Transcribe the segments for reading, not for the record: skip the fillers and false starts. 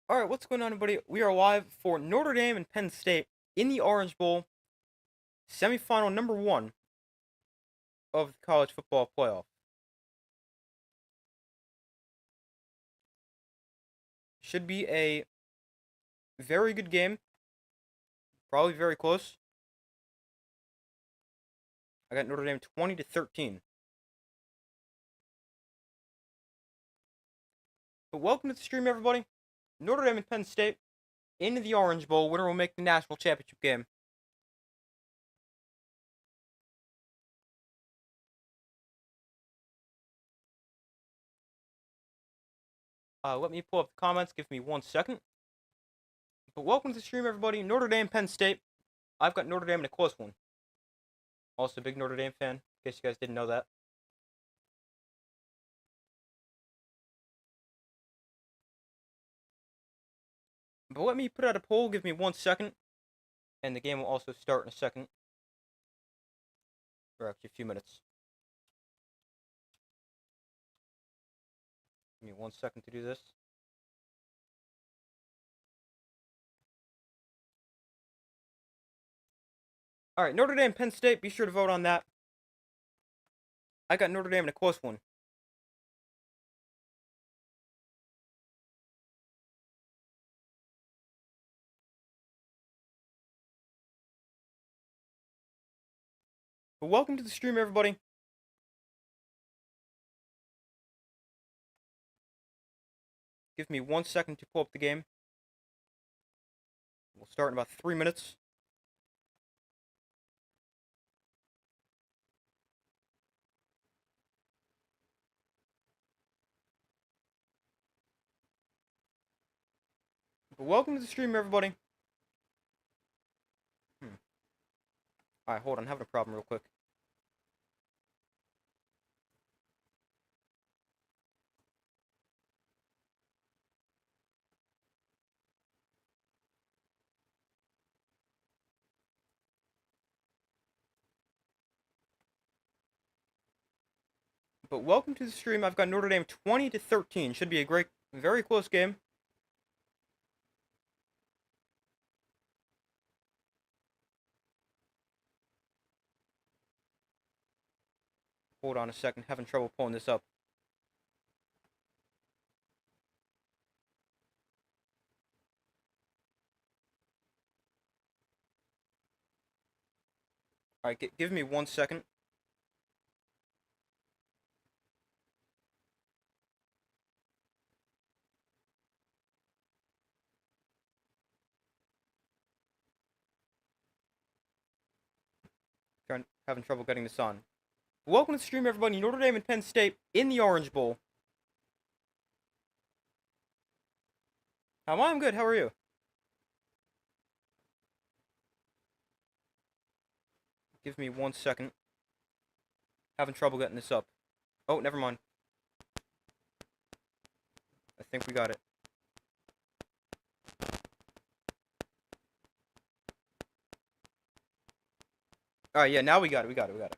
Alright, what's going on, everybody? We are live for Notre Dame and Penn State in the Orange Bowl, semifinal number one of the college football playoff. Should be a very good game, probably very close. I got Notre Dame 20-13. But welcome to the stream, everybody. Notre Dame and Penn State into the Orange Bowl. Winner will make the national championship game. Let me pull up the comments. Give me 1 second. But welcome to the stream, everybody. Notre Dame, Penn State. I've got Notre Dame in a close one. Also a big Notre Dame fan, in case you guys didn't know that. But let me put out a poll. Give me 1 second. And the game will also start in a second. Or actually a few minutes. Give me 1 second to do this. Alright, Notre Dame, Penn State. Be sure to vote on that. I got Notre Dame in a close one. But welcome to the stream, everybody. Give me 1 second to pull up the game. We'll start in about 3 minutes. But welcome to the stream, everybody. Alright, hold on. I'm having a problem real quick. But welcome to the stream. I've got Notre Dame 20-13. Should be a great, very close game. Hold on a second. Having trouble pulling this up. Alright, give me 1 second. Having trouble getting this on. Welcome to the stream, everybody. Notre Dame and Penn State in the Orange Bowl. How am I? I'm good. How are you? Give me 1 second. Having trouble getting this up. Oh, never mind. I think we got it. Alright, yeah, now we got it. We got it.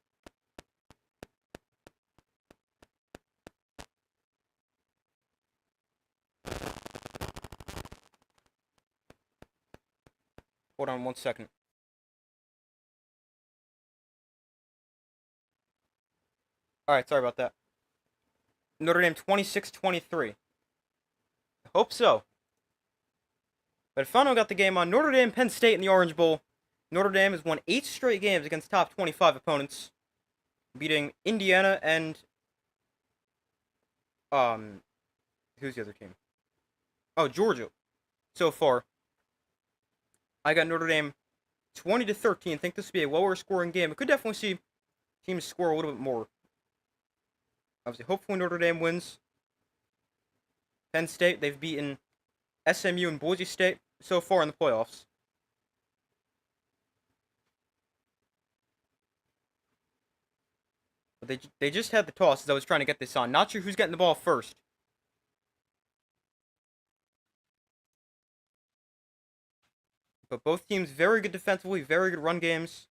Hold on 1 second. Alright, sorry about that. Notre Dame 26-23. Hope so. But finally got the game on. Notre Dame, Penn State in the Orange Bowl. Notre Dame has won 8 straight games against top 25 opponents, beating Indiana and who's the other team? Oh, Georgia. So far, I got Notre Dame 20-13. Think this will be a lower scoring game. I could definitely see teams score a little bit more. Obviously, hopefully Notre Dame wins. Penn State, they've beaten SMU and Boise State so far in the playoffs. But they just had the toss as I was trying to get this on. Not sure who's getting the ball first. But both teams very good defensively, very good run games.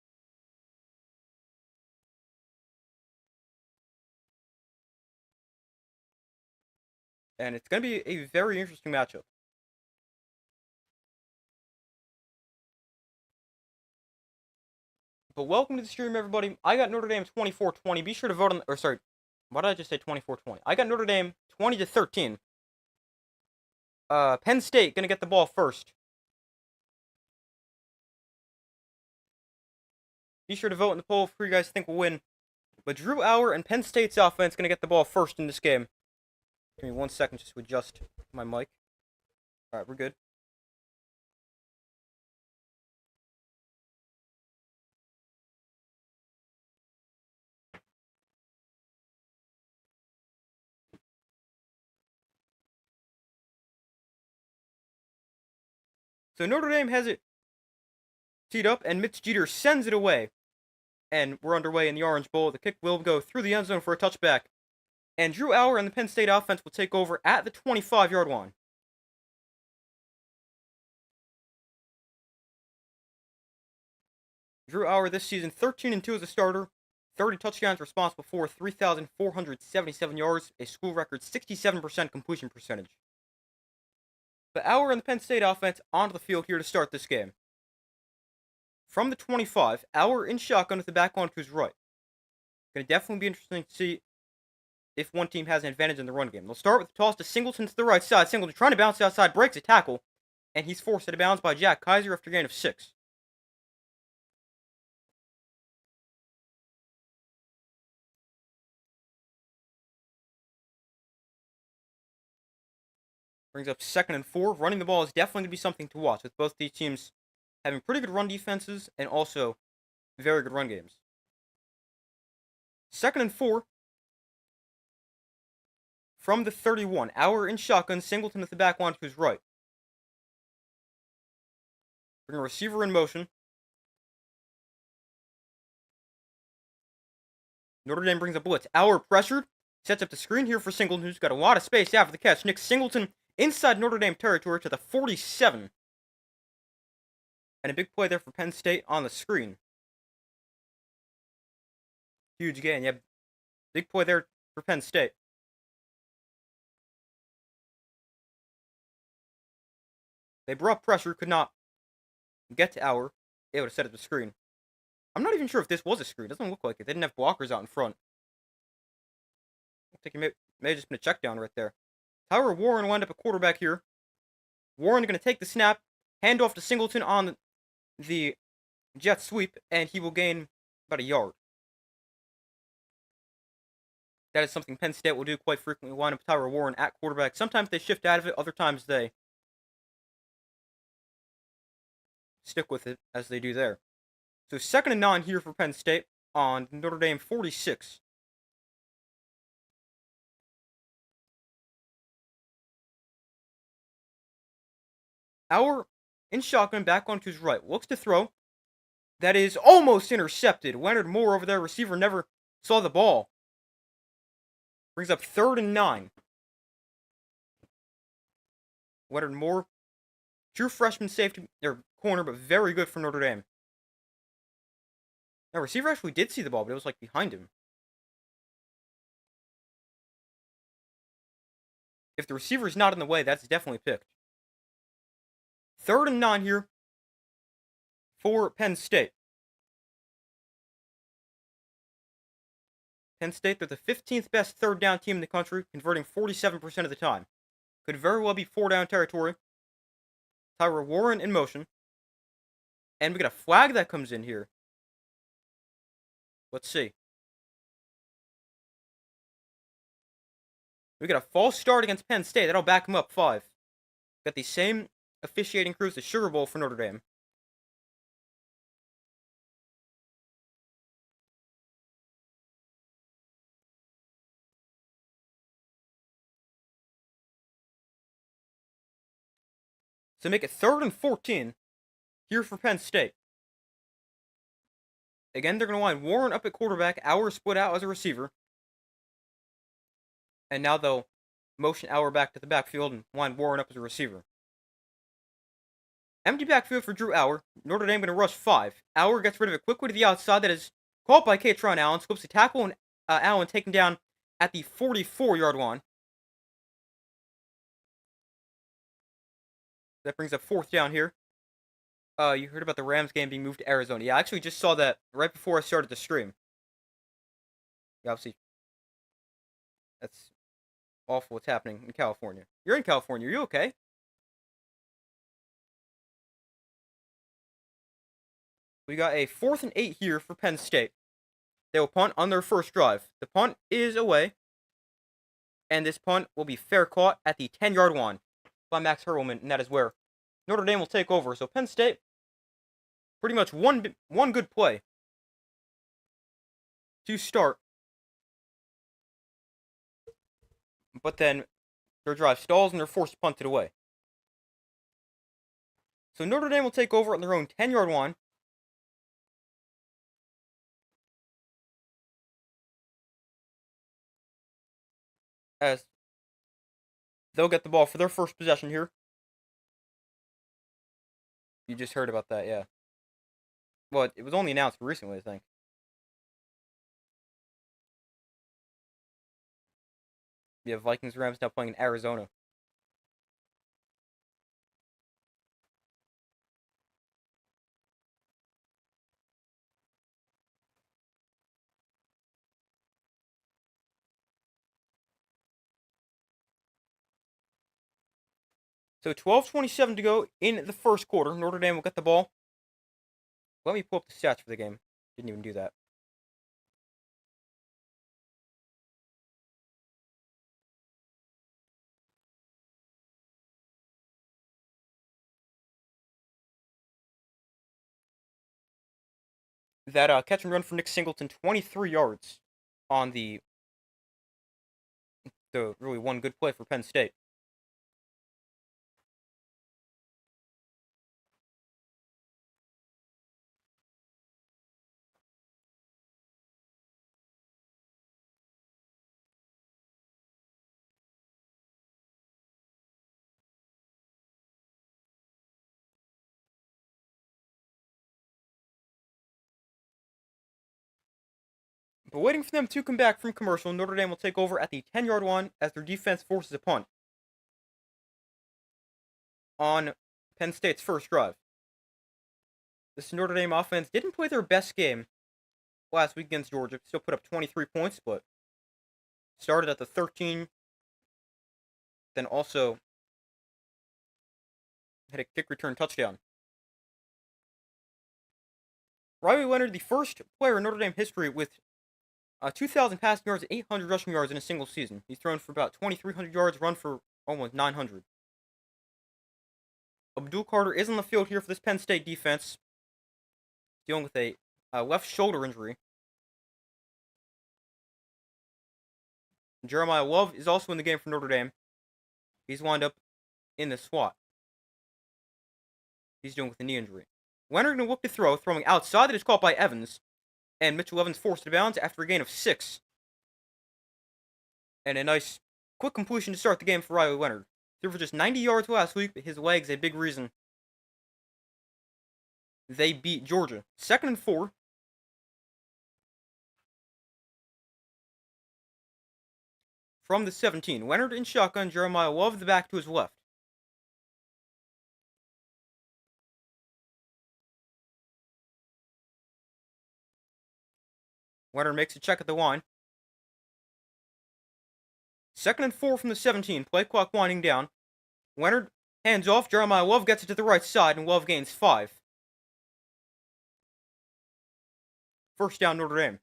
And it's going to be a very interesting matchup. But welcome to the stream, everybody. I got Notre Dame 24-20. Be sure to vote on, or sorry, why did I just say 24-20? I got Notre Dame 20-13. Penn State gonna get the ball first. Be sure to vote in the poll for who you guys think will win. But Drew Auer and Penn State's offense gonna get the ball first in this game. Give me 1 second just to adjust my mic. Alright, we're good. So Notre Dame has it teed up, and Mitch Jeter sends it away. And we're underway in the Orange Bowl. The kick will go through the end zone for a touchback. And Drew Auer and the Penn State offense will take over at the 25-yard line. Drew Auer this season 13-2 as a starter, 30 touchdowns responsible for 3,477 yards, a school record 67% completion percentage. But Auer and the Penn State offense onto the field here to start this game. From the 25, Auer in shotgun with the back on to his right. Going to definitely be interesting to see if one team has an advantage in the run game. They'll start with the toss to Singleton to the right side. Singleton trying to bounce outside, breaks a tackle, and he's forced out of bounds by Jack Kaiser after a gain of 6. Brings up 2nd and 4. Running the ball is definitely going to be something to watch, with both these teams having pretty good run defenses and also very good run games. 2nd and 4. From the 31. Auer in shotgun, Singleton with the back one to his right. Bring a receiver in motion. Notre Dame brings a blitz. Auer pressured. Sets up the screen here for Singleton, who's got a lot of space after the catch. Nick Singleton inside Notre Dame territory to the 47. And a big play there for Penn State on the screen. Huge gain. Yeah, big play there for Penn State. They brought pressure, could not get to Auer. They would have set up the screen. I'm not even sure if this was a screen. It doesn't look like it. They didn't have blockers out in front. I think it may have just been a check down right there. Tyler Warren will end up a quarterback here. Warren going to take the snap, hand off to Singleton on the jet sweep, and he will gain about a yard. That is something Penn State will do quite frequently, line up Tyler Warren at quarterback. Sometimes they shift out of it, other times they stick with it, as they do there. So 2nd and 9 here for Penn State on Notre Dame 46. Auer in shotgun, back onto his right. Looks to throw. That is almost intercepted. Leonard Moore over there, receiver, never saw the ball. Brings up 3rd and 9. Leonard Moore, true freshman safety, or corner, but very good for Notre Dame. Now, receiver actually did see the ball, but it was like behind him. If the receiver is not in the way, that's definitely picked. 3rd and 9 here for Penn State. Penn State, they're the 15th best 3rd down team in the country, converting 47% of the time. Could very well be 4 down territory. Tyler Warren in motion. And we got a flag that comes in here. Let's see. We got a false start against Penn State. That'll back them up 5. Got the same officiating crew as the Sugar Bowl for Notre Dame. So make it 3rd and 14 here for Penn State. Again, they're going to line Warren up at quarterback, Auer split out as a receiver. And now they'll motion Auer back to the backfield and line Warren up as a receiver. Empty backfield for Drew Auer. Notre Dame going to rush 5. Auer gets rid of it quickly to the outside. That is caught by Katron Allen. Slips the tackle, and Allen taken down at the 44-yard line. That brings up 4th down here. You heard about the Rams game being moved to Arizona. Yeah, I actually just saw that right before I started the stream. Yeah, obviously, that's awful what's happening in California. You're in California. Are you okay? We got a 4th and 8 here for Penn State. They will punt on their first drive. The punt is away, and this punt will be fair caught at the 10-yard line by Max Hurlman, and that is where Notre Dame will take over. So Penn State, pretty much one good play to start, but then their drive stalls and they're forced to punt it away. So Notre Dame will take over on their own 10-yard line. As they'll get the ball for their first possession here. You just heard about that, yeah. Well, it was only announced recently, I think. Yeah, Vikings Rams now playing in Arizona. So 12:27 to go in the first quarter. Notre Dame will get the ball. Let me pull up the stats for the game. Didn't even do that. That catch and run for Nick Singleton, 23 yards on the really one good play for Penn State. But waiting for them to come back from commercial, Notre Dame will take over at the 10-yard line as their defense forces a punt on Penn State's first drive. This Notre Dame offense didn't play their best game last week against Georgia. Still put up 23 points, but started at the 13, then also had a kick return touchdown. Riley Leonard, the first player in Notre Dame history with 2,000 passing yards and 800 rushing yards in a single season. He's thrown for about 2,300 yards, run for almost 900. Abdul Carter is on the field here for this Penn State defense, dealing with a left shoulder injury. Jeremiah Love is also in the game for Notre Dame. He's wound up in the SWAT. He's dealing with a knee injury. Leonard going to look to throw, throwing outside that is caught by Evans. And Mitchell Evans forced to bounds after a gain of 6. And a nice quick completion to start the game for Riley Leonard. Threw for just 90 yards last week, but his legs a big reason they beat Georgia. 2nd and 4. From the 17. Leonard in shotgun, Jeremiah Love the back to his left. Leonard makes a check at the line. 2nd and 4 from the 17. Play clock winding down. Leonard hands off. Jeremiah Love gets it to the right side, and Love gains 5. First down, Notre Dame.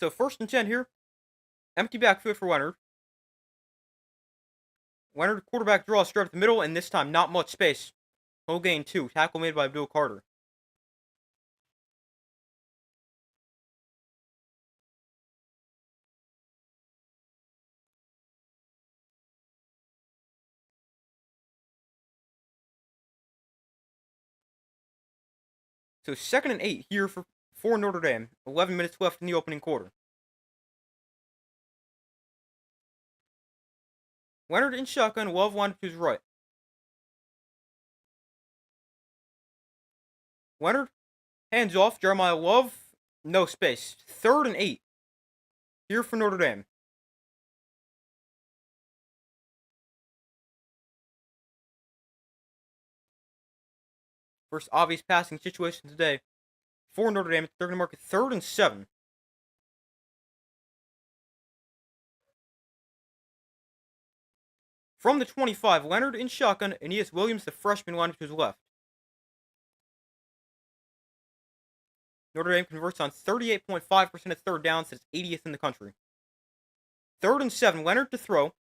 So 1st and 10 here. Empty backfield for Leonard. Leonard quarterback draw straight at the middle, and this time not much space. He'll gain 2. Tackle made by Abdul Carter. So 2nd and 8 here for Notre Dame. 11 minutes left in the opening quarter. Leonard in shotgun. Love wound up to his right. Leonard Hands off. Jeremiah Love. No space. 3rd and 8. Here for Notre Dame. First obvious passing situation today for Notre Dame. They're going to mark it 3rd and 7. From the 25, Leonard in shotgun, Aeneas Williams, the freshman, lined to his left. Notre Dame converts on 38.5% of third downs, that's 80th in the country. 3rd and 7, Leonard to throw.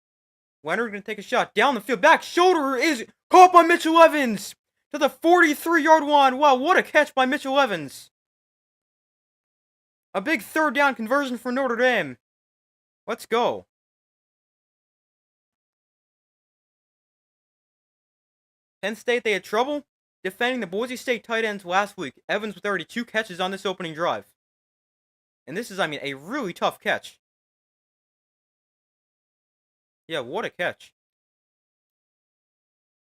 Leonard going to take a shot down the field. Back shoulder is caught by Mitchell Evans to the 43-yard line. Wow, what a catch by Mitchell Evans. A big 3rd down conversion for Notre Dame. Let's go. Penn State, they had trouble defending the Boise State tight ends last week. Evans with already 2 catches on this opening drive. And this is, a really tough catch. Yeah, what a catch.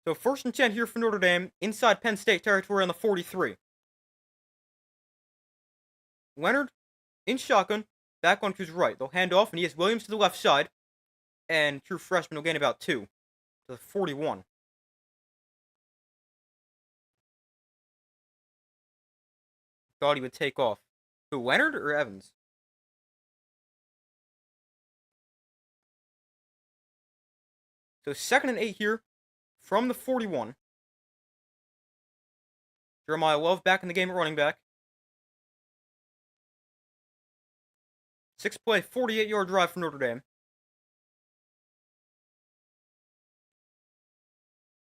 So 1st and 10 here for Notre Dame, inside Penn State territory on the 43. Leonard in shotgun, back on to his right. They'll hand off, and he has Williams to the left side. And true freshman will gain about 2 to the 41. Thought he would take off. Who, Leonard or Evans? So 2nd and 8 here from the 41. Jeremiah Love back in the game at running back. 6-play, 48-yard drive for Notre Dame.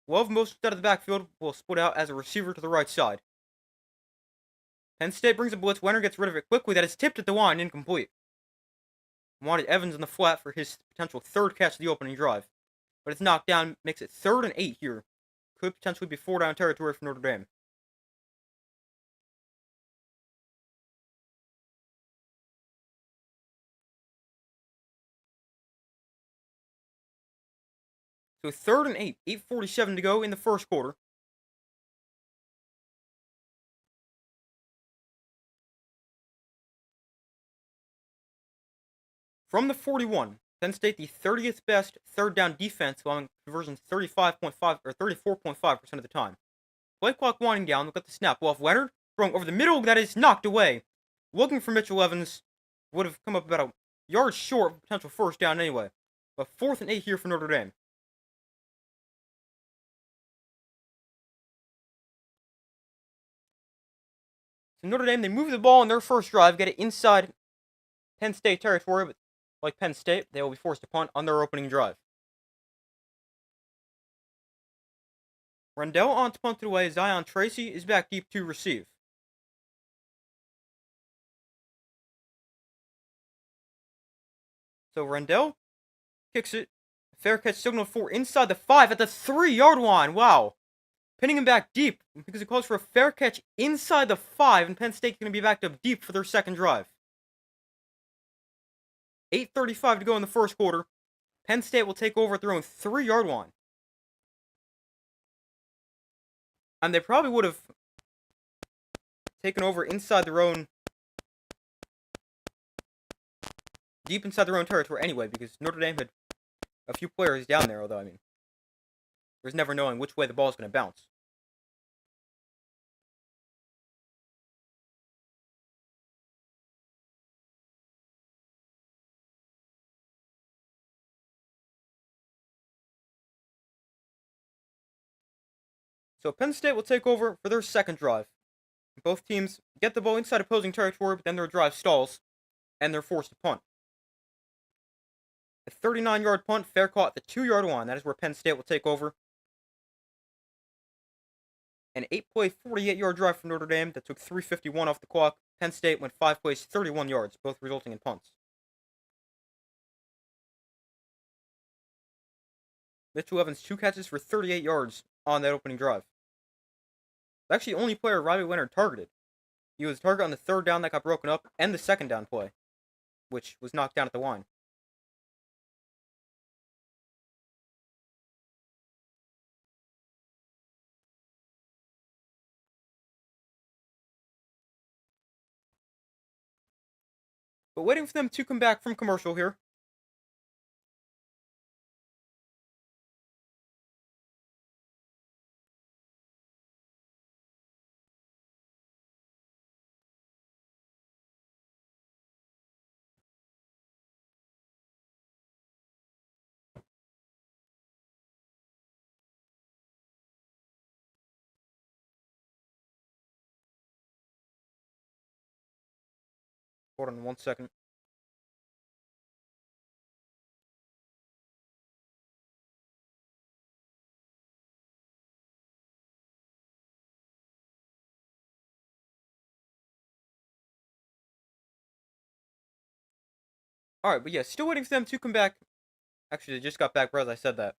Love most out of the backfield will split out as a receiver to the right side. Penn State brings a blitz. Leonard gets rid of it quickly. That is tipped at the line, incomplete. Wanted Evans in the flat for his potential 3rd catch of the opening drive. But it's knocked down, makes it 3rd and 8 here. Could potentially be 4-down territory for Notre Dame. So 3rd and 8, 8:47 to go in the first quarter. From the 41, Penn State the 30th best 3rd down defense, allowing conversions 35.5 or 34.5% of the time. Play clock winding down. Look at the snap. Off Leonard, throwing over the middle. That is knocked away. Looking for Mitchell Evans. Would have come up about a yard short of a potential 1st down anyway. But 4th and 8 here for Notre Dame. So Notre Dame, they move the ball in their first drive, get it inside Penn State territory, but like Penn State, they will be forced to punt on their opening drive. Rendell on to punt it away. Zion Tracy is back deep to receive. So Rendell kicks it. Fair catch signal for inside the 5 at the 3-yard line. Wow. Pinning him back deep because it calls for a fair catch inside the 5, and Penn State's going to be backed up deep for their 2nd drive. 8:35 to go in the first quarter. Penn State will take over at their own 3-yard line. And they probably would have taken over inside their own, deep inside their own territory anyway, because Notre Dame had a few players down there, although, there's never knowing which way the ball is going to bounce. So Penn State will take over for their 2nd drive. Both teams get the ball inside opposing territory, but then their drive stalls, and they're forced to punt. A 39-yard punt, fair caught at the 2-yard line. That is where Penn State will take over. An 8-play, 48-yard drive for Notre Dame that took 3:51 off the clock. Penn State went 5 plays, 31 yards, both resulting in punts. Mitchell Evans, 2 catches for 38 yards on that opening drive. Actually, only player Riley Leonard targeted. He was targeted on the 3rd down that got broken up, and the 2nd down play, which was knocked down at the line. But waiting for them to come back from commercial here. Hold on 1 second. Alright, but yeah, still waiting for them to come back. Actually, they just got back, bro, as I said that.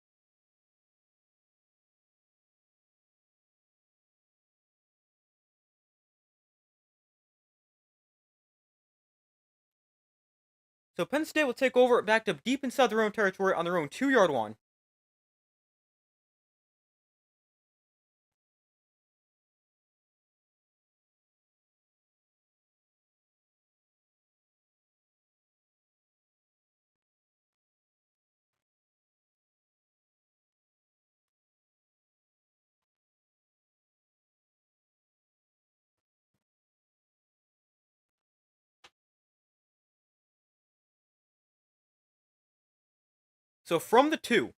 So Penn State will take over, backed up deep inside their own territory on their own 2-yard line. So from the 2,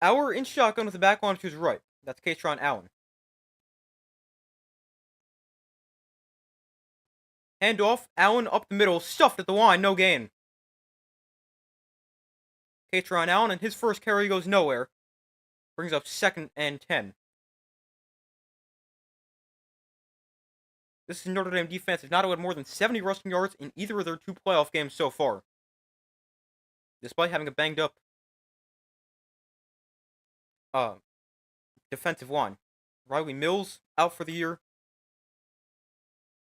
Auer in shotgun with the back line to his right. That's Katron Allen. Handoff, Allen up the middle, stuffed at the line, no gain. Katron Allen and his first carry goes nowhere. Brings up 2nd and 10. This is Notre Dame defense has not allowed more than 70 rushing yards in either of their 2 playoff games so far. Despite having a banged up defensive line. Riley Mills out for the year.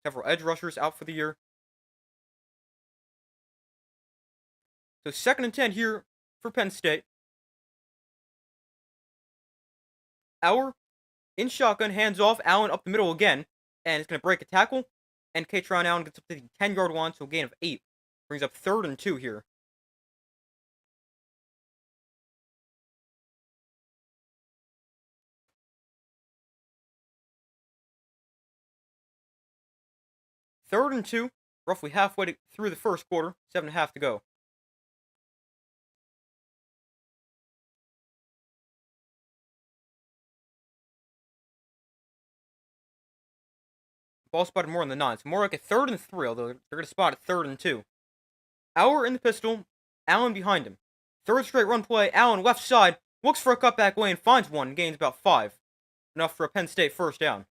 Several edge rushers out for the year. So 2nd and 10 here for Penn State. Auer in shotgun, hands off, Allen up the middle again, and it's going to break a tackle, and Katron Allen gets up to the 10-yard line, so a gain of 8. Brings up 3rd and 2 here. Third and 2, roughly halfway through the first quarter, 7.5 to go. Ball spotted more on the 9, so more like a 3rd and 3, although they're going to spot it 3rd and 2. Auer in the pistol, Allen behind him. 3rd straight run play, Allen left side, looks for a cutback lane, finds one, gains about 5. Enough for a Penn State first down.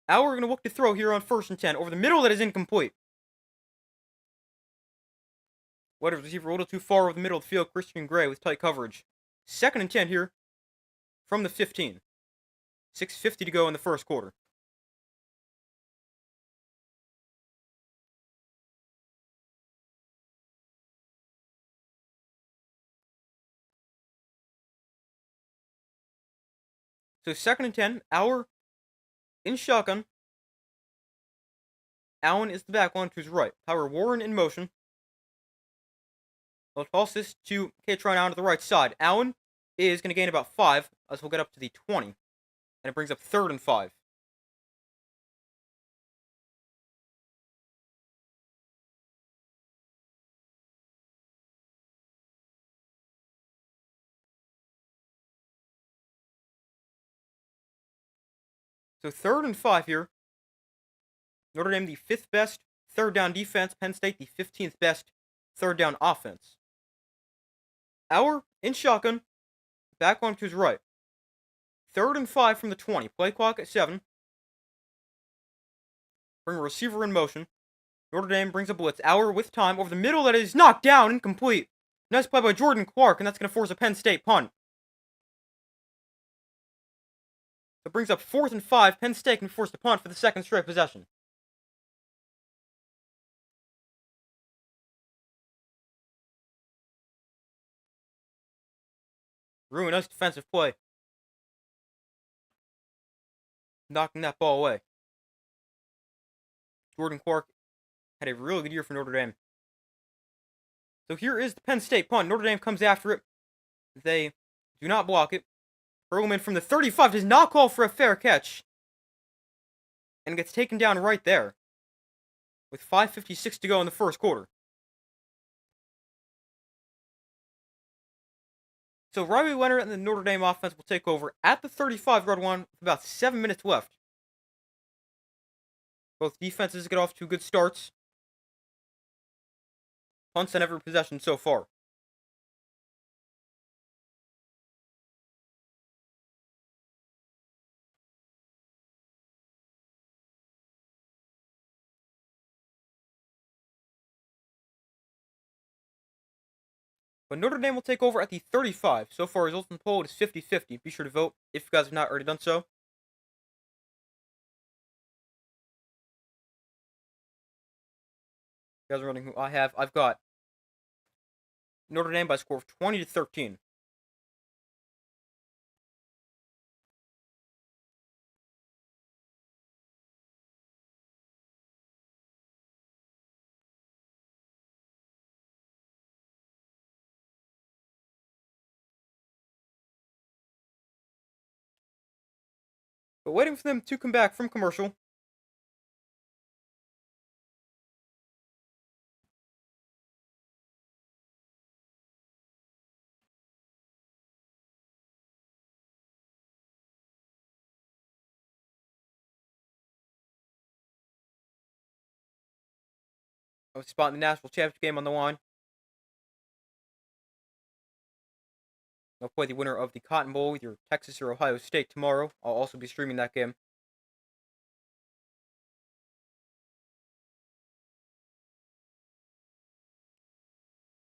Auer going to look to throw here on 1st and 10. Over the middle, that is incomplete. Wide receiver a little too far over the middle of the field. Christian Gray with tight coverage. 2nd and 10 here from the 15. 6:50 to go in the first quarter. So 2nd and 10. Auer in shotgun. Allen is the back one to his right. Tyler Warren in motion. They'll toss this to Katron Allen to the right side. Allen is going to gain about 5 as we'll get up to the 20. And it brings up 3rd and 5. So 3rd and 5 here. Notre Dame the 5th best 3rd down defense. Penn State the 15th best 3rd down offense. Auer in shotgun. Back on to his right. 3rd and 5 from the 20. Play clock at 7. Bring a receiver in motion. Notre Dame brings a blitz. Auer with time over the middle. That is knocked down. Incomplete. Nice play by Jordan Clark, and that's going to force a Penn State punt. That brings up 4th and 5. Penn State can force the punt for the 2nd straight possession. Really nice defensive play. Knocking that ball away. Jordan Clark had a really good year for Notre Dame. So here is the Penn State punt. Notre Dame comes after it. They do not block it. Perlman from the 35 does not call for a fair catch. And gets taken down right there. With 5:56 to go in the first quarter. So Riley Leonard and the Notre Dame offense will take over at the 35-yard line with about 7 minutes left. Both defenses get off to good starts. Punts on every possession so far. But Notre Dame will take over at the 35. So far, results in the poll is 50-50. Be sure to vote if you guys have not already done so. You guys are running who I have. I've got Notre Dame by a score of 20-13. But waiting for them to come back from commercial. I was spotting the national championship game on the line. I'll play the winner of the Cotton Bowl, either Texas or Ohio State, tomorrow. I'll also be streaming that game.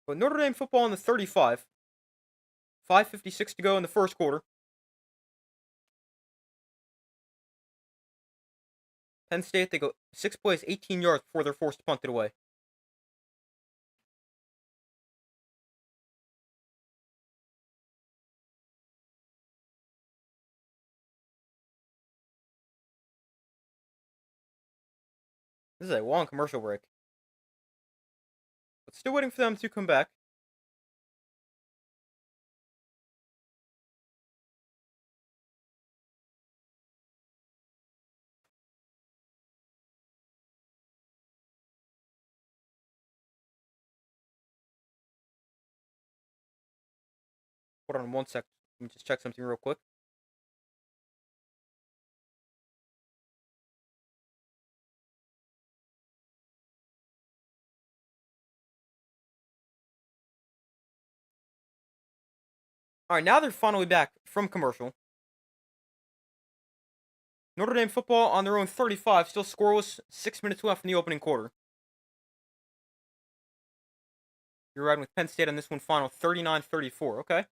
But Notre Dame football in the 35. 5:56 to go in the first quarter. Penn State, they go 6 plays, 18 yards before they're forced to punt it away. This is a long commercial break. But still waiting for them to come back. Hold on 1 sec. Let me just check something real quick. Alright, now they're finally back from commercial. Notre Dame football on their own 35, still scoreless, 6 minutes left in the opening quarter. You're riding with Penn State on this one, final 39-34, okay?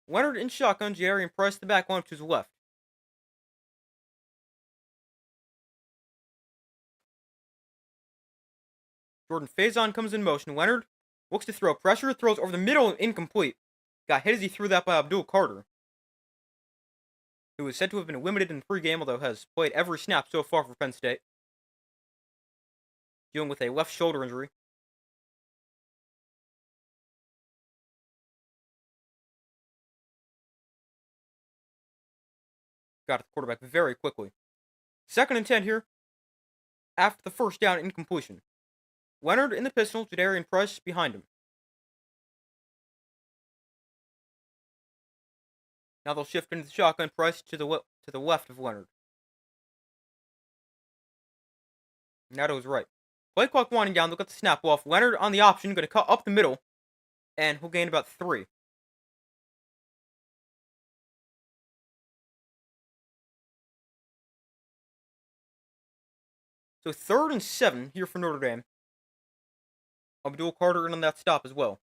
Leonard in shotgun, Jerry and Price the back line to his left. Jordan Faison comes in motion. Leonard looks to throw. Pressure, throws over the middle, incomplete. Got hit as he threw that by Abdul Carter, who is said to have been limited in the pregame, although has played every snap so far for Penn State. Dealing with a left shoulder injury. Got to the quarterback very quickly. 2nd and 10 here. After the first down incompletion. Leonard in the pistol, Jadarian Price behind him. Now they'll shift into the shotgun. Price to the left of Leonard. Now to his right. Play clock winding down. Look at the snap off. Leonard on the option, going to cut up the middle, and he'll gain about 3. So 3rd and 7 here for Notre Dame. Abdul Carter in on that stop as well.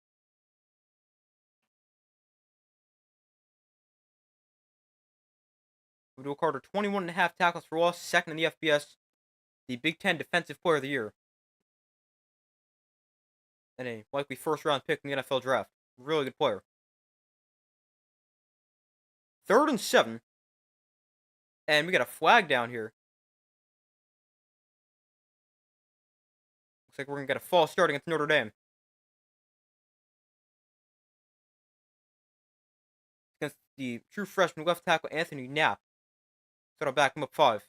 Abdul Carter, 21.5 tackles for loss, 2nd in the FBS, the Big Ten Defensive Player of the Year. and a likely first-round pick in the NFL draft. Really good player. 3rd and 7, and we got a flag down here. Looks like we're going to get a false start against Notre Dame. Against the true freshman left tackle Anthony Knapp. So I'll back him up 5.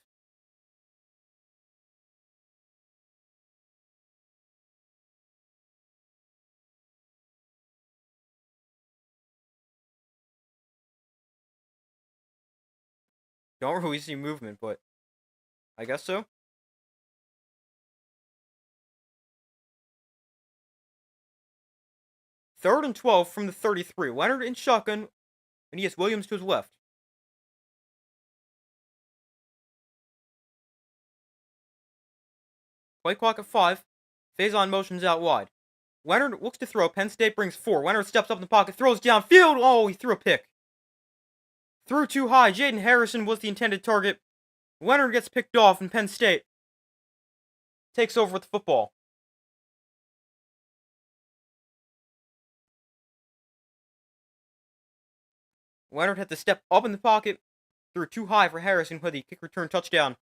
Don't really see movement, but I guess so. 3rd and 12 from the 33. Leonard in shotgun, and he has Williams to his left. Play clock at 5. Phase-on motions out wide. Leonard looks to throw. Penn State brings 4. Leonard steps up in the pocket, throws downfield. Oh, he threw a pick. Threw too high. Jaden Harrison was the intended target. Leonard gets picked off, and Penn State takes over with the football. Leonard had to step up in the pocket, threw too high for Harrison with the kick return touchdown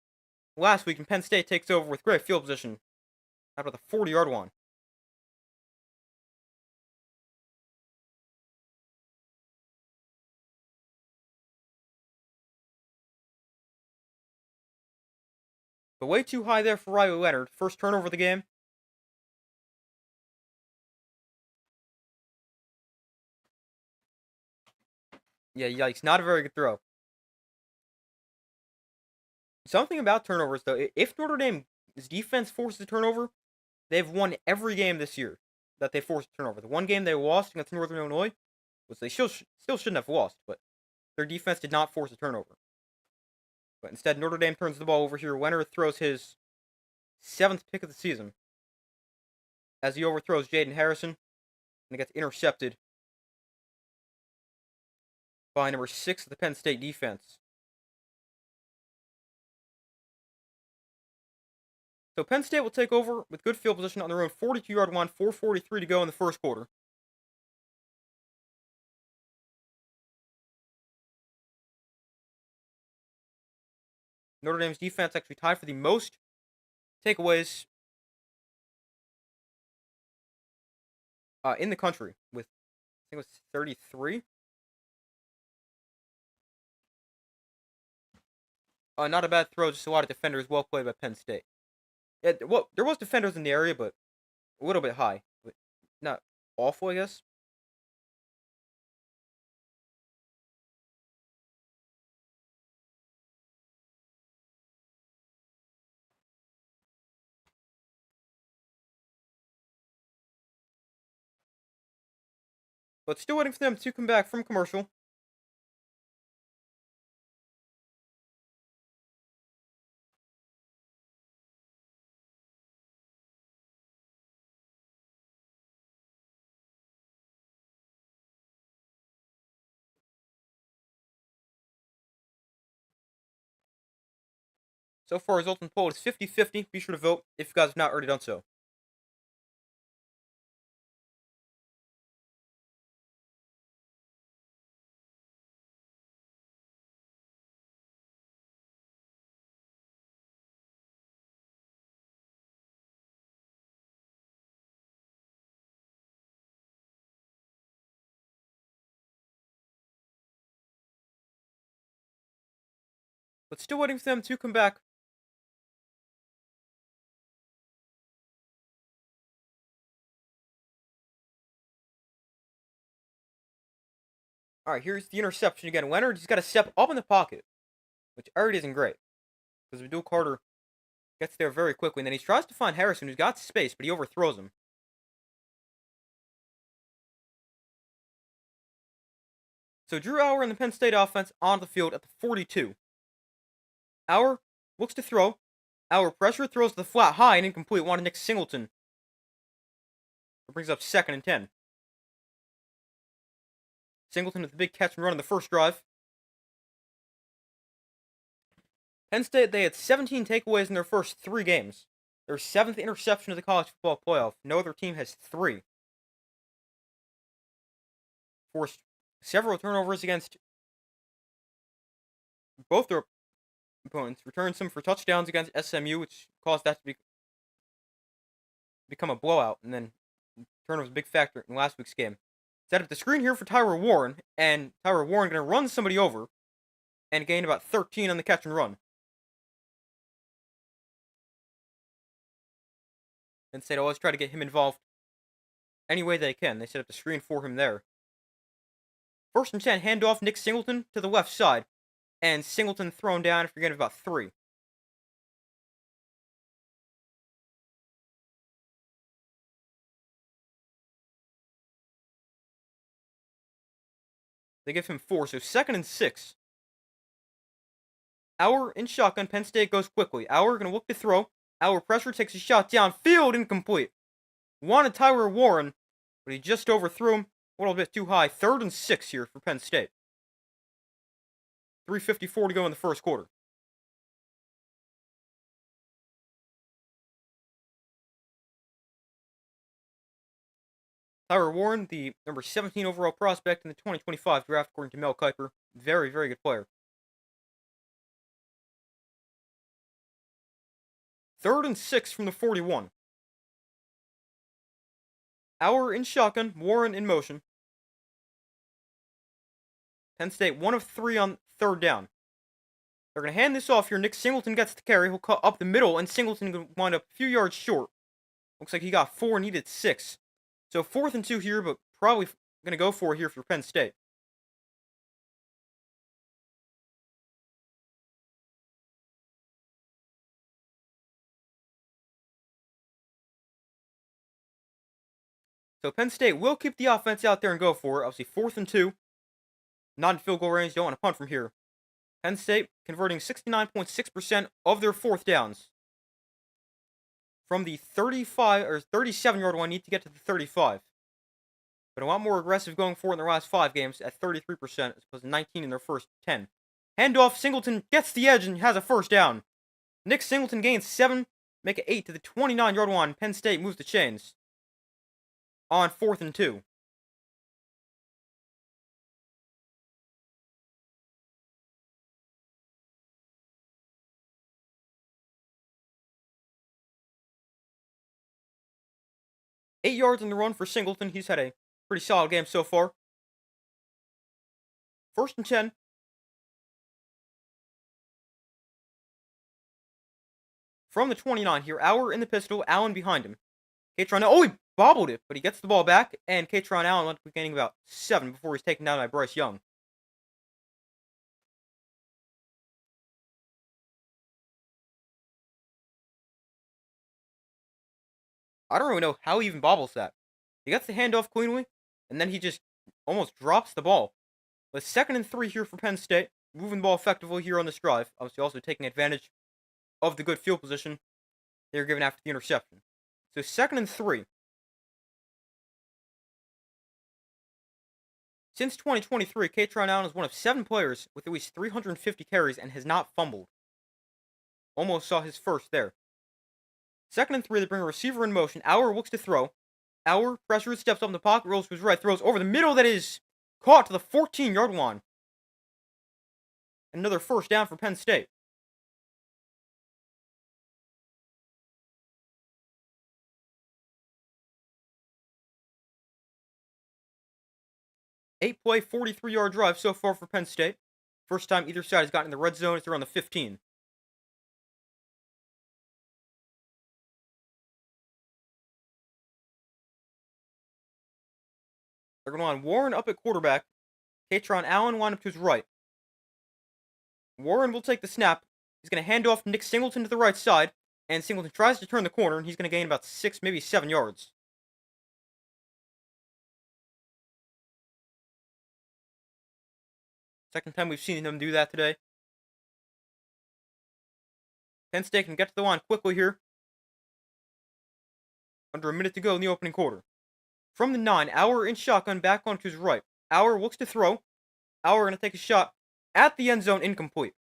last week, and Penn State takes over with great field position out of the 40-yard line. But way too high there for Riley Leonard. First turnover of the game. Yeah, yikes. Not a very good throw. Something about turnovers, though. If Notre Dame's defense forces a turnover, they've won every game this year that they forced a turnover. The one game they lost against Northern Illinois was they still shouldn't have lost, but their defense did not force a turnover. But instead, Notre Dame turns the ball over here. Leonard throws his 7th pick of the season as he overthrows Jaden Harrison, and it gets intercepted by number 6 of the Penn State defense. So Penn State will take over with good field position on their own 42-yard line, 4:43 to go in the first quarter. Notre Dame's defense actually tied for the most takeaways in the country with, I think it was 33. Not a bad throw, just a lot of defenders. Well played by Penn State. Yeah, well, there was defenders in the area, but a little bit high. But not awful, I guess. But still waiting for them to come back from commercial. So far, result in poll is 50-50. Be sure to vote if you guys have not already done so. But still waiting for them to come back. Alright, here's the interception again. Leonard, he's got to step up in the pocket, which already isn't great. Because Abdul Carter gets there very quickly, and then he tries to find Harrison, who's got space, but he overthrows him. So Drew Auer and the Penn State offense on the field at the 42. Auer looks to throw. Auer pressure, throws to the flat, high and incomplete. Wanted Nick Singleton. It brings up 2nd and 10. Singleton with the big catch and run on the first drive. Penn State, they had 17 takeaways in their first 3 games. Their 7th interception of the college football playoff. No other team has 3. forced several turnovers against both their opponents, returned some for touchdowns against SMU, which caused that to become a blowout, and then turnover was a big factor in last week's game. Set up the screen here for Tyler Warren, and Tyler Warren going to run somebody over and gain about 13 on the catch and run. And State always try to get him involved any way they can. They set up the screen for him there. 1st and 10, handoff Nick Singleton to the left side, and Singleton thrown down after getting about 3. They give him 4, so 2nd and 6. Auer in shotgun. Penn State goes quickly. Auer going to look to throw. Auer pressure, takes a shot downfield, incomplete. Wanted Tyler Warren, but he just overthrew him a little bit too high. 3rd and 6 here for Penn State. 3:54 to go in the first quarter. Tyler Warren, the number 17 overall prospect in the 2025 draft, according to Mel Kiper. Very, very good player. 3rd and 6 from the 41. Auer in shotgun, Warren in motion. Penn State 1 of 3 on 3rd down. They're going to hand this off here. Nick Singleton gets the carry. He'll cut up the middle, and Singleton will wind up a few yards short. Looks like he got 4, needed 6. So 4th and 2 here, but probably going to go for it here for Penn State. So Penn State will keep the offense out there and go for it. Obviously 4th and 2. Not in field goal range. Don't want to punt from here. Penn State converting 69.6% of their 4th downs. From the 35 or 37-yard line, need to get to the 35. But a lot more aggressive going forward in their last 5 games at 33% as opposed to 19 in their first 10. Handoff, Singleton gets the edge and has a 1st down. Nick Singleton gains 7, make it 8 to the 29-yard line. Penn State moves the chains on 4th and 2. Eight yards on the run for Singleton. He's had a pretty solid game so far. 1st and 10. From the 29 here, Auer in the pistol, Allen behind him. Katron, oh, he bobbled it, but he gets the ball back, and Katron Allen went up gaining about 7 before he's taken down by Bryce Young. I don't really know how he even bobbles that. He gets the handoff cleanly, and then he just almost drops the ball. But 2nd and 3 here for Penn State, moving the ball effectively here on this drive. Obviously also taking advantage of the good field position they were given after the interception. So 2nd and 3. Since 2023, Katron Allen is one of 7 players with at least 350 carries and has not fumbled. Almost saw his first there. 2nd and 3, they bring a receiver in motion. Auer looks to throw. Auer pressures, steps up in the pocket, rolls to his right, throws over the middle. That is caught to the 14-yard line. Another 1st down for Penn State. Eight-play, 43-yard drive so far for Penn State. First time either side has gotten in the red zone is around the 15. They're going to line Warren up at quarterback. Katron Allen line up to his right. Warren will take the snap. He's going to hand off Nick Singleton to the right side. And Singleton tries to turn the corner, and he's going to gain about 6, maybe 7 yards. Second time we've seen him do that today. Penn State can get to the line quickly here. Under a minute to go in the opening quarter. From the 9, Auer in shotgun, back onto his right. Auer looks to throw. Auer going to take a shot at the end zone, incomplete.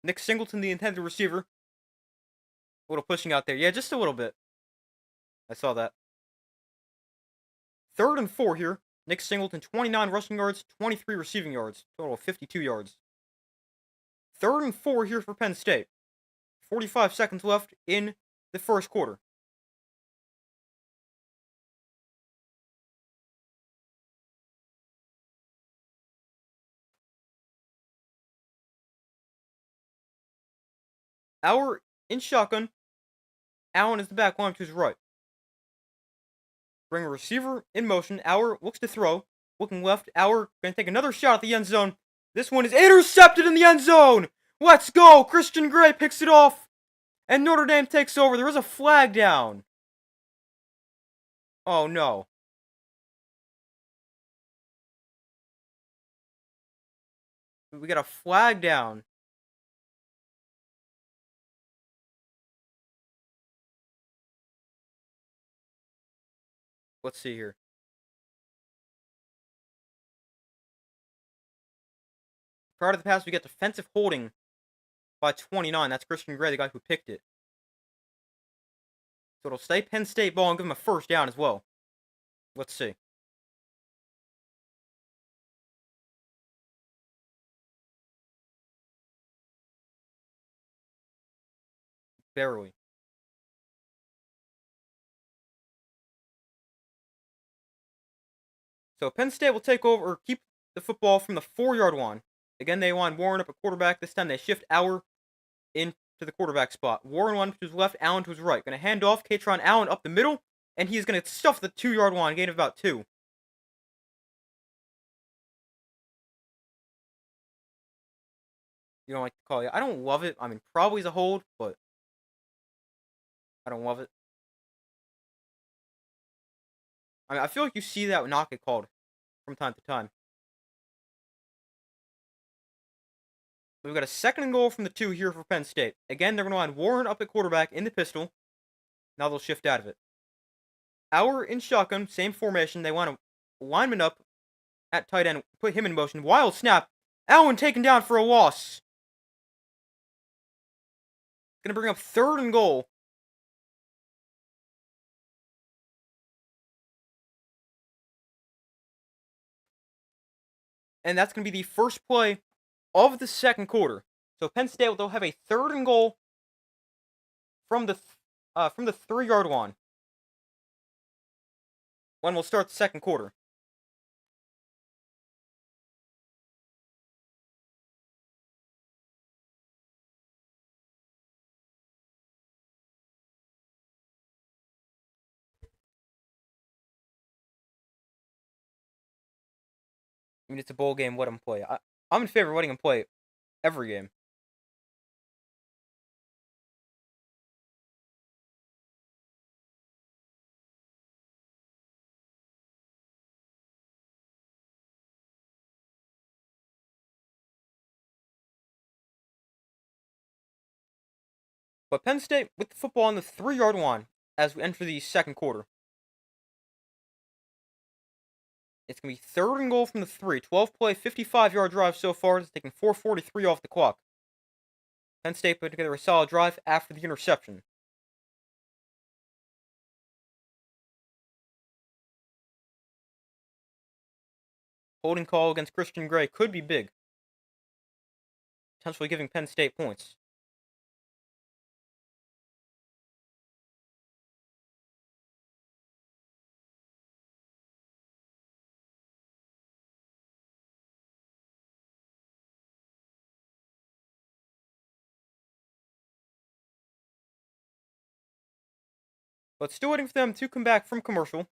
Nick Singleton, the intended receiver. A little pushing out there. Yeah, just a little bit. I saw that. 3rd and 4 here. Nick Singleton, 29 rushing yards, 23 receiving yards, total of 52 yards. 3rd and 4 here for Penn State. 45 seconds left in the first quarter. Auer in shotgun. Allen is the back line to his right. Bring a receiver in motion. Auer looks to throw. Looking left. Auer going to take another shot at the end zone. This one is intercepted in the end zone. Let's go. Christian Gray picks it off. And Notre Dame takes over. There is a flag down. Oh, no. We got a flag down. Let's see here. Prior to the pass, we get defensive holding by 29. That's Christian Gray, the guy who picked it. So it'll stay Penn State ball and give him a first down as well. Let's see. Barely. So Penn State will take over or keep the football from the 4-yard line. Again, they line Warren up at quarterback. This time they shift Auer into the quarterback spot. Warren one to his left, Allen to his right. Going to hand off Katron Allen up the middle, and he's going to stuff the 2-yard line, gain of about 2. You don't like to call it. I don't love it. I mean, probably is a hold, but I don't love it. I mean, I feel like you see that not get called from time to time. We've got a 2nd and goal from the 2 here for Penn State. Again, they're going to line Warren up at quarterback in the pistol. Now they'll shift out of it. Auer in shotgun, same formation. They line a lineman up at tight end, put him in motion. Wild snap. Allen taken down for a loss. Going to bring up 3rd and goal. And that's going to be the first play of the second quarter. So Penn State will have a 3rd and goal from the 3-yard line. When we'll start the second quarter. I mean, it's a bowl game. Let him play. I'm in favor of letting him play every game. But Penn State with the football on the 3-yard line as we enter the second quarter. It's going to be 3rd and goal from the 3. 12-play, 55-yard drive so far. It's taking 4:43 off the clock. Penn State put together a solid drive after the interception. Holding call against Christian Gray could be big. Potentially giving Penn State points. But still waiting for them to come back from commercial.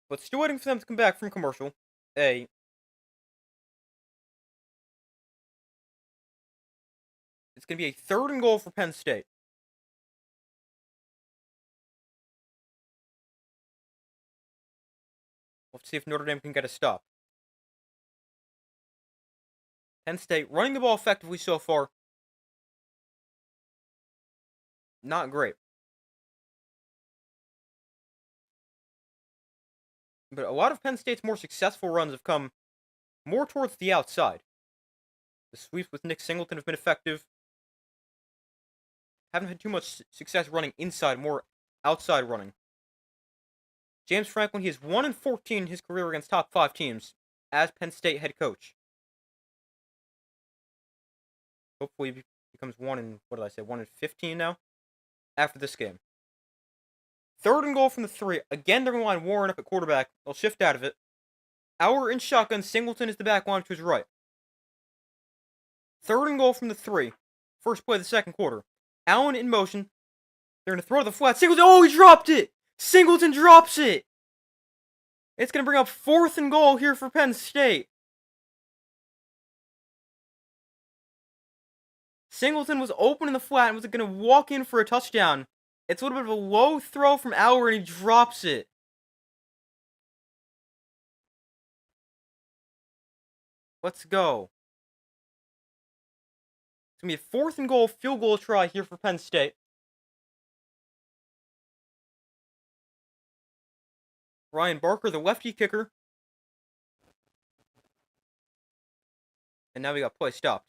But still waiting for them to come back from commercial. It's going to be a 3rd and goal for Penn State. We'll see if Notre Dame can get a stop. Penn State running the ball effectively so far. Not great. But a lot of Penn State's more successful runs have come more towards the outside. The sweeps with Nick Singleton have been effective. Haven't had too much success running inside, more outside running. James Franklin, he is 1-14 in his career against top 5 teams as Penn State head coach. Hopefully he becomes 1-15 now after this game. 3rd and goal from the 3. Again, they're going to line Warren up at quarterback. They'll shift out of it. Auer in shotgun. Singleton is the back line to his right. 3rd and goal from the 3. First play of the second quarter. Allen in motion. They're going to throw the flat. Singleton. Oh, he dropped it. Singleton drops it. It's going to bring up 4th and goal here for Penn State. Singleton was open in the flat and was going to walk in for a touchdown. It's a little bit of a low throw from Auer, and he drops it. Let's go. It's going to be a 4th and goal field goal try here for Penn State. Ryan Barker, the lefty kicker. And now we got play stopped.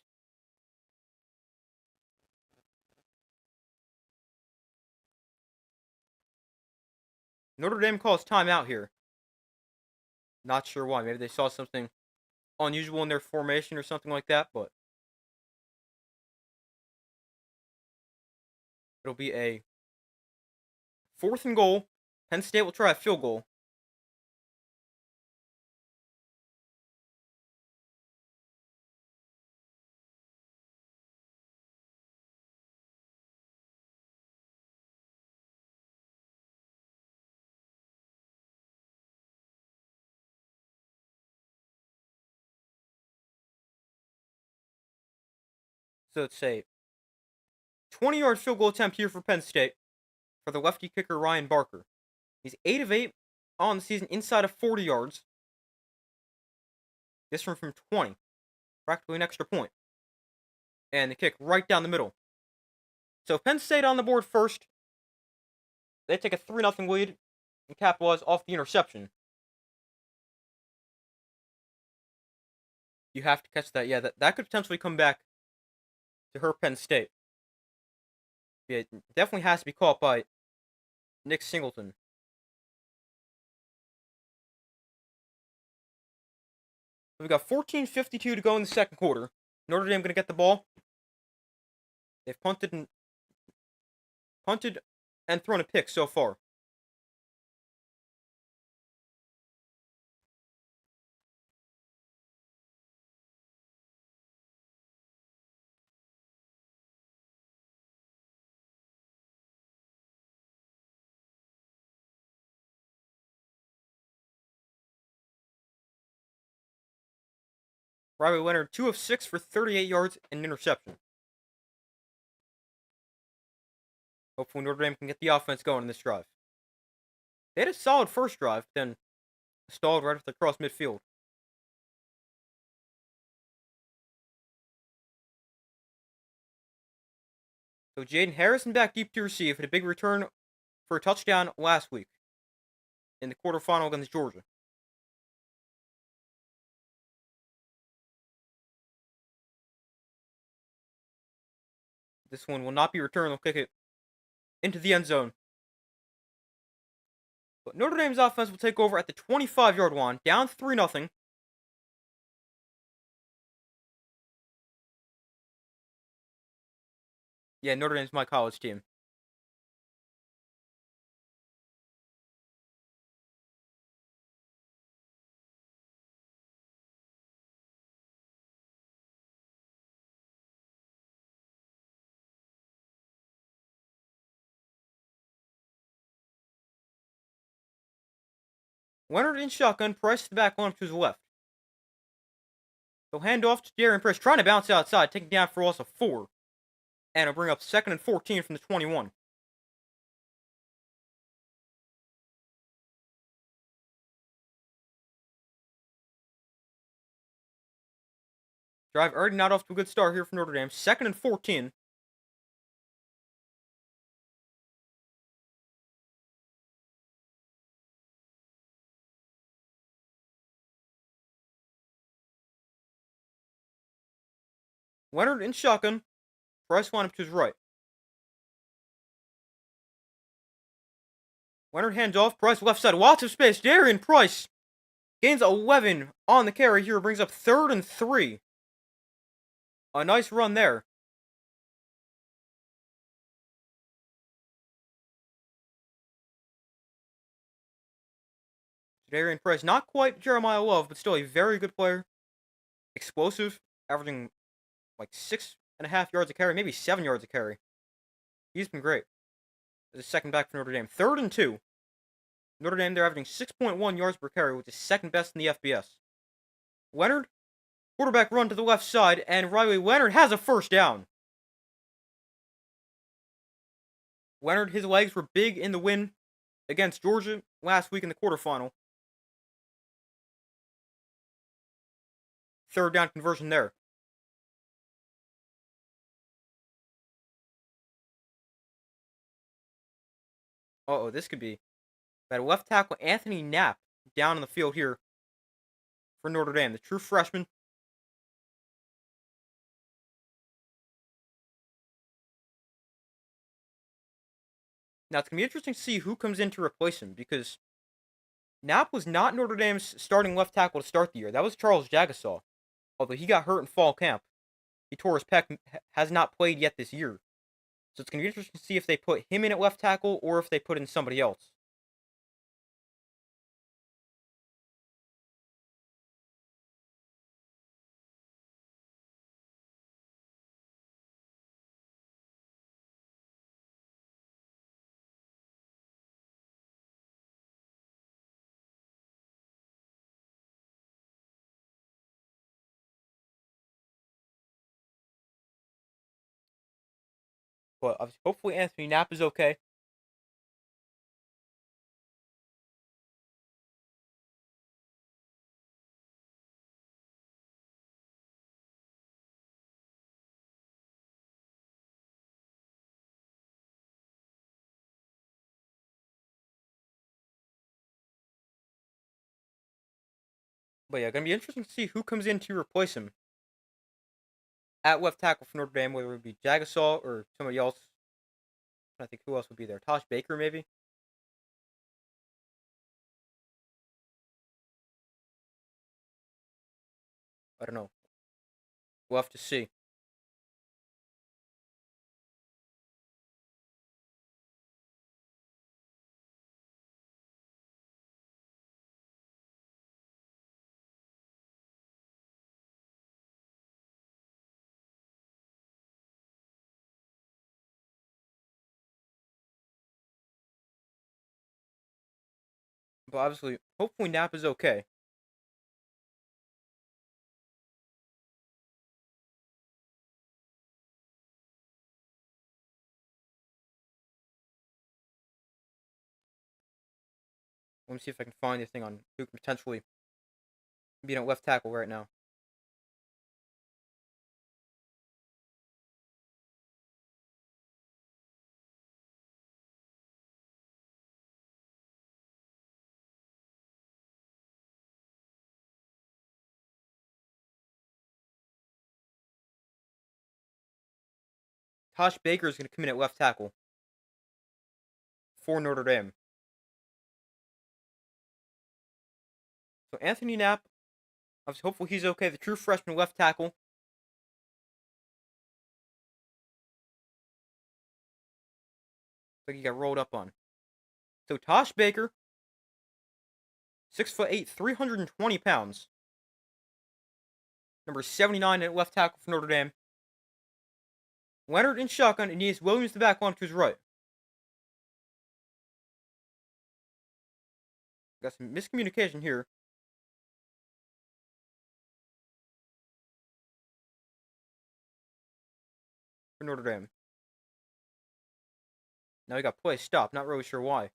Notre Dame calls timeout here. Not sure why. Maybe they saw something unusual in their formation or something like that, but it'll be a 4th and goal. Penn State will try a field goal. So it's a 20-yard field goal attempt here for Penn State for the lefty kicker Ryan Barker. He's 8 of 8 on the season inside of 40 yards. This one from 20. Practically an extra point. And the kick right down the middle. So Penn State on the board first. They take a 3-0 lead and capitalize off the interception. You have to catch that. Yeah, that could potentially come back to hurt Penn State. Yeah, it definitely has to be caught by Nick Singleton. We've got 14:52 to go in the second quarter. Notre Dame going to get the ball. They've punted and thrown a pick so far. Riley Leonard, 2 of 6 for 38 yards and an interception. Hopefully Notre Dame can get the offense going in this drive. They had a solid first drive, then stalled right after they crossed midfield. So Jaden Harrison back deep to receive. Had a big return for a touchdown last week in the quarterfinal against Georgia. This one will not be returned. They'll kick it into the end zone. But Notre Dame's offense will take over at the 25-yard line, down 3-0. Yeah, Notre Dame's my college team. Leonard in shotgun, Price to the back line to his left. They'll hand off to Darren Price, trying to bounce outside, taking down for loss of 4. And it'll bring up 2nd and 14 from the 21. Drive already not off to a good start here for Notre Dame. 2nd and 14. Leonard in shotgun. Price line up to his right. Leonard hands off. Price left side. Lots of space. Darian Price gains 11 on the carry here. Brings up 3rd and 3. A nice run there. Darian Price, not quite Jeremiah Love, but still a very good player. Explosive, averaging like 6.5 yards a carry, maybe 7 yards a carry. He's been great. As a second back for Notre Dame. 3rd and 2. Notre Dame, they're averaging 6.1 yards per carry, which is second best in the FBS. Leonard, quarterback run to the left side, and Riley Leonard has a first down. Leonard, his legs were big in the win against Georgia last week in the quarterfinal. 3rd down conversion there. Uh-oh, this could be bad. Left tackle Anthony Knapp down on the field here for Notre Dame, the true freshman. Now, it's going to be interesting to see who comes in to replace him, because Knapp was not Notre Dame's starting left tackle to start the year. That was Charles Jagasaw, although he got hurt in fall camp. He tore his pec, has not played yet this year. So it's going to be interesting to see if they put him in at left tackle or if they put in somebody else. But hopefully Anthony Knapp is okay. But yeah, going to be interesting to see who comes in to replace him at left tackle for Notre Dame, whether it be Jagasaw or somebody else. I think who else would be there? Tosh Baker, maybe? I don't know. We'll have to see. But obviously, hopefully Knapp is okay. Let me see if I can find anything on who can potentially be at left tackle right now. Tosh Baker is going to come in at left tackle for Notre Dame. So Anthony Knapp, I was hopeful he's okay. The true freshman left tackle. Like he got rolled up on. So Tosh Baker, 6'8", 320 pounds. Number 79 at left tackle for Notre Dame. Leonard in shotgun, and he has Williams the back on to his right. Got some miscommunication here. For Notre Dame. Now he got play stopped. Not really sure why.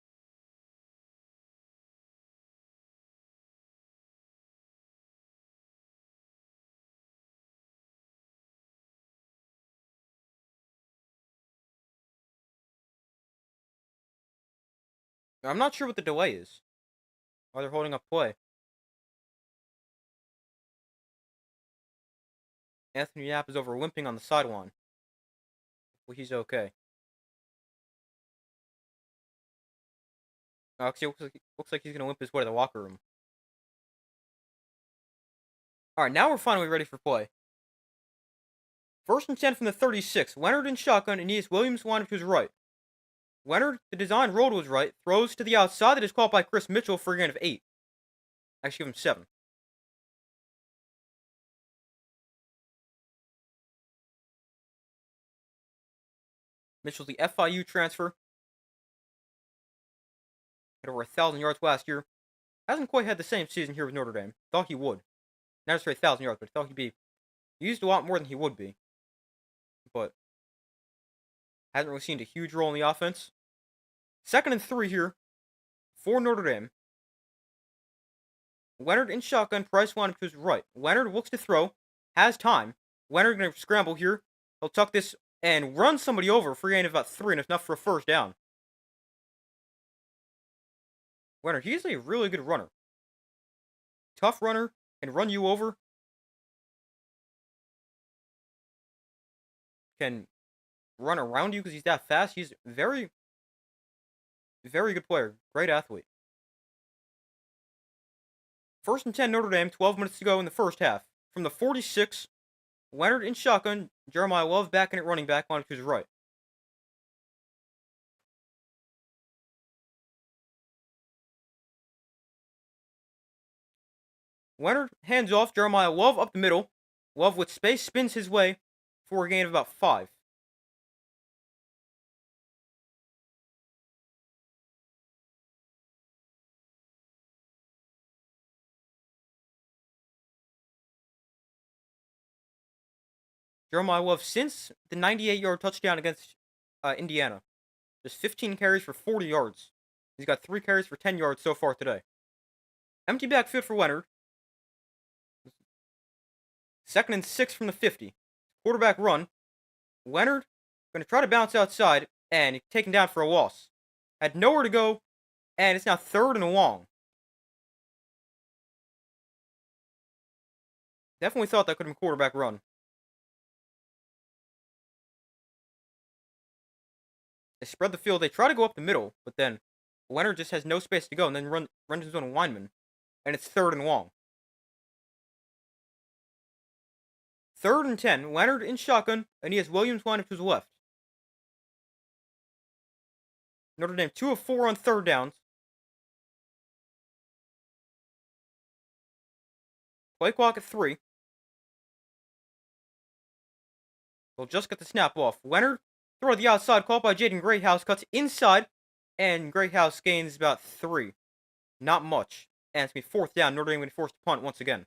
I'm not sure what the delay is. Why they're holding up play. Anthony Yap is over limping on the sideline. Well, he's okay. Actually, looks like he's going to limp his way to the locker room. Alright, now we're finally ready for play. 1st and 10 from the 36. Leonard in shotgun, and Williams lined up to his right. Leonard, the design roll to his right, throws to the outside that is caught by Chris Mitchell for a gain of 8. Actually, give him 7. Mitchell's the FIU transfer. Had over 1,000 yards last year. Hasn't quite had the same season here with Notre Dame. Thought he would. Not necessarily 1,000 yards, but thought he'd be used a lot more than he would be. But hasn't really seen a huge role in the offense. 2nd and 3 here for Notre Dame. Leonard in shotgun, Price lined up to his right. Leonard looks to throw, has time. Leonard going to scramble here. He'll tuck this and run somebody over for a gain of about 3, and it's enough for a first down. Leonard, he's a really good runner. Tough runner, can run you over. Can run around you because he's that fast. He's very, very good player. Great athlete. 1st and 10 Notre Dame, 12 minutes to go in the first half. From the 46, Leonard in shotgun, Jeremiah Love back in at running back, lined up to his right. Leonard hands off, Jeremiah Love up the middle. Love with space spins his way for a gain of about 5. Jeremiah Love since the 98-yard touchdown against Indiana. Just 15 carries for 40 yards. He's got 3 carries for 10 yards so far today. Empty backfield for Leonard. 2nd and 6 from the 50. Quarterback run. Leonard going to try to bounce outside and taken down for a loss. Had nowhere to go, and it's now 3rd and long. Definitely thought that could have been quarterback run. They spread the field. They try to go up the middle, but then Leonard just has no space to go and then runs his own lineman, and it's 3rd and long. 3rd and 10. Leonard in shotgun, and he has Williams lined up to his left. Notre Dame 2 of 4 on 3rd downs. Play clock at 3. They'll just get the snap off. Leonard, throw to the outside, caught by Jaden Greathouse, cuts inside, and Greathouse gains about 3. Not much. And it's going to be 4th down. Notre Dame going to be forced to punt once again.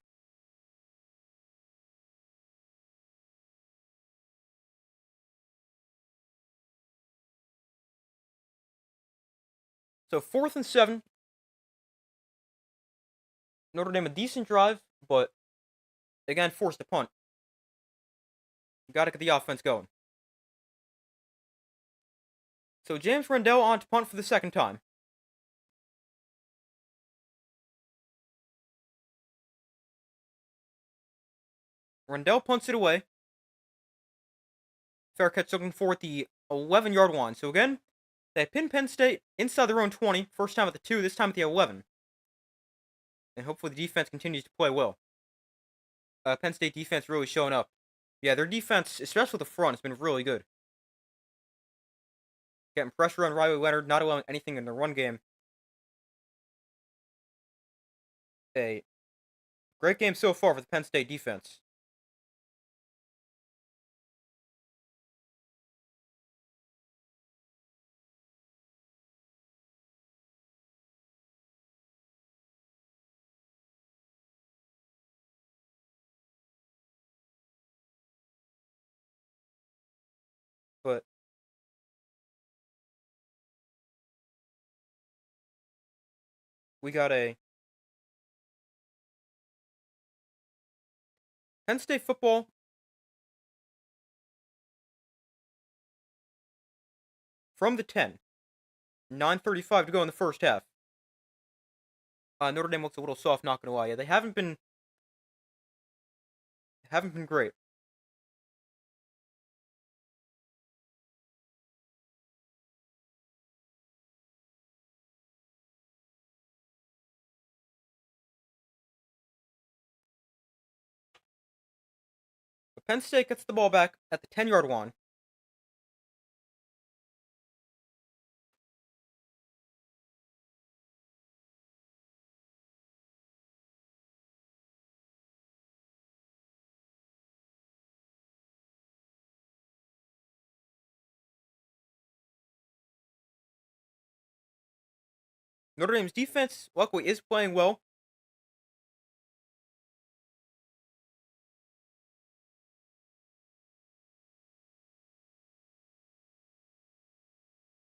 So 4th and 7. Notre Dame a decent drive, but again forced to punt. You got to get the offense going. So James Rendell on to punt for the 2nd time. Rendell punts it away. Fair catch looking for at the 11-yard line. So again, they pin Penn State inside their own 20. First time at the 2, this time at the 11. And hopefully the defense continues to play well. Penn State defense really showing up. Yeah, their defense, especially the front, has been really good. Getting pressure on Riley Leonard, not allowing anything in the run game. A great game so far for the Penn State defense. But we got a Penn State football from the 10. 9:35 to go in the first half. Notre Dame looks a little soft, not gonna lie. Yeah, they haven't been great. But Penn State gets the ball back at the 10-yard line. Notre Dame's defense, luckily, is playing well.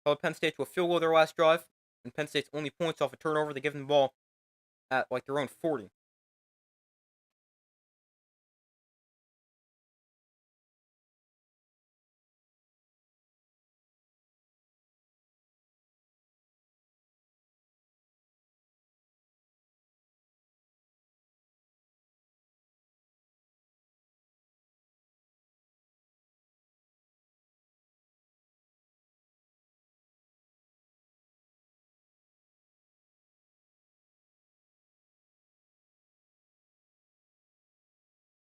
Held Penn State to a field goal their last drive, and Penn State's only points off a turnover. They give them the ball at like their own 40.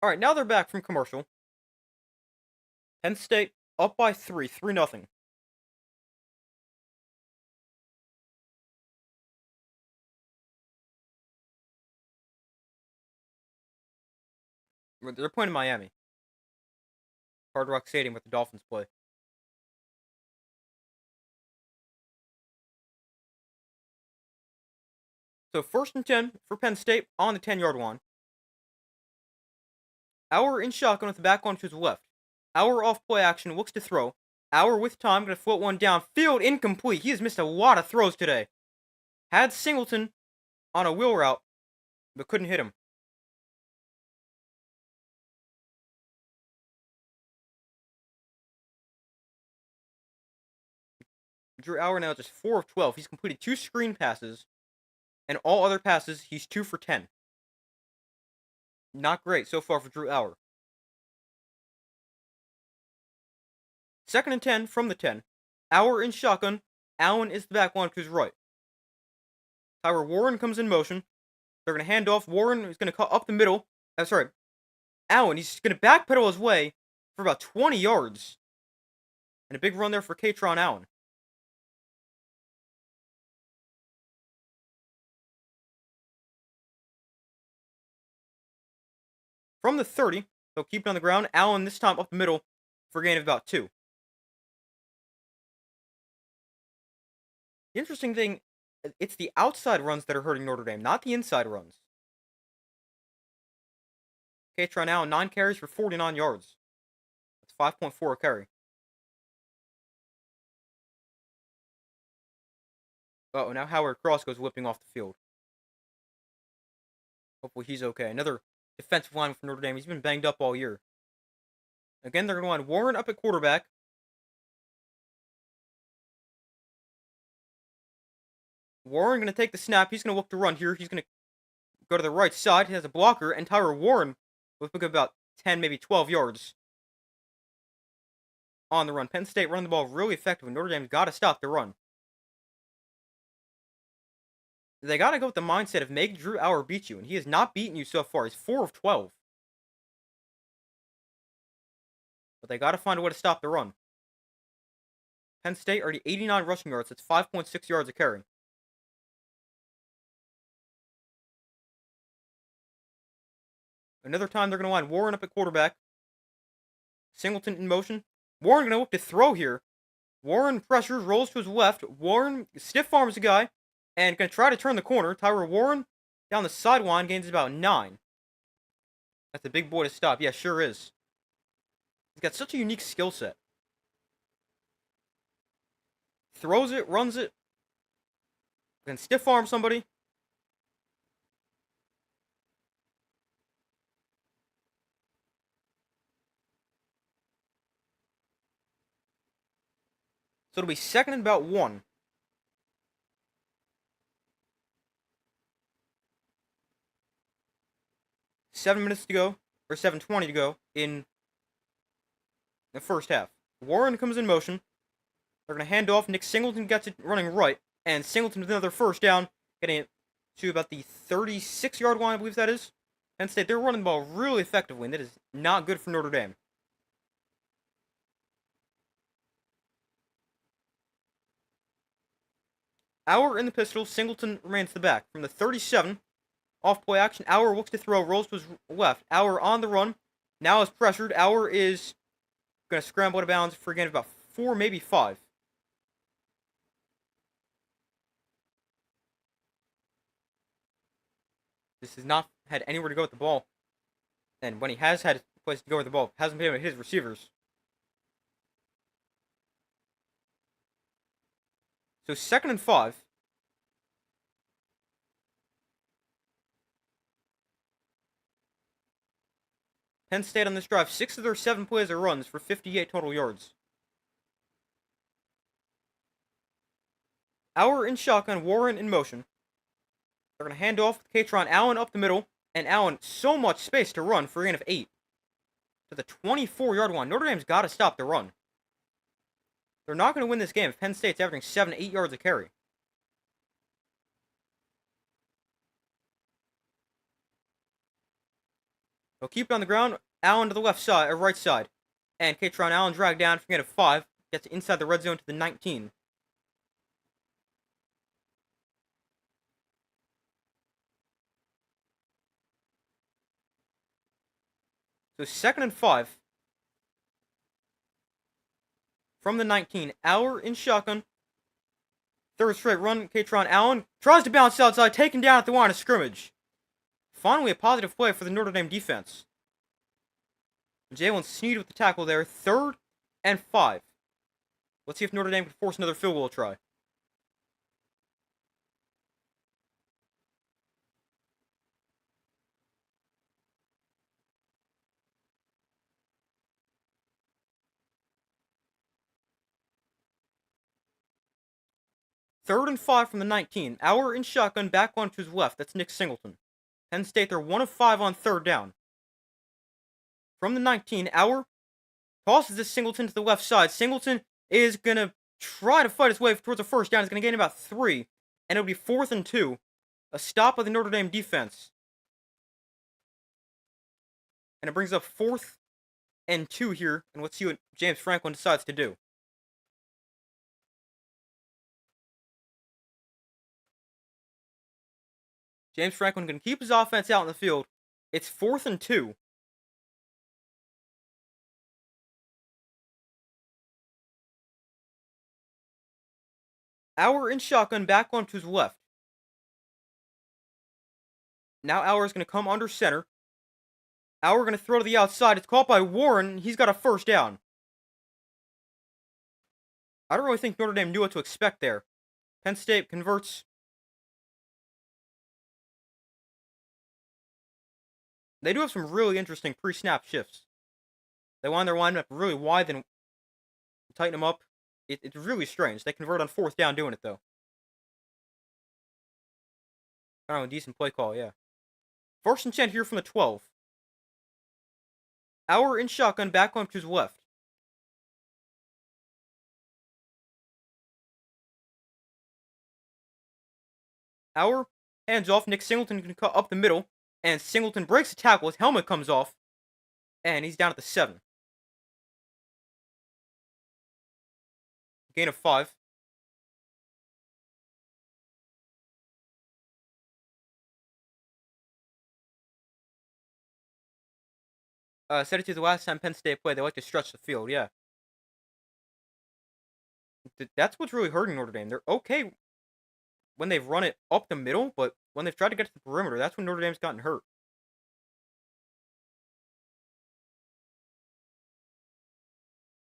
All right, now they're back from commercial. Penn State up by 3-0. They're playing in Miami. Hard Rock Stadium with the Dolphins play. So 1st and 10 for Penn State on the 10-yard line. Auer in shotgun with the back on to his left. Auer off play action, looks to throw. Auer with time, gonna float one downfield, incomplete. He has missed a lot of throws today. Had Singleton on a wheel route, but couldn't hit him. Drew Auer now just 4 of 12. He's completed 2 screen passes, and all other passes, he's 2 for 10. Not great so far for Drew Auer. 2nd and 10 from the 10. Auer in shotgun. Allen is the back one to his right. Tyler Warren comes in motion. They're going to hand off. Warren is going to cut up the middle. Allen, he's going to backpedal his way for about 20 yards. And a big run there for Katron Allen. From the 30, they'll keep it on the ground. Allen this time up the middle for a gain of about 2. The interesting thing, it's the outside runs that are hurting Notre Dame, not the inside runs. Katron Allen, 9 carries for 49 yards. That's 5.4 a carry. Oh, now Howard Cross goes whipping off the field. Hopefully he's okay. Another defensive lineman for Notre Dame. He's been banged up all year. Again, they're going to line Warren up at quarterback. Warren going to take the snap. He's going to look to run here. He's going to go to the right side. He has a blocker, and Tyler Warren will pick up about 10, maybe 12 yards on the run. Penn State run the ball really effectively. Notre Dame's got to stop the run. They got to go with the mindset of make Drew Auer beat you, and he has not beaten you so far. He's 4 of 12. But they got to find a way to stop the run. Penn State already 89 rushing yards. That's 5.6 yards a carry. Another time they're going to line Warren up at quarterback. Singleton in motion. Warren going to look to throw here. Warren pressures, rolls to his left. Warren stiff arms the guy and going to try to turn the corner. Tyler Warren down the sideline gains about 9. That's a big boy to stop. Yeah, sure is. He's got such a unique skill set. Throws it, runs it, then stiff arm somebody. So it'll be 2nd and about 1 7 minutes to go, or 7:20 to go in the first half. Warren comes in motion. They're going to hand off. Nick Singleton gets it running right. And Singleton with another first down, getting it to about the 36-yard line, I believe that is. Penn State, they're running the ball really effectively, and that is not good for Notre Dame. Auer in the pistol. Singleton remains the back. From the 37, off play action. Auer looks to throw, rolls to his left. Auer on the run. Now is pressured. Auer is going to scramble out of bounds for a gain of about 4, maybe 5. This has not had anywhere to go with the ball. And when he has had a place to go with the ball, hasn't been able to hit his receivers. So 2nd and 5. Penn State on this drive, 6 of their 7 plays are runs for 58 total yards. Auer in shotgun, Warren in motion. They're going to hand off with Katron Allen up the middle, and Allen so much space to run for a gain of 8. To the 24-yard line. Notre Dame's got to stop the run. They're not going to win this game if Penn State's averaging 7 to 8 yards a carry. They'll keep it on the ground. Allen to the left side, or right side. And Katron Allen dragged down for a gain of 5. Gets inside the red zone to the 19. So 2nd and 5. From the 19, Auer in shotgun. 3rd straight run, Katron Allen tries to bounce outside, taken down at the line of scrimmage. Finally, a positive play for the Notre Dame defense. Jalen Sneed with the tackle there. 3rd and 5. Let's see if Notre Dame can force another field goal try. Third and 5 from the 19. Auer in shotgun, back one to his left. That's Nick Singleton. Penn State, they're 1 of 5 on 3rd down. From the 19, Auer tosses this Singleton to the left side. Singleton is going to try to fight his way towards a first down. He's going to gain about 3, and it'll be 4th and 2. A stop by the Notre Dame defense. And it brings up 4th and 2 here, and let's see what James Franklin decides to do. James Franklin can keep his offense out in the field. It's 4th and 2. Auer in shotgun, back one to his left. Now Auer is going to come under center. Auer going to throw to the outside. It's caught by Warren. He's got a first down. I don't really think Notre Dame knew what to expect there. Penn State converts. They do have some really interesting pre-snap shifts. They line their linemen up really wide, then tighten them up. It's really strange. They convert on 4th down doing it, though. Kind of a decent play call, yeah. 1st and 10 here from the 12. Auer in shotgun, back on to his left. Auer hands off. Nick Singleton can cut up the middle. And Singleton breaks the tackle. His helmet comes off. And he's down at the 7. Gain of 5. Said it to the last time Penn State played. They like to stretch the field, yeah. That's what's really hurting Notre Dame. They're okay when they've run it up the middle, but when they've tried to get to the perimeter, that's when Notre Dame's gotten hurt.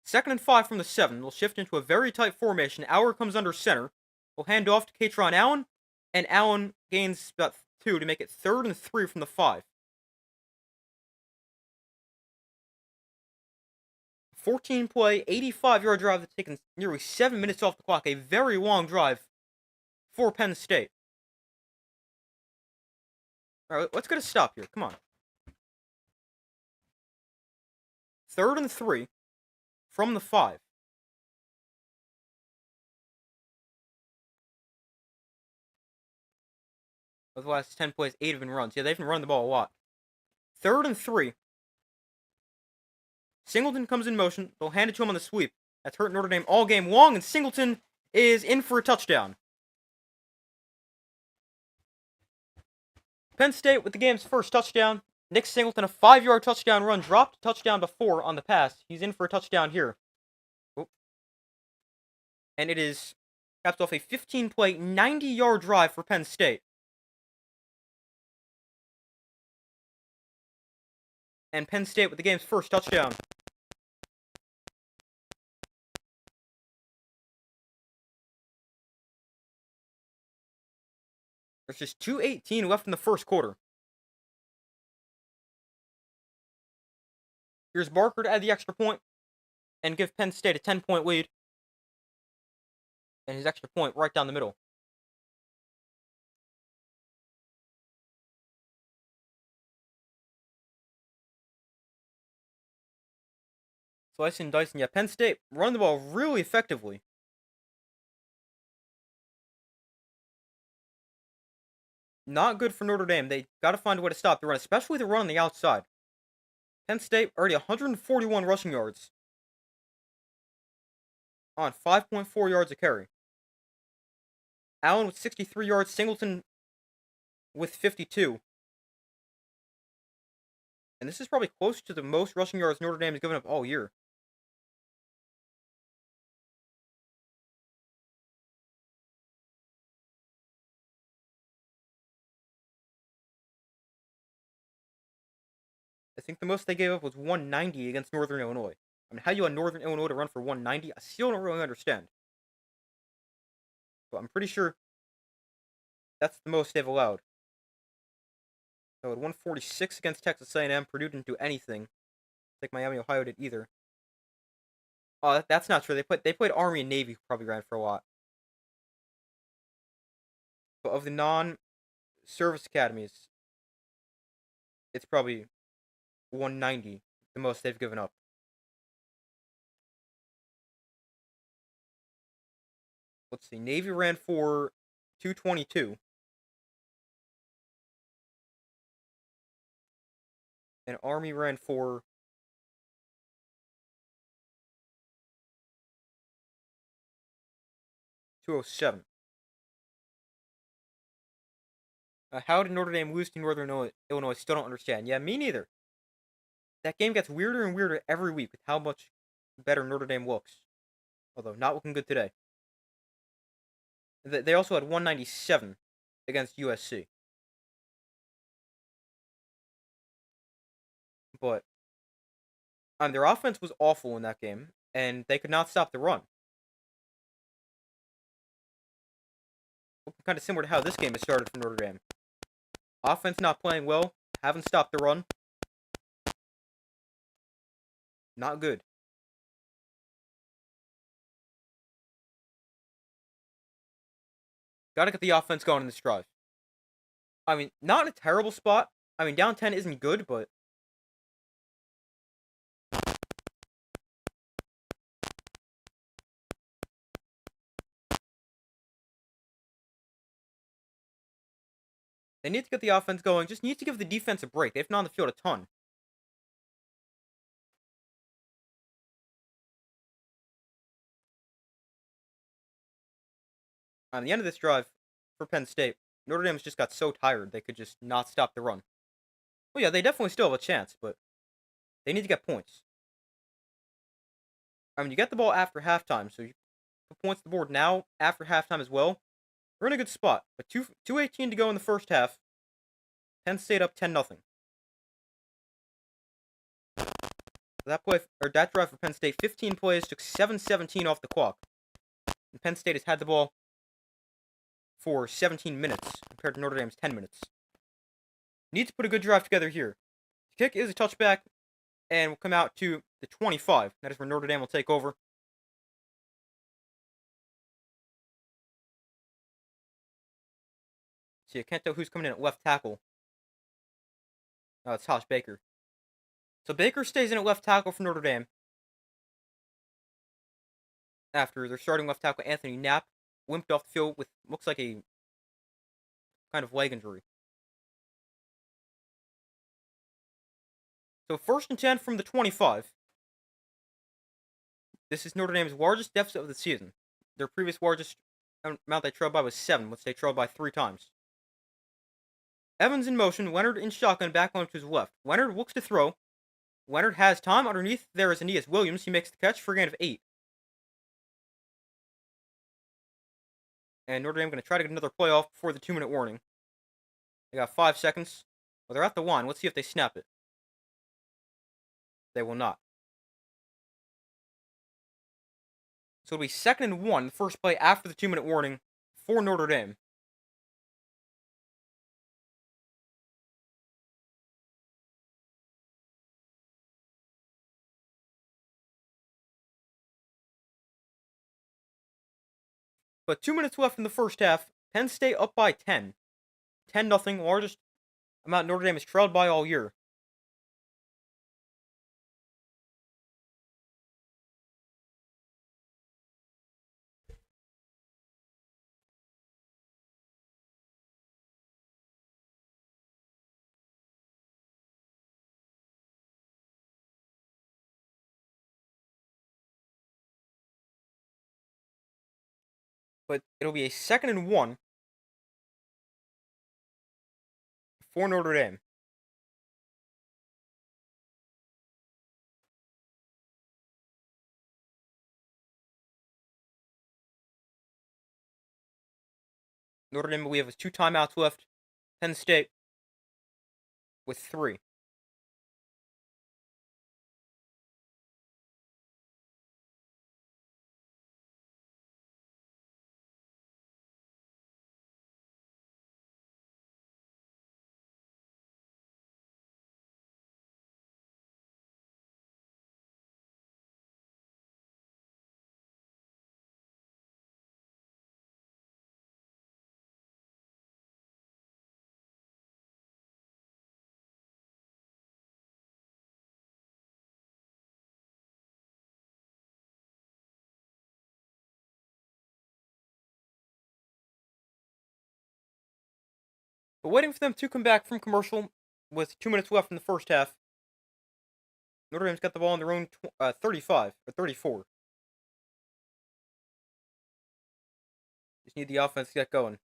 Second and 5 from the 7. They'll shift into a very tight formation. Auer comes under center. We'll hand off to Katron Allen, and Allen gains about 2 to make it 3rd and 3 from the 5. 14-play, 85-yard drive that's taken nearly 7 minutes off the clock. A very long drive for Penn State. All right, let's get a stop here. Come on. 3rd and 3 from the 5. Of the last 10 plays, 8 have been runs. Yeah, they've been running the ball a lot. 3rd and 3. Singleton comes in motion. They'll hand it to him on the sweep. That's hurt Notre Dame all game long, and Singleton is in for a touchdown. Penn State with the game's first touchdown. Nick Singleton, a 5-yard touchdown run, dropped a touchdown before on the pass. He's in for a touchdown here. Oh. And it is caps off a 15-play, 90-yard drive for Penn State. And Penn State with the game's first touchdown. There's just 2:18 left in the first quarter. Here's Barker to add the extra point and give Penn State a 10-point lead. And his extra point right down the middle. Slicing and dicing. Yeah, Penn State run the ball really effectively. Not good for Notre Dame. They got to find a way to stop the run, especially the run on the outside. Penn State already 141 rushing yards on 5.4 yards a carry. Allen with 63 yards, Singleton with 52. And this is probably close to the most rushing yards Notre Dame has given up all year. I think the most they gave up was 190 against Northern Illinois. I mean, how you want Northern Illinois to run for 190? I still don't really understand. But I'm pretty sure that's the most they've allowed. So at 146 against Texas A&M, Purdue didn't do anything. I think Miami, Ohio did either. Oh, that's not true. They played Army and Navy, who probably ran for a lot. But of the non-service academies, it's probably 190, the most they've given up. Let's see. Navy ran for 222. And Army ran for 207. How did Notre Dame lose to Northern Illinois? Still don't understand. Yeah, me neither. That game gets weirder and weirder every week with how much better Notre Dame looks. Although, not looking good today. They also had 197 against USC. But their offense was awful in that game, and they could not stop the run. Kind of similar to how this game has started for Notre Dame. Offense not playing well, haven't stopped the run. Not good. Got to get the offense going in this drive. I mean, not in a terrible spot. I mean, down 10 isn't good, but they need to get the offense going. Just need to give the defense a break. They've been on the field a ton. On the end of this drive for Penn State, Notre Dame's just got so tired they could just not stop the run. Well, yeah, they definitely still have a chance, but they need to get points. I mean, you get the ball after halftime, so you put points on the board now after halftime as well. We're in a good spot. But 2:18 to go in the first half. Penn State up 10-0. That drive for Penn State, 15 plays, took 7:17 off the clock. And Penn State has had the ball for 17 minutes compared to Notre Dame's 10 minutes. Need to put a good drive together here. The kick is a touchback, and will come out to the 25. That is where Notre Dame will take over. See, I can't tell who's coming in at left tackle. Oh, it's Tosh Baker. So Baker stays in at left tackle for Notre Dame after their starting left tackle Anthony Knapp limped off the field with looks like a kind of leg injury. So 1st and 10 from the 25. This is Notre Dame's largest deficit of the season. Their previous largest amount they trailed by was 7, which they trailed by 3 times. Evans in motion, Leonard in shotgun, back on to his left. Leonard looks to throw. Leonard has time. Underneath there is Aeneas Williams. He makes the catch for a gain of 8. And Notre Dame going to try to get another play off before the 2-minute warning. They got 5 seconds. Well, they're at the line. Let's see if they snap it. They will not. So it'll be 2nd and 1, the first play after the 2-minute warning for Notre Dame. But 2 minutes left in the first half. Penn State up by 10. 10-0, largest amount Notre Dame has trailed by all year. But it'll be a 2nd and 1 for Notre Dame. Notre Dame, we have 2 timeouts left. Penn State with 3. But waiting for them to come back from commercial with 2 minutes left in the first half. Notre Dame's got the ball on their own 35 or 34. Just need the offense to get going.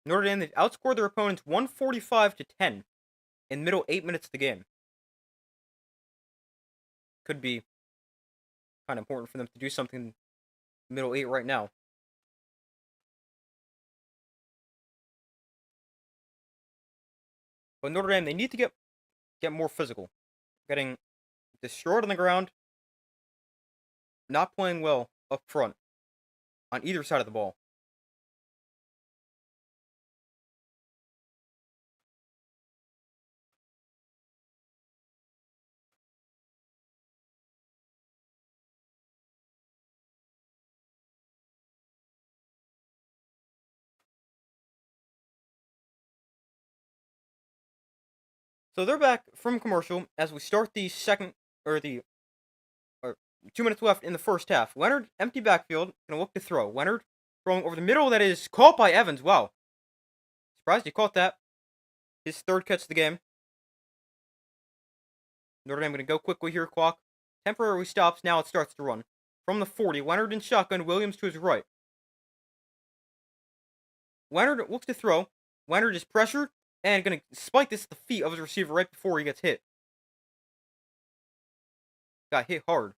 Notre Dame, they've outscored their opponents 145-10 in the middle 8 minutes of the game. Could be kind of important for them to do something in the middle 8 right now. But Notre Dame, they need to get more physical. Getting destroyed on the ground, not playing well up front on either side of the ball. So they're back from commercial as we start the second or the or 2 minutes left in the first half. Leonard, empty backfield, gonna look to throw. Leonard throwing over the middle, that is caught by Evans. Wow. Surprised he caught that. His 3rd catch of the game. Notre Dame gonna go quickly here, clock. Temporarily stops, now it starts to run. From the 40, Leonard in shotgun, Williams to his right. Leonard looks to throw. Leonard is pressured and gonna spike this at the feet of his receiver right before he gets hit. Got hit hard.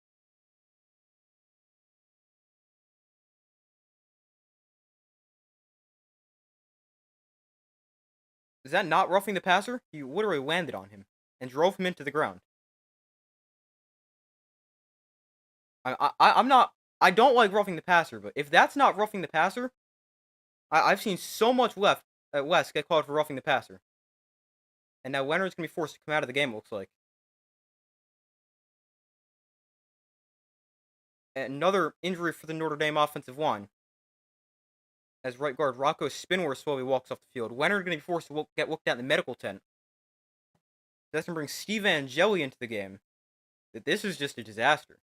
Is that not roughing the passer? He literally landed on him and drove him into the ground. I'm not. I don't like roughing the passer, but if that's not roughing the passer, I've seen so much left at West get called for roughing the passer. And now Leonard's going to be forced to come out of the game, it looks like. Another injury for the Notre Dame offensive line. As right guard Rocco Spinwer slowly walks off the field. Leonard going to be forced to get looked at in the medical tent. That's going to bring Steve Angeli into the game. This is just a disaster.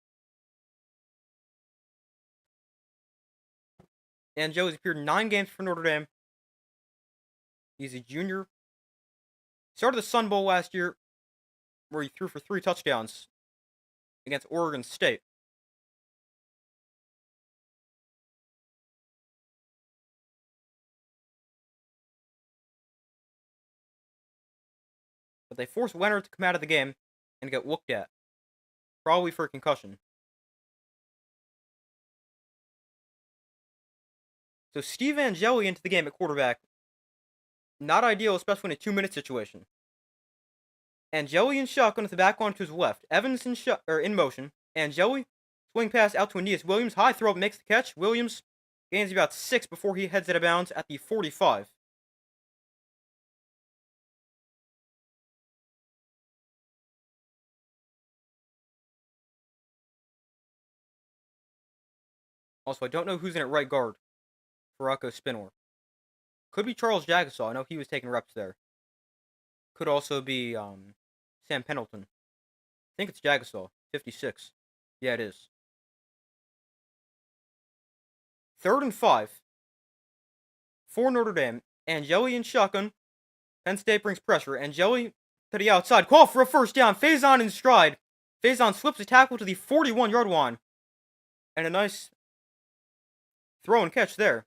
Angeli's appeared in 9 games for Notre Dame. He's a junior. Started the Sun Bowl last year, where he threw for 3 touchdowns against Oregon State. But they forced Leonard to come out of the game and get looked at. Probably for a concussion. So Steve Angeli into the game at quarterback. Not ideal, especially in a 2-minute situation. Angeli in shotgun with the back on to his left. Evans in motion. Angeli swing pass out to Aeneas Williams. High throw makes the catch. Williams gains about 6 before he heads out of bounds at the 45. Also, I don't know who's in at right guard for Rocco Spinor. Could be Charles Jagasaw. I know he was taking reps there. Could also be Sam Pendleton. I think it's Jagasaw. 56. Yeah, it is. 3rd and 5. For Notre Dame. Angeli in shotgun. Penn State brings pressure. Angeli to the outside. Call for a first down. Faison in stride. Faison slips a tackle to the 41-yard line. And a nice throw and catch there.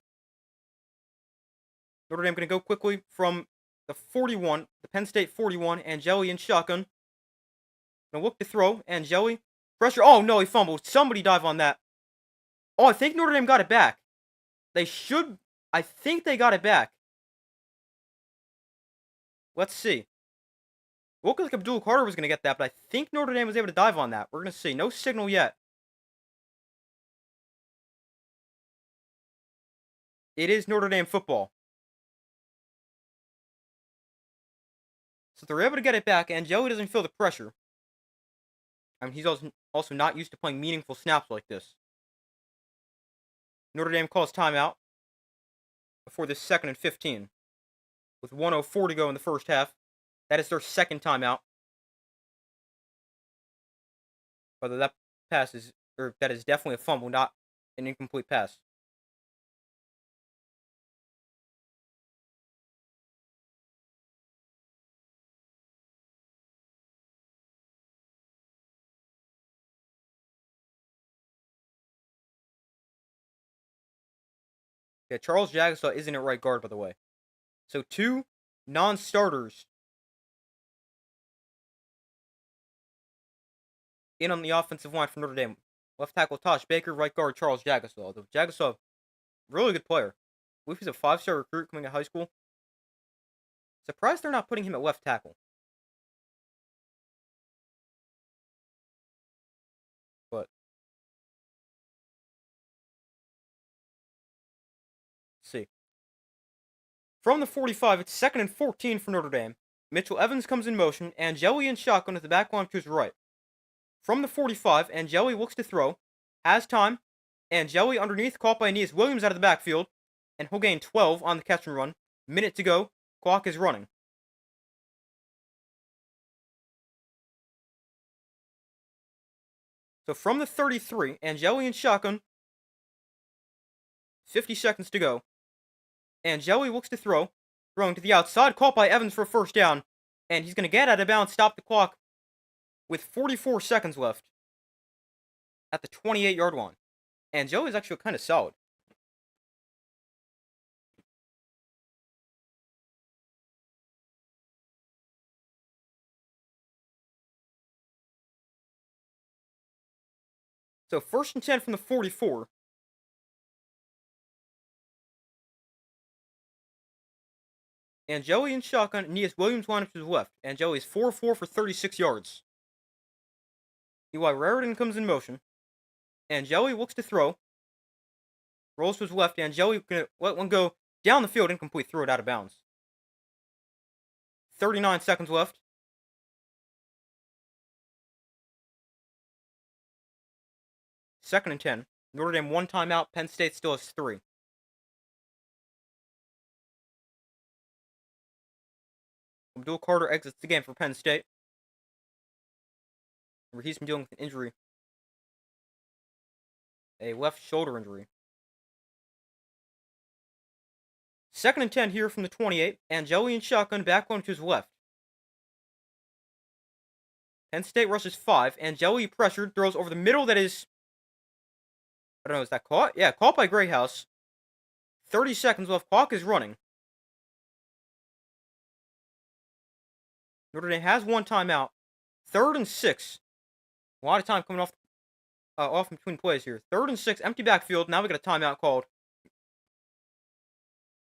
Notre Dame going to go quickly from the 41, the Penn State 41. Angeli in shotgun. Going to look to throw. Angeli. Pressure. Oh, no, he fumbled. Somebody dive on that. Oh, I think Notre Dame got it back. They should. I think they got it back. Let's see. Looked like Abdul Carter was going to get that, but I think Notre Dame was able to dive on that. We're going to see. No signal yet. It is Notre Dame football. So they're able to get it back, and Joey doesn't feel the pressure. I mean, he's also not used to playing meaningful snaps like this. Notre Dame calls timeout before this 2nd and 15. With 1:04 to go in the first half. That is their 2nd timeout. Whether that pass is, or that is definitely a fumble, not an incomplete pass. Yeah, Charles Jagasaw isn't at right guard, by the way. So 2 non-starters in on the offensive line for Notre Dame. Left tackle Tosh Baker, right guard Charles Jagasaw. The Jagasaw, really good player. I believe he's a 5-star recruit coming out of high school. Surprised they're not putting him at left tackle. But let's see. From the 45, it's 2nd and 14 for Notre Dame. Mitchell Evans comes in motion. Angeli in shotgun at the back line to his right. From the 45, Angeli looks to throw. Has time. Angeli underneath, caught by Aeneas Williams out of the backfield. And he'll gain 12 on the catch and run. Minute to go. Clock is running. So from the 33, Angeli in shotgun. 50 seconds to go. Angeli looks to throw. Throwing to the outside. Caught by Evans for a first down. And he's going to get out of bounds. Stop the clock with 44 seconds left at the 28-yard line. Angeli is actually kind of solid. So 1st and 10 from the 44. Angeli in shotgun. Aeneas Williams line up to his left. Angeli is 4-4 for 36 yards. Eli Raritan comes in motion. Angeli looks to throw. Rolls to his left. Angeli gonna let one go Down the field, incomplete, throw it out of bounds. 39 seconds left. Second and 10. Notre Dame 1 timeout. Penn State still has 3. Abdul Carter exits the game for Penn State. Remember, he's been dealing with an injury. A left shoulder injury. Second and 10 here from the 28. Angeli and shotgun back on to his left. Penn State rushes 5. Angeli pressured, throws over the middle. That is, I don't know, is that caught? Yeah, caught by Greyhouse. 30 seconds left. Clock is running. Notre Dame has 1 timeout. 3rd and 6. A lot of time coming off in between plays here. 3rd and 6. Empty backfield. Now we got a timeout called.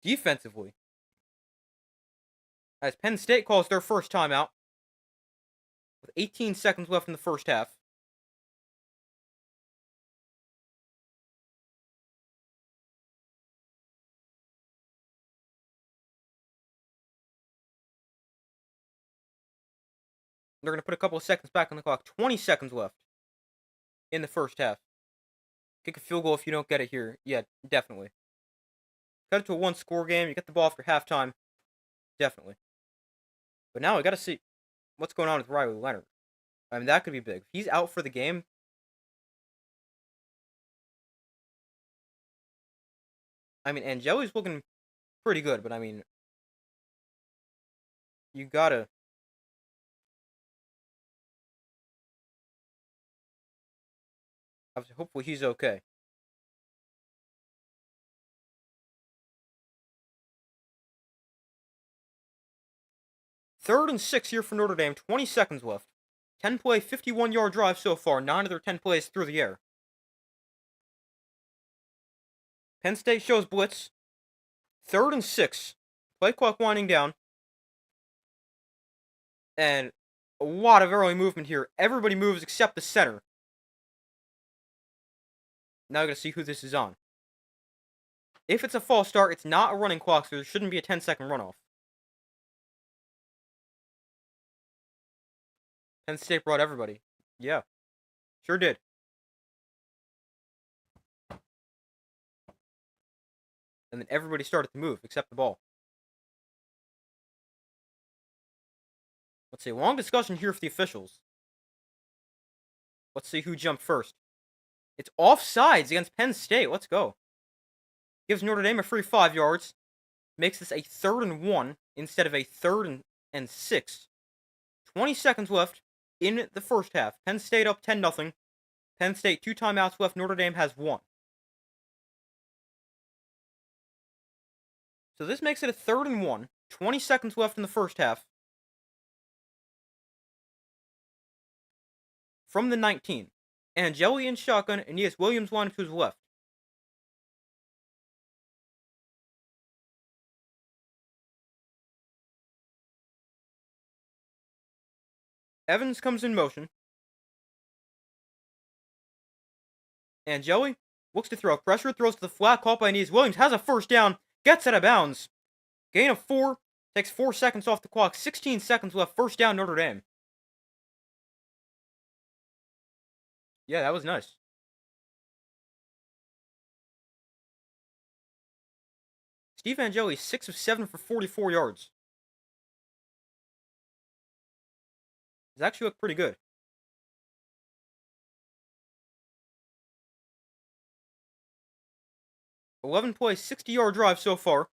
Defensively, as Penn State calls their first timeout with 18 seconds left in the first half. They're going to put a couple of seconds back on the clock. 20 seconds left in the first half. Kick a field goal if you don't get it here. Yeah, definitely. Cut it to a 1-score game. You get the ball after halftime. Definitely. But now we got to see what's going on with Riley Leonard. I mean, that could be big. If he's out for the game, I mean, Angeli's looking pretty good, but I mean, you gotta. Hopefully he's okay. Third and 6 here for Notre Dame. 20 seconds left. 10-play, 51-yard drive so far. 9 of their 10 plays through the air. Penn State shows blitz. 3rd and 6. Play clock winding down. And a lot of early movement here. Everybody moves except the center. Now we're going to see who this is on. If it's a false start, it's not a running clock, so there shouldn't be a 10-second runoff. Penn State brought everybody. Yeah, sure did. And then everybody started to move, except the ball. Let's see, long discussion here for the officials. Let's see who jumped first. It's offsides against Penn State. Let's go. Gives Notre Dame a free 5 yards. Makes this a 3rd and 1 instead of a 3rd and 6. 20 seconds left in the first half. Penn State up 10-0. Penn State 2 timeouts left. Notre Dame has 1. So this makes it a 3rd and 1. 20 seconds left in the first half. From the 19. Angeli in shotgun. Aeneas Williams lined to his left. Evans comes in motion. Angeli looks to throw. Pressure, throws to the flat, caught by Aeneas Williams. Has a first down. Gets out of bounds. Gain of 4. Takes 4 seconds off the clock. 16 seconds left. First down, Notre Dame. Yeah, that was nice. Steve Angeli, 6 of 7 for 44 yards. He's actually looked pretty good. 11 plays, 60-yard drive so far.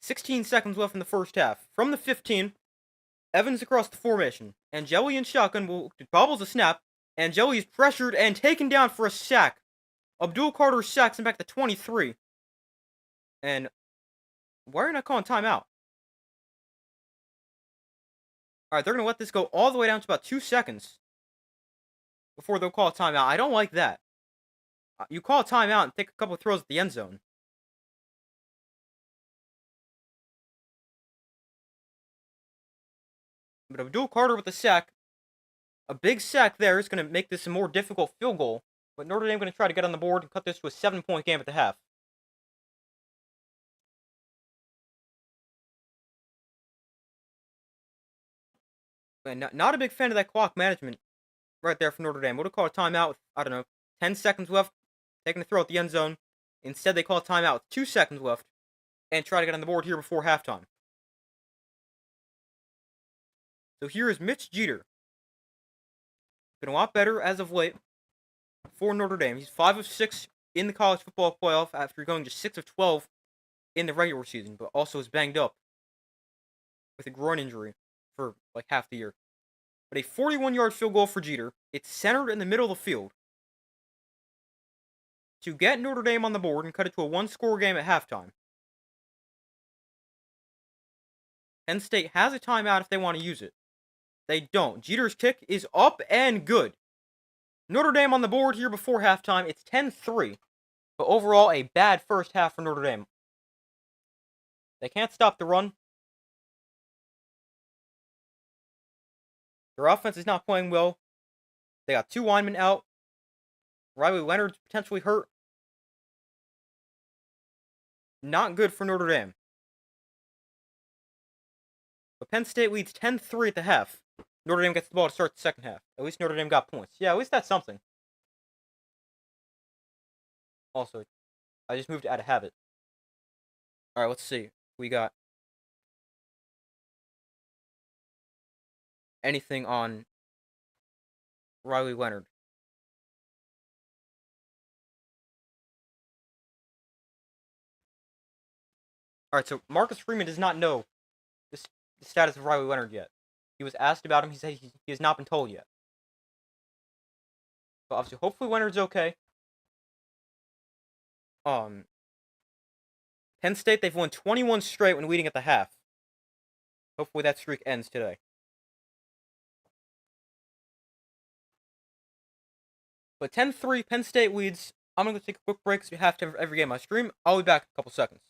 16 seconds left in the first half. From the 15, Evans across the formation. Angeli in shotgun will bobbles a snap. Angeli is pressured and taken down for a sack. Abdul Carter sacks him back to 23. And why are you not calling timeout? Alright, they're going to let this go all the way down to about 2 seconds before they'll call a timeout. I don't like that. You call a timeout and take a couple of throws at the end zone. But Abdul Carter with the sack. A big sack there is going to make this a more difficult field goal. But Notre Dame going to try to get on the board and cut this to a 7-point game at the half. And not a big fan of that clock management right there for Notre Dame. Would have called a timeout with, I don't know, 10 seconds left, taking a throw at the end zone. Instead, they call a timeout with 2 seconds left and try to get on the board here before halftime. So here is Mitch Jeter. Been a lot better as of late for Notre Dame. He's 5 of 6 in the college football playoff after going to 6 of 12 in the regular season, but also is banged up with a groin injury for like half the year. But a 41-yard field goal for Jeter. It's centered in the middle of the field to get Notre Dame on the board and cut it to a one-score game at halftime. Penn State has a timeout if they want to use it. They don't. Jeter's kick is up and good. Notre Dame on the board here before halftime. It's 10-3. But overall, a bad first half for Notre Dame. They can't stop the run. Their offense is not playing well. They got 2 linemen out. Riley Leonard's potentially hurt. Not good for Notre Dame. But Penn State leads 10-3 at the half. Notre Dame gets the ball to start the second half. At least Notre Dame got points. Yeah, at least that's something. Also, I just moved out of habit. Alright, let's see. We got anything on Riley Leonard. Alright, so Marcus Freeman does not know the status of Riley Leonard yet. He was asked about him. He said he has not been told yet. But obviously, hopefully Leonard's okay. Penn State, they've won 21 straight when leading at the half. Hopefully that streak ends today. But 10-3, Penn State leads. I'm going to take a quick break because we have to every game I stream. I'll be back in a couple seconds.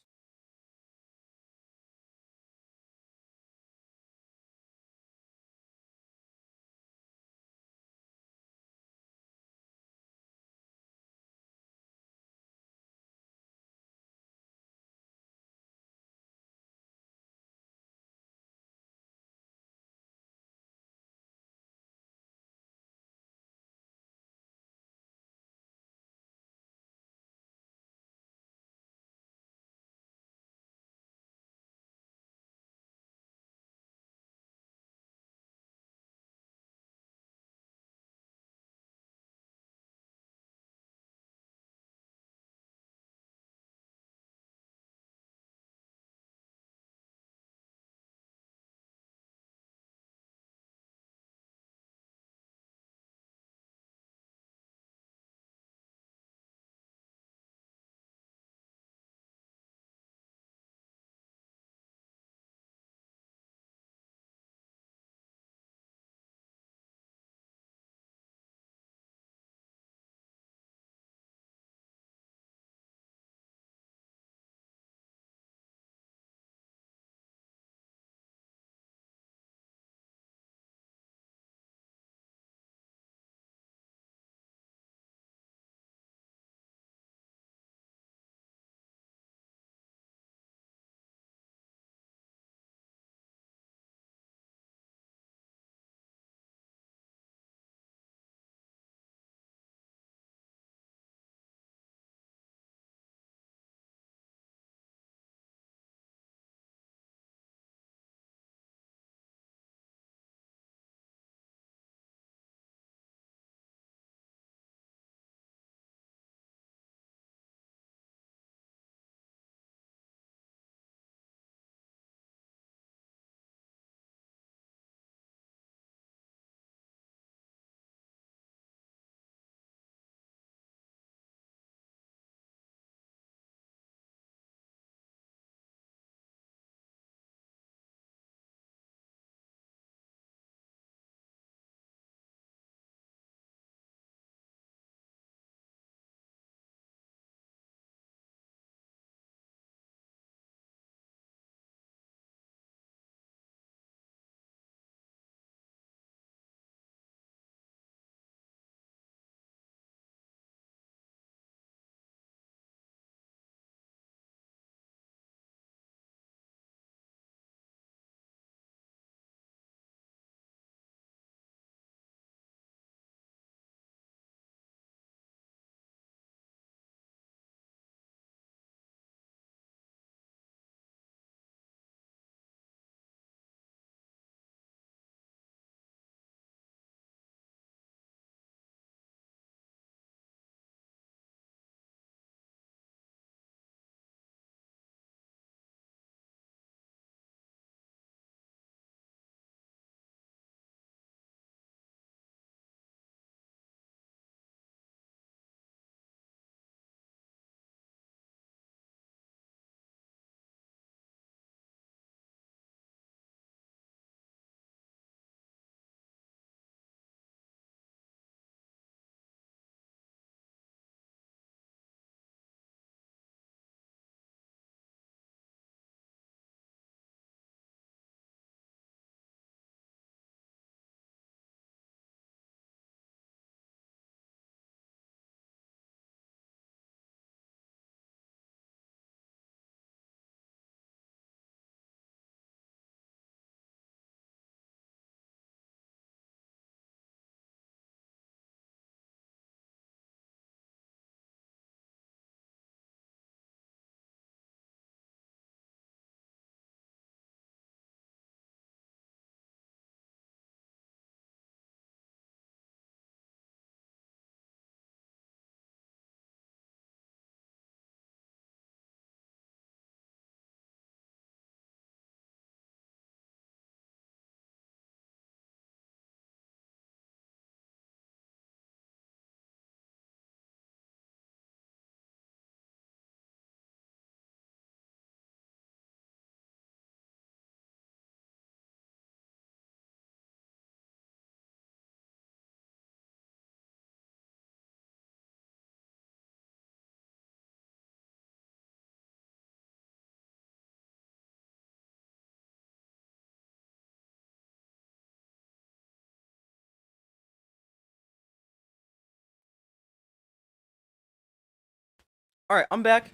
Alright, I'm back.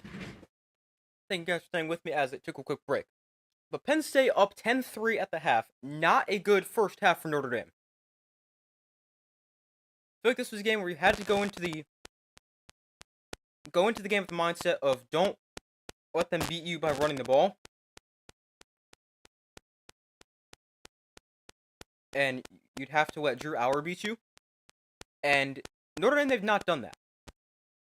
Thank you guys for staying with me as it took a quick break. But Penn State up 10-3 at the half. Not a good first half for Notre Dame. I feel like this was a game where you had to go into the game with the mindset of don't let them beat you by running the ball. And you'd have to let Drew Auer beat you. And Notre Dame, they've not done that.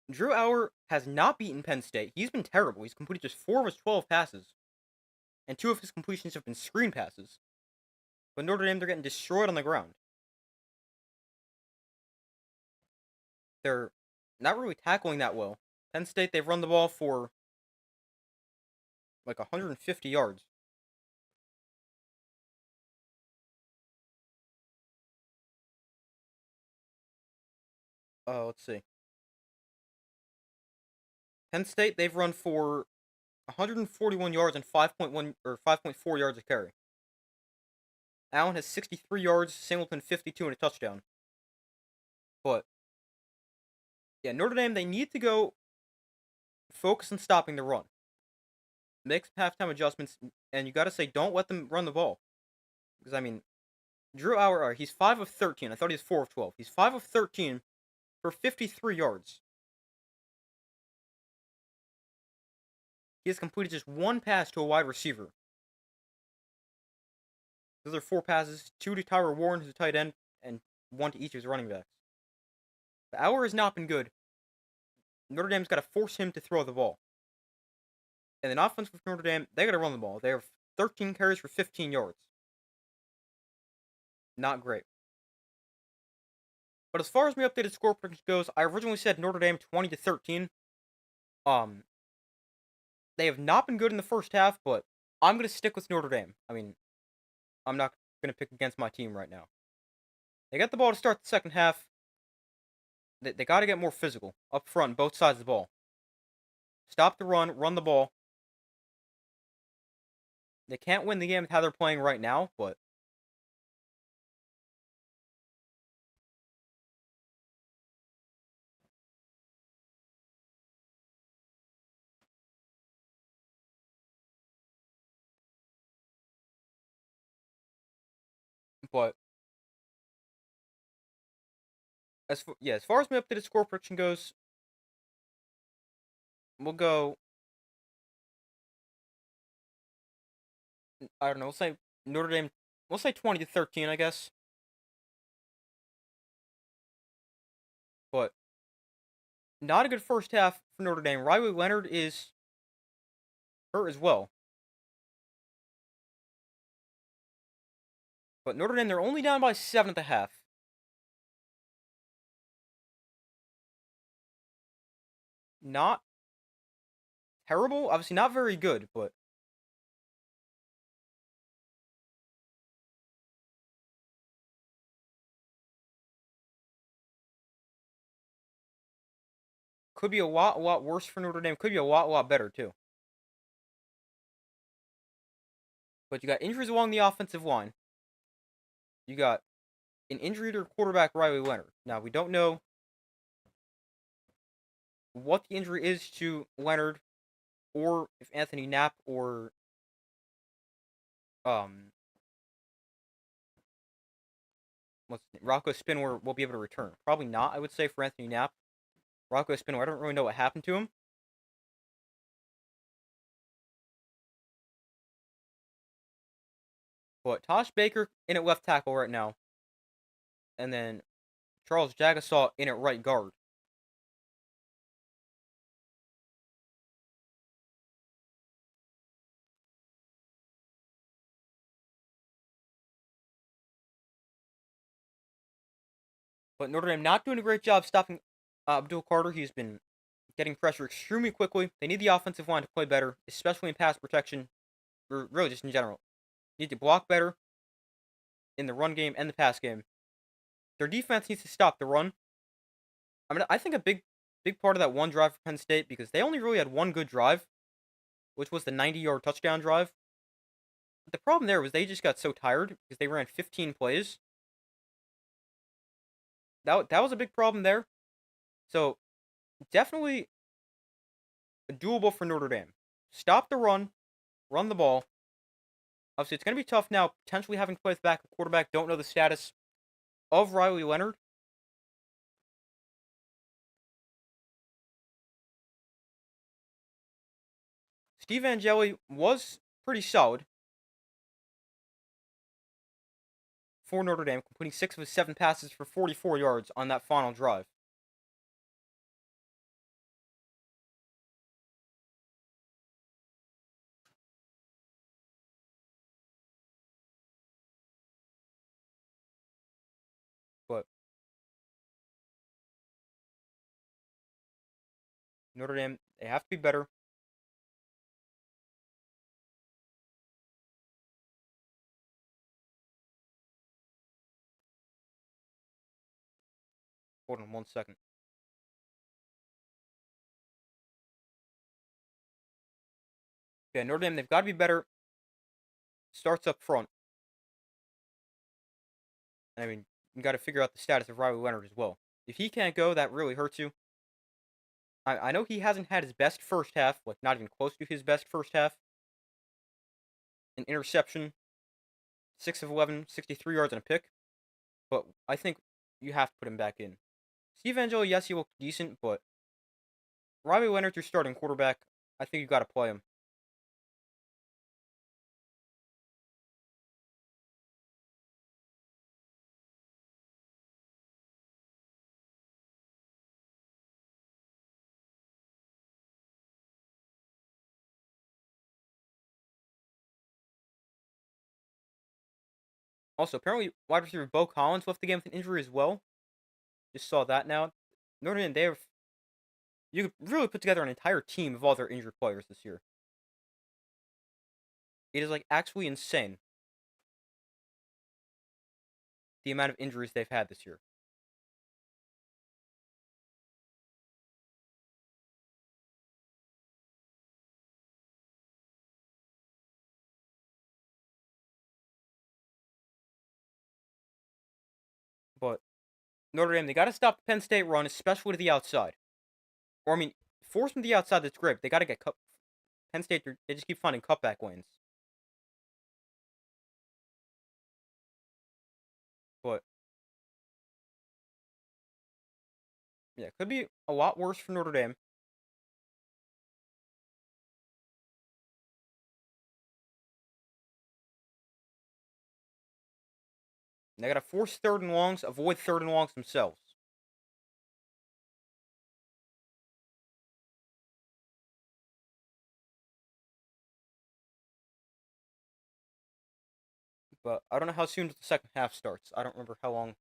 Drew Auer has not beaten Penn State. He's been terrible. He's completed just 4 of his 12 passes. And 2 of his completions have been screen passes. But Notre Dame, they're getting destroyed on the ground. They're not really tackling that well. Penn State, they've run the ball for like 150 yards. Let's see. Penn State, they've run for 141 yards and 5.1 or 5.4 yards a carry. Allen has 63 yards, Singleton 52 and a touchdown. But yeah, Notre Dame, they need to go focus on stopping the run. Make some halftime adjustments, and you got to say don't let them run the ball. Because I mean, Drew Auer, he's 5 of 13. I thought he was 4 of 12. He's 5 of 13 for 53 yards. He has completed just 1 pass to a wide receiver. Those are 4 passes, 2 to Tyler Warren, who's a tight end, and 1 to each of his running backs. The Auer has not been good. Notre Dame's got to force him to throw the ball. And then offense with Notre Dame, they got to run the ball. They have 13 carries for 15 yards. Not great. But as far as my updated score prediction goes, I originally said Notre Dame 20-13. They have not been good in the first half, but I'm going to stick with Notre Dame. I mean, I'm not going to pick against my team right now. They got the ball to start the second half. They got to get more physical up front, both sides of the ball. Stop the run the ball. They can't win the game with how they're playing right now, but as far as my updated score prediction goes, we'll go. I don't know. We'll say Notre Dame. We'll say 20-13, I guess. But not a good first half for Notre Dame. Riley Leonard is hurt as well. But Notre Dame, they're only down by 7 at the half. Not terrible. Obviously, not very good, but could be a lot worse for Notre Dame. Could be a lot better, too. But you got injuries along the offensive line. You got an injury to quarterback Riley Leonard. Now, we don't know what the injury is to Leonard, or if Anthony Knapp or Rocco Spinwer will be able to return. Probably not, I would say, for Anthony Knapp. Rocco Spinwer, I don't really know what happened to him. But Tosh Baker in at left tackle right now. And then Charles Jagasaw in at right guard. But Notre Dame not doing a great job stopping Abdul Carter. He's been getting pressure extremely quickly. They need the offensive line to play better, especially in pass protection, or really just in general. Need to block better in the run game and the pass game. Their defense needs to stop the run. I mean, I think a big part of that one drive for Penn State, because they only really had one good drive, which was the 90-yard touchdown drive. But the problem there was they just got so tired because they ran 15 plays. That was a big problem there. So definitely doable for Notre Dame. Stop the run the ball. Obviously, it's going to be tough now, potentially having to play with backup quarterback. Don't know the status of Riley Leonard. Steve Angeli was pretty solid for Notre Dame, completing 6 of his 7 passes for 44 yards on that final drive. But Notre Dame, they have to be better. Hold on 1 second. Yeah, Notre Dame, they've got to be better. Starts up front. I mean, you got to figure out the status of Riley Leonard as well. If he can't go, that really hurts you. I know he hasn't had his best first half, like not even close to his best first half. An interception, 6 of 11, 63 yards and a pick. But I think you have to put him back in. Steve Angeli, yes, he looked decent, but Riley Leonard's your starting quarterback. I think you got to play him. Also, apparently, wide receiver Bo Collins left the game with an injury as well. Just saw that now. Notre Dame, you could really put together an entire team of all their injured players this year. It is like actually insane the amount of injuries they've had this year. But Notre Dame, they got to stop the Penn State run, especially to the outside. Or I mean, force them to the outside. That's great. But they got to get cut. Penn State, they just keep finding cutback lanes. But yeah, it could be a lot worse for Notre Dame. And they got to force third and longs, avoid third and longs themselves. But I don't know how soon the second half starts. I don't remember how long.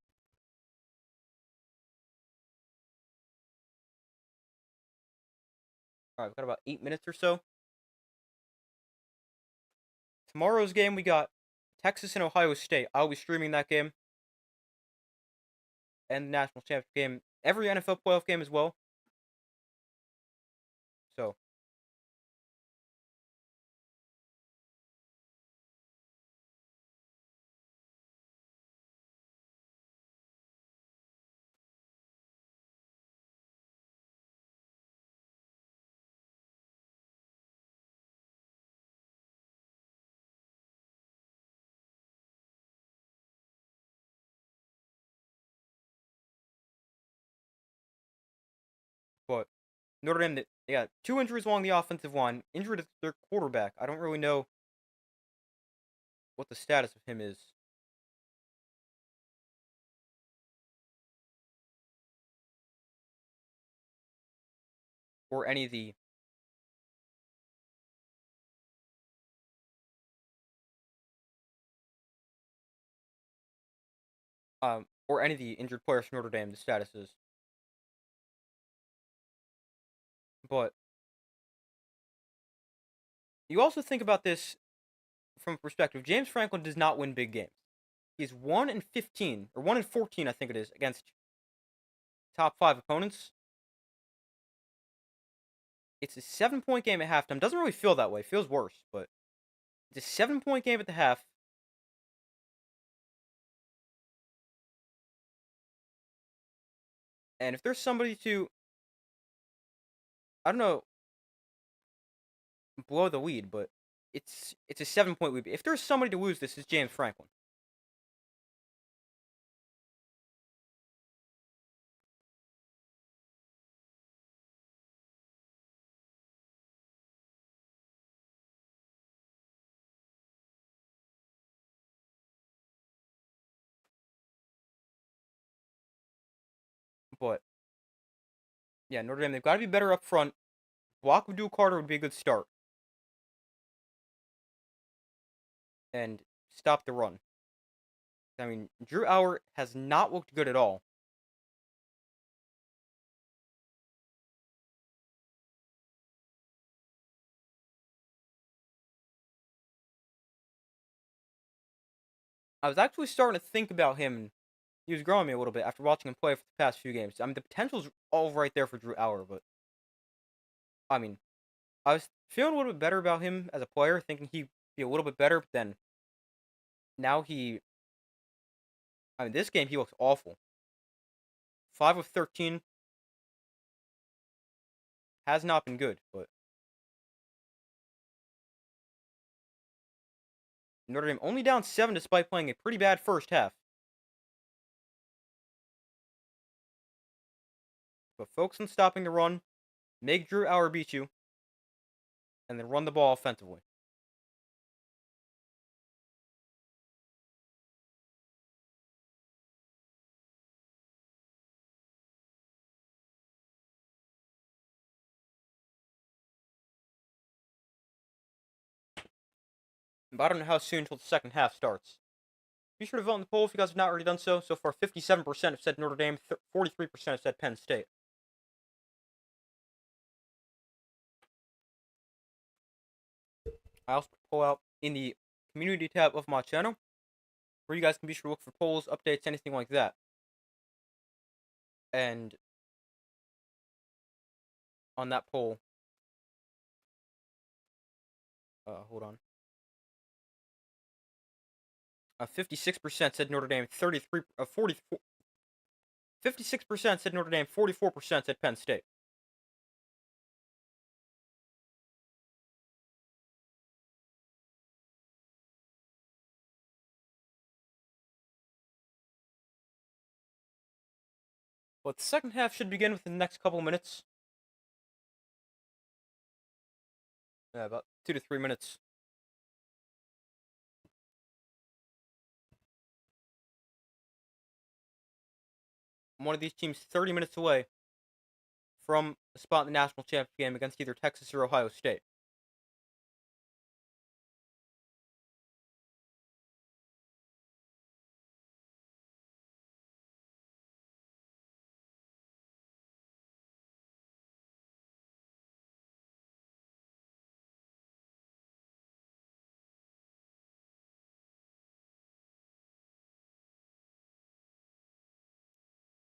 All right, we've got about 8 minutes or so. Tomorrow's game, we got Texas and Ohio State. I'll be streaming that game and the national championship game, every NFL playoff game as well. So, but Notre Dame, they got 2 injuries along the offensive line, injured to their quarterback. I don't really know what the status of him is, or any of the injured players from Notre Dame. The status is, but you also think about this from a perspective. James Franklin does not win big games. He's 1-15 or 1-14, I think it is, against top 5 opponents. It's a 7-point game at halftime. Doesn't really feel that way. Feels worse, but it's a 7-point game at the half. And if there's somebody to, I don't know, blow the lead, but it's a 7-point lead. If there's somebody to lose this, it's James Franklin. But yeah, Notre Dame, they've got to be better up front. Block Abdul Carter would be a good start, and stop the run. I mean, Drew Auer has not looked good at all. I was actually starting to think about him. He was growing me a little bit after watching him play for the past few games. I mean, the potential's all right there for Drew Auer, but I mean, I was feeling a little bit better about him as a player, thinking he'd be a little bit better. But then now I mean, this game he looks awful. 5 of 13 has not been good, but Notre Dame only down 7 despite playing a pretty bad first half. But focus on stopping the run, make Drew Auer beat you, and then run the ball offensively. But I don't know how soon until the second half starts. Be sure to vote in the poll if you guys have not already done so. So far, 57% have said Notre Dame, 43% have said Penn State. I also pull out in the community tab of my channel, where you guys can be sure to look for polls, updates, anything like that. And on that poll, hold on. 56% said Notre Dame, 56% said Notre Dame, 44% said Penn State. But the second half should begin within the next couple of minutes. Yeah, about 2 to 3 minutes. One of these teams 30 minutes away from a spot in the national championship game against either Texas or Ohio State.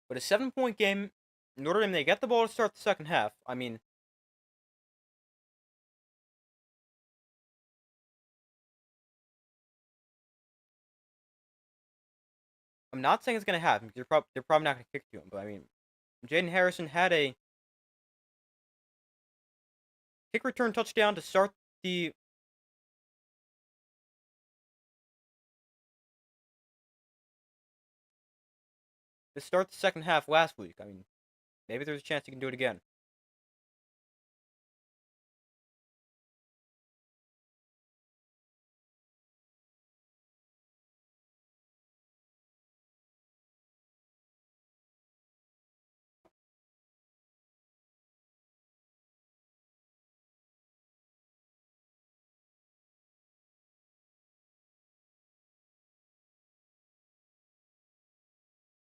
But a 7-point game, Notre Dame, they get the ball to start the second half. I mean, I'm not saying it's going to happen because they're probably not going to kick to him. But I mean, Jaden Harrison had a kick return touchdown to start the second half last week. I mean, maybe there's a chance he can do it again.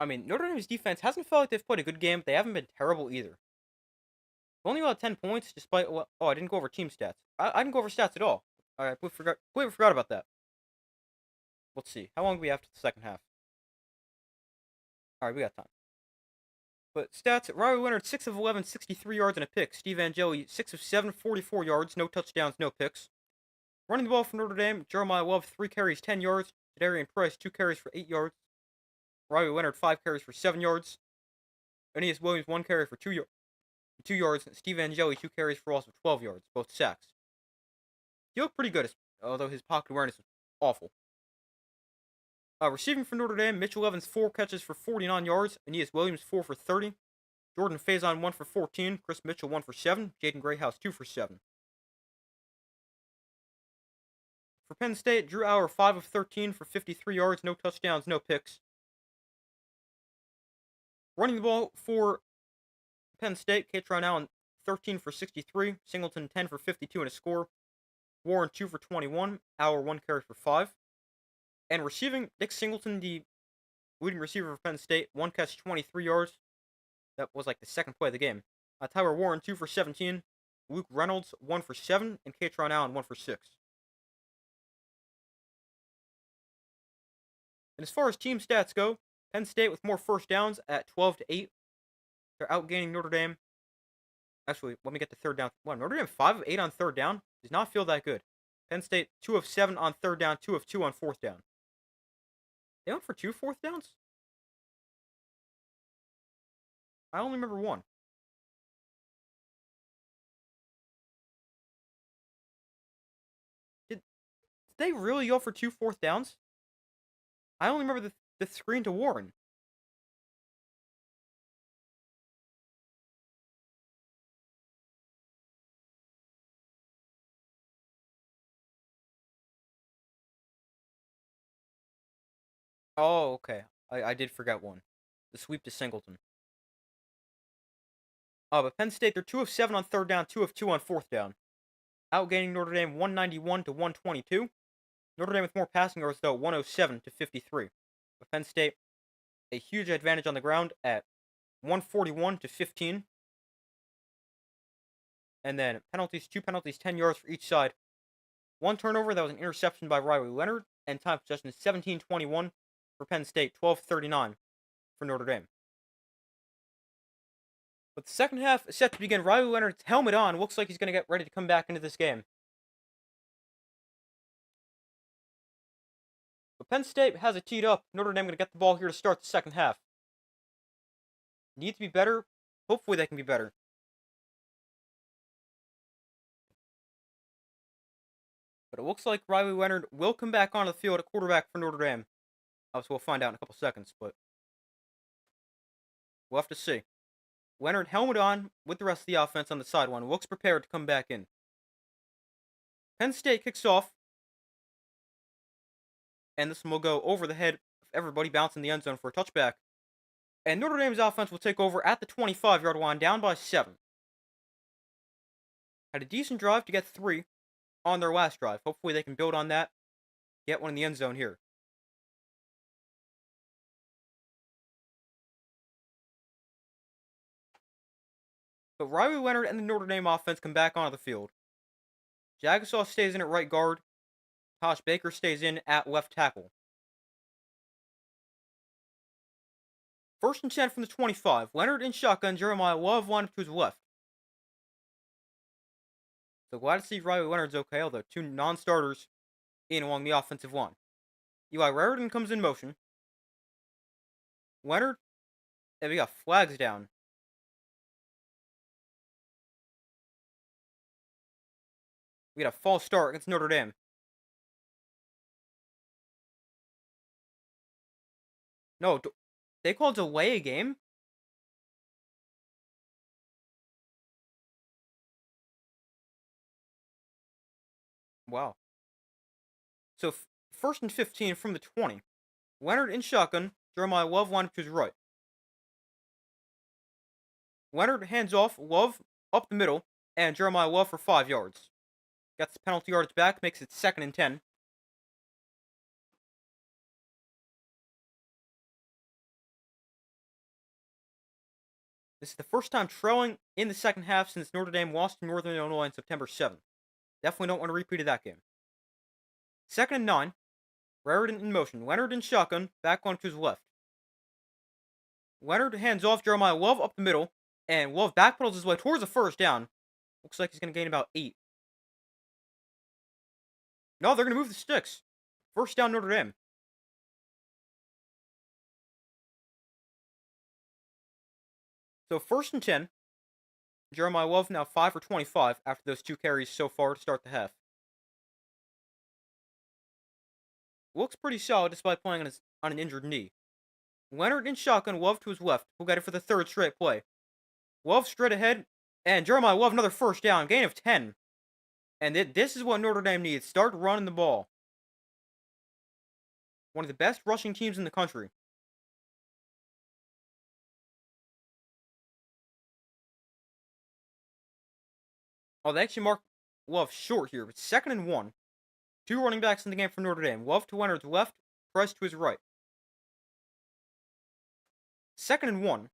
I mean, Notre Dame's defense hasn't felt like they've played a good game, but they haven't been terrible either. Only about 10 points, despite I didn't go over team stats. I didn't go over stats at all. I completely forgot about that. Let's see. How long do we have to the second half? All right, we got time. But stats: Riley Leonard 6 of 11, 63 yards and a pick. Steve Angeli 6 of 7, 44 yards, no touchdowns, no picks. Running the ball for Notre Dame: Jeremiah Love 3 carries, 10 yards. Jadarian Price 2 carries for 8 yards. Riley Leonard 5 carries for 7 yards. Aeneas Williams 1 carry for 2 yards. And Steve Angeli 2 carries for also 12 yards, both sacks. He looked pretty good, although his pocket awareness was awful. Receiving for Notre Dame, Mitchell Evans 4 catches for 49 yards, Aeneas Williams 4 for 30, Jordan Faison 1 for 14, Chris Mitchell 1 for 7, Jaden Grayhouse 2 for 7. For Penn State, Drew Auer 5 of 13 for 53 yards, no touchdowns, no picks. Running the ball for Penn State, Katron Allen 13 for 63, Singleton 10 for 52 and a score, Warren 2 for 21, Auer 1 carry for 5. And receiving, Nick Singleton, the leading receiver for Penn State, 1 catch, 23 yards. That was like the second play of the game. Tyler Warren 2 for 17, Luke Reynolds 1 for 7, and Katron Allen 1 for 6. And as far as team stats go, Penn State with more first downs at 12-8. They're outgaining Notre Dame. Actually, let me get to third down. Wow, Notre Dame 5 of 8 on third down. Does not feel that good. Penn State 2 of 7 on third down, 2 of 2 on fourth down. They went for 2 fourth downs? I only remember 1. Did they really go for 2 fourth downs? I only remember the screen to Warren. Oh, okay. I did forget one. The sweep to Singleton. But Penn State, they're 2 of 7 on third down, 2 of 2 on fourth down. Outgaining Notre Dame 191 to 122. Notre Dame with more passing yards, though, 107 to 53. But Penn State, a huge advantage on the ground at 141 to 15. And then penalties, 2 penalties, 10 yards for each side. 1 turnover, that was an interception by Riley Leonard. And time possession is 17-21 for Penn State, 12-39 for Notre Dame. But the second half is set to begin. Riley Leonard's helmet on. Looks like he's going to get ready to come back into this game. But Penn State has it teed up. Notre Dame going to get the ball here to start the second half. Need to be better. Hopefully they can be better. But it looks like Riley Leonard will come back onto the field at quarterback for Notre Dame. Obviously, we'll find out in a couple seconds, but we'll have to see. Leonard helmet on with the rest of the offense on the sideline. Looks prepared to come back in. Penn State kicks off. And this one will go over the head of everybody, bouncing the end zone for a touchback. And Notre Dame's offense will take over at the 25-yard line, down by 7. Had a decent drive to get 3 on their last drive. Hopefully they can build on that. Get one in the end zone here. But Riley Leonard and the Notre Dame offense come back onto the field. Jagasaw stays in at right guard. Tosh Baker stays in at left tackle. First and 10 from the 25. Leonard in shotgun. Jeremiah Love lined up to his left. So glad to see Riley Leonard's okay, although 2 non-starters in along the offensive line. Eli Raritan comes in motion. Leonard, and we got flags down. We got a false start against Notre Dame. No, they called delay a game? Wow. So, first and 15 from the 20. Leonard in shotgun. Jeremiah Love lined up to his right. Leonard hands off. Love up the middle. And Jeremiah Love for 5 yards. Gets the penalty yards back. Makes it 2nd and 10. This is the first time trailing in the second half since Notre Dame lost to Northern Illinois on September 7th. Definitely don't want to repeat of that game. 2nd and 9. Raritan in motion. Leonard in shotgun. Back on to his left. Leonard hands off. Jeremiah Love up the middle. And Love backpedals his way towards the first down. Looks like he's going to gain about 8. No, they're going to move the sticks. First down, Notre Dame. So 1st and 10. Jeremiah Love now 5 for 25 after those 2 carries so far to start the half. looks pretty solid despite playing on an injured knee. Leonard in shotgun, Love to his left. We'll get it for the third straight play. Love straight ahead, and Jeremiah Love another first down, gain of 10. And this is what Notre Dame needs. Start running the ball. One of the best rushing teams in the country. Oh, they actually marked Love short here. It's 2nd and 1. 2 running backs in the game for Notre Dame. Love to Leonard's left, Price to his right. 2nd and 1.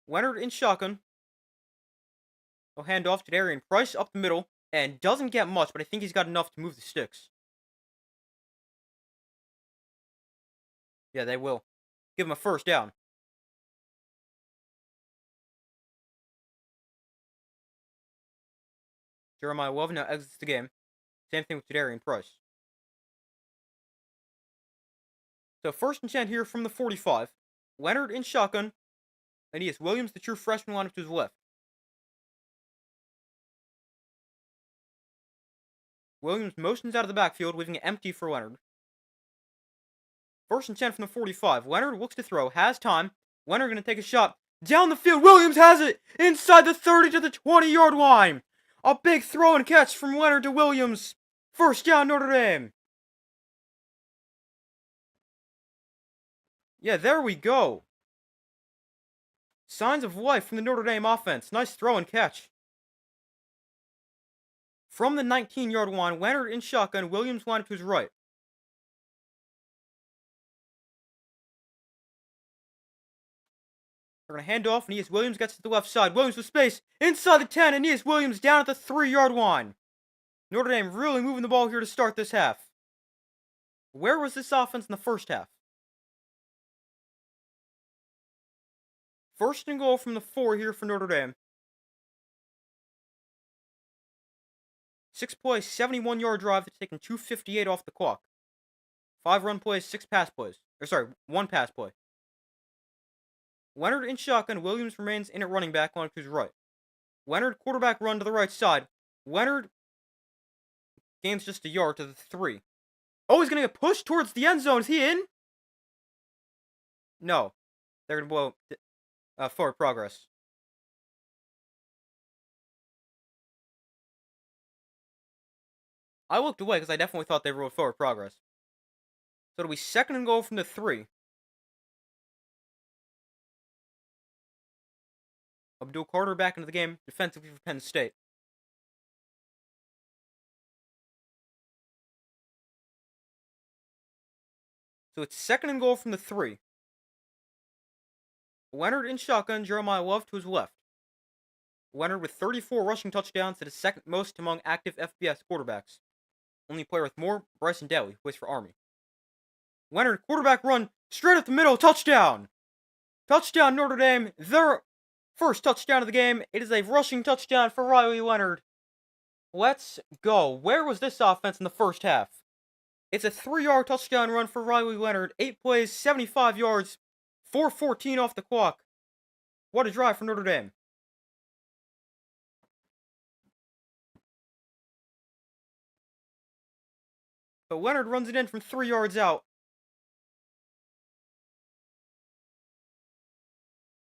Leonard in shotgun. He'll hand off to Darian Price up the middle. And doesn't get much, but I think he's got enough to move the sticks. Yeah, they will. Give him a first down. Jeremiah Love now exits the game. Same thing with Darian Price. So 1st and 10 here from the 45. Leonard in shotgun. And he is Williams, the true freshman, lineup to his left. Williams motions out of the backfield, leaving it empty for Leonard. 1st and 10 from the 45. Leonard looks to throw, has time. Leonard going to take a shot. Down the field, Williams has it! Inside the 30 to the 20-yard line! A big throw and catch from Leonard to Williams. First down, Notre Dame. Yeah, there we go. Signs of life from the Notre Dame offense. Nice throw and catch. From the 19-yard line, Leonard in shotgun, Williams lined up to his right. They're going to hand off, and Aeneas Williams gets to the left side. Williams with space. Inside the 10, Aeneas Williams down at the 3-yard line. Notre Dame really moving the ball here to start this half. Where was this offense in the first half? 1st and goal from the 4 here for Notre Dame. 6-play, 71-yard drive that's taken 2:58 off the clock. 5 run plays, 6 pass plays. 1 pass play. Leonard in shotgun, Williams remains in at running back on to his right. Leonard quarterback run to the right side. Leonard gains just a yard to the 3. Oh, he's going to get pushed towards the end zone. Is he in? No. They're going to blow forward progress. I looked away because I definitely thought they ruled forward progress. So it'll be 2nd and goal from the 3. Abdul Carter back into the game defensively for Penn State. So it's 2nd and goal from the 3. Leonard in shotgun, Jeremiah Love to his left. Leonard with 34 rushing touchdowns, that is 2nd most among active FBS quarterbacks. Only player with more, Bryson Daly, who plays for Army. Leonard, quarterback run, straight up the middle, touchdown! Touchdown, Notre Dame, their first touchdown of the game. It is a rushing touchdown for Riley Leonard. Let's go. Where was this offense in the first half? It's a 3-yard touchdown run for Riley Leonard. 8 plays, 75 yards, 4:14 off the clock. What a drive for Notre Dame. So Leonard runs it in from 3 yards out.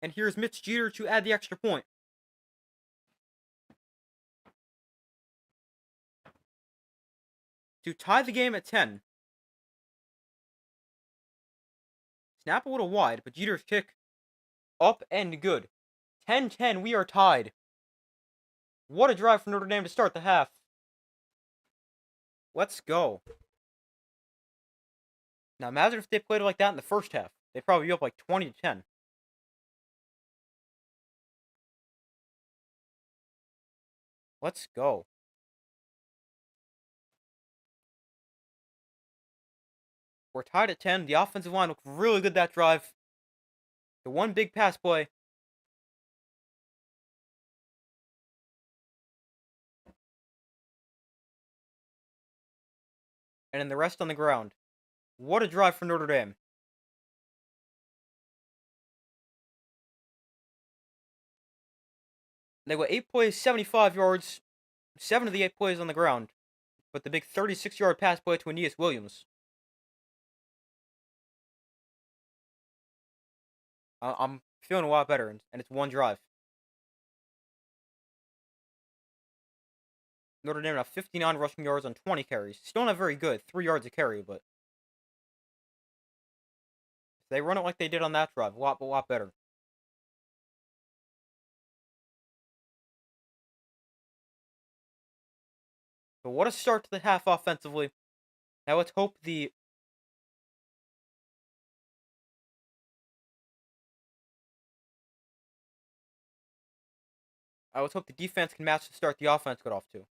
And here's Mitch Jeter to add the extra point. To tie the game at 10. Snap a little wide, but Jeter's kick up and good. 10-10, we are tied. What a drive for Notre Dame to start the half. Let's go. Now imagine if they played like that in the first half. They'd probably be up like 20-10. Let's go. We're tied at 10. The offensive line looked really good that drive. The one big pass play. And then the rest on the ground. What a drive for Notre Dame. They go 8 plays, 75 yards. 7 of the 8 plays on the ground. But the big 36-yard pass play to Aeneas Williams. I'm feeling a lot better, and it's one drive. Notre Dame now 59 rushing yards on 20 carries. Still not very good, 3 yards a carry, but if they run it like they did on that drive, a lot better. But what a start to the half offensively. Now let's hope the defense can match the start the offense got off to.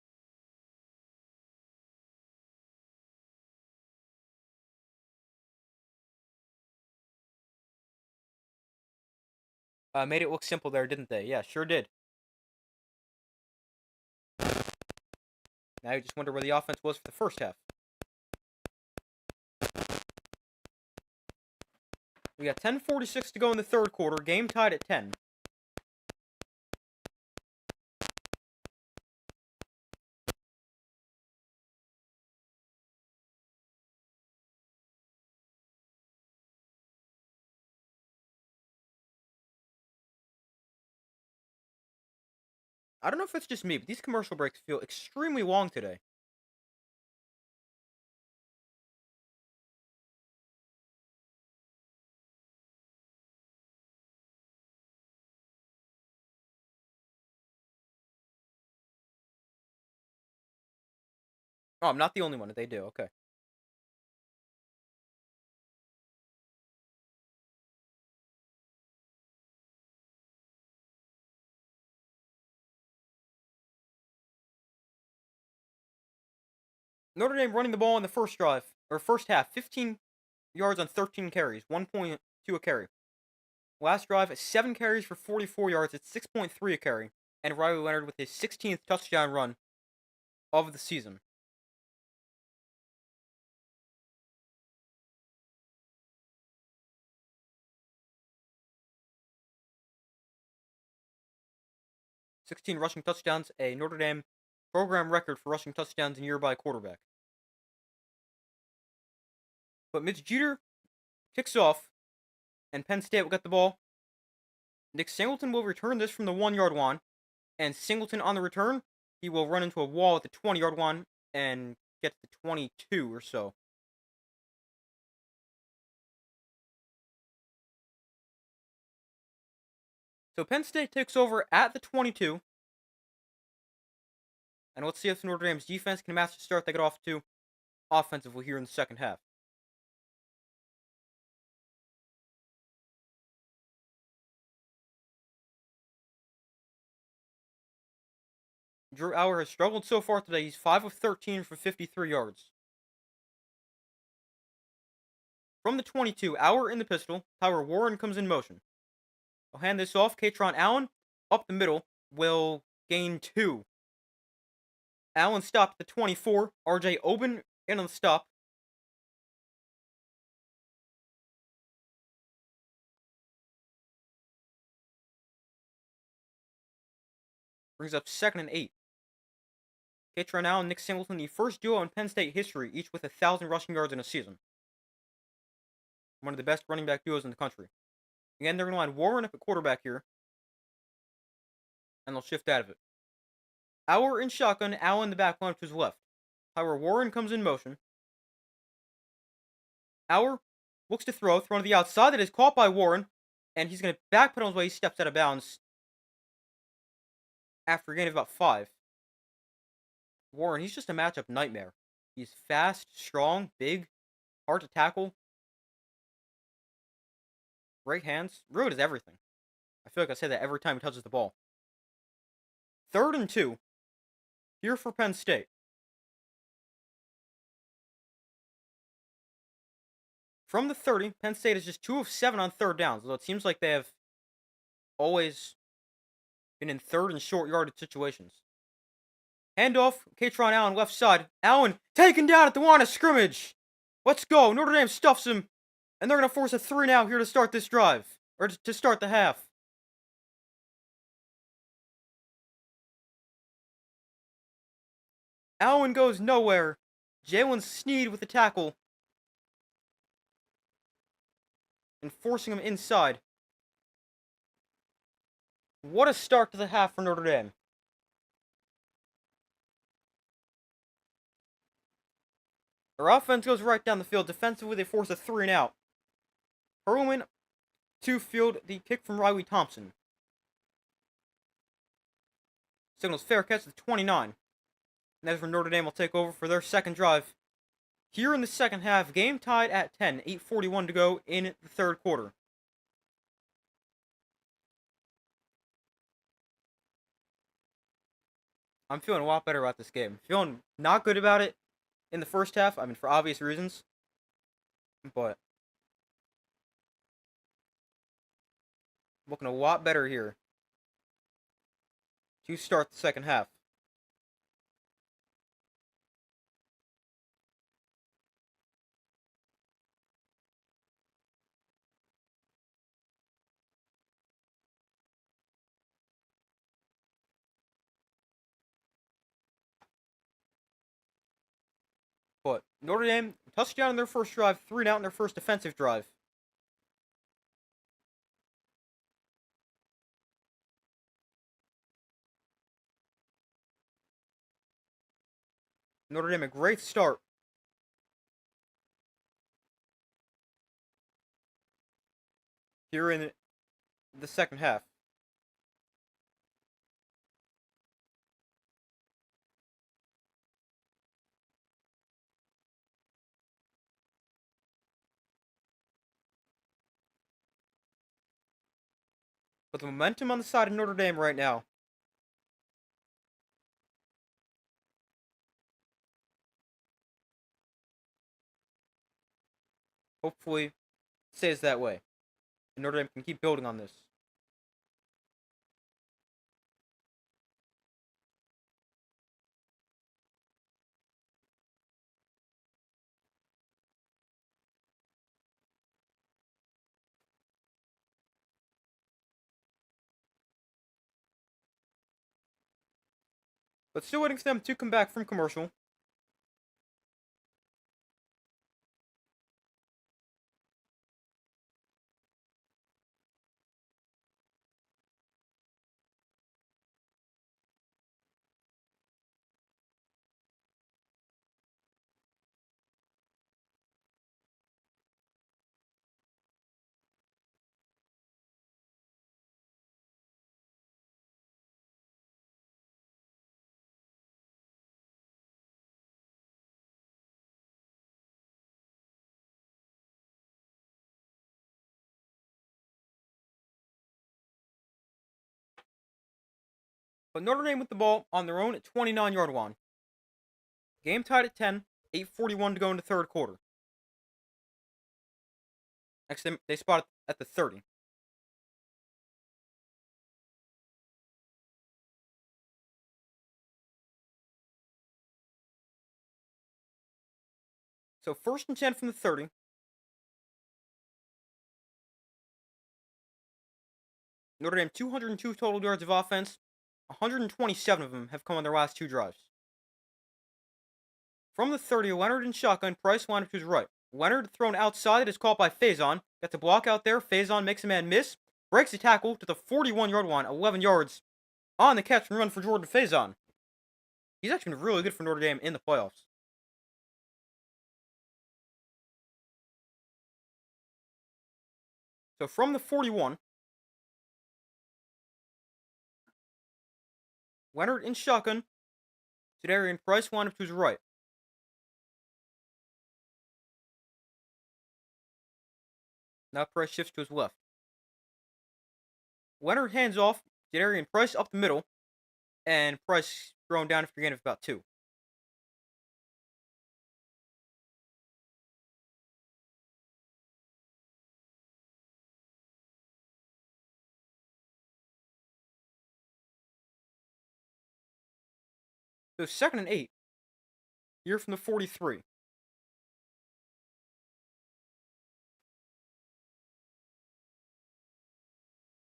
Made it look simple there, didn't they? Yeah, sure did. Now you just wonder where the offense was for the first half. We got 10:46 to go in the third quarter. Game tied at 10. I don't know if it's just me, but these commercial breaks feel extremely long today. Oh, I'm not the only one that they do. Okay. Notre Dame running the ball in the first drive, or first half, 15 yards on 13 carries, 1.2 a carry. Last drive, 7 carries for 44 yards, it's 6.3 a carry. And Riley Leonard with his 16th touchdown run of the season. "16 rushing touchdowns, a Notre Dame program record for rushing touchdowns in a year by a quarterback." But Mitch Jeter kicks off, and Penn State will get the ball. Nick Singleton will return this from the 1-yard line, and Singleton on the return, he will run into a wall at the 20-yard line and get to the 22 or so. So Penn State takes over at the 22. And let's see if Notre Dame's defense can match the start they got off to offensively here in the second half. Drew Allar has struggled so far today. He's 5 of 13 for 53 yards. From the 22, Allar in the pistol. Tyler Warren comes in motion. I'll hand this off. Katron Allen up the middle will gain 2. Allen stopped at the 24. RJ Oben in on the stop. Brings up 2nd and 8. Katron Allen and Nick Singleton, the first duo in Penn State history, each with 1,000 rushing yards in a season. One of the best running back duos in the country. Again, they're going to line Warren up at quarterback here. And they'll shift out of it. Allar in shotgun, Allen in the back line to his left. Tyler Warren comes in motion. Allar looks to throw to the outside that is caught by Warren. And he's going to backpedal his way. He steps out of bounds after a gain of about 5. Warren, he's just a matchup nightmare. He's fast, strong, big, hard to tackle. Great hands. Really does everything. I feel like I say that every time he touches the ball. 3rd and 2. Here for Penn State. From the 30, Penn State is just 2 of 7 on 3rd downs, although it seems like they have always been in 3rd and short yardage situations. Handoff, Katron Allen left side. Allen taken down at the line of scrimmage. Let's go. Notre Dame stuffs him. And they're going to force a 3 now here to start this drive. Or to start the half. Allen goes nowhere. Jalen Sneed with the tackle and forcing him inside. What a start to the half for Notre Dame. Their offense goes right down the field. Defensively, they force a 3 and out. Perlman to field the kick from Riley Thompson. Signals fair catch at 29. And that's where Notre Dame will take over for their second drive. Here in the second half, game tied at 10, 8:41 to go in the third quarter. I'm feeling a lot better about this game. Feeling not good about it in the first half, I mean, for obvious reasons. But looking a lot better here to start the second half. But Notre Dame, touchdown in their first drive, 3 and out in their first defensive drive. Notre Dame, a great start. Here in the second half. But the momentum on the side of Notre Dame right now. Hopefully, stays that way. And Notre Dame can keep building on this. But still waiting for them to come back from commercial. But Notre Dame with the ball on their own at 29-yard line. Game tied at 10, 8:41 to go in the third quarter. Next, they spot it at the 30. So 1st and 10 from the 30. Notre Dame 202 total yards of offense. 127 of them have come on their last 2 drives. From the 30, Leonard in shotgun, Price lined up to his right. Leonard thrown outside is caught by Faison. Got the block out there. Faison makes a man miss. Breaks the tackle to the 41-yard line, 11 yards on the catch and run for Jordan Faison. He's actually been really good for Notre Dame in the playoffs. So from the 41, Leonard in shotgun. Jadarian Price lined up to his right. Now Price shifts to his left. Leonard hands off. Jadarian Price up the middle. And Price thrown down after a gain of about 2. So 2nd and 8. Here from the 43.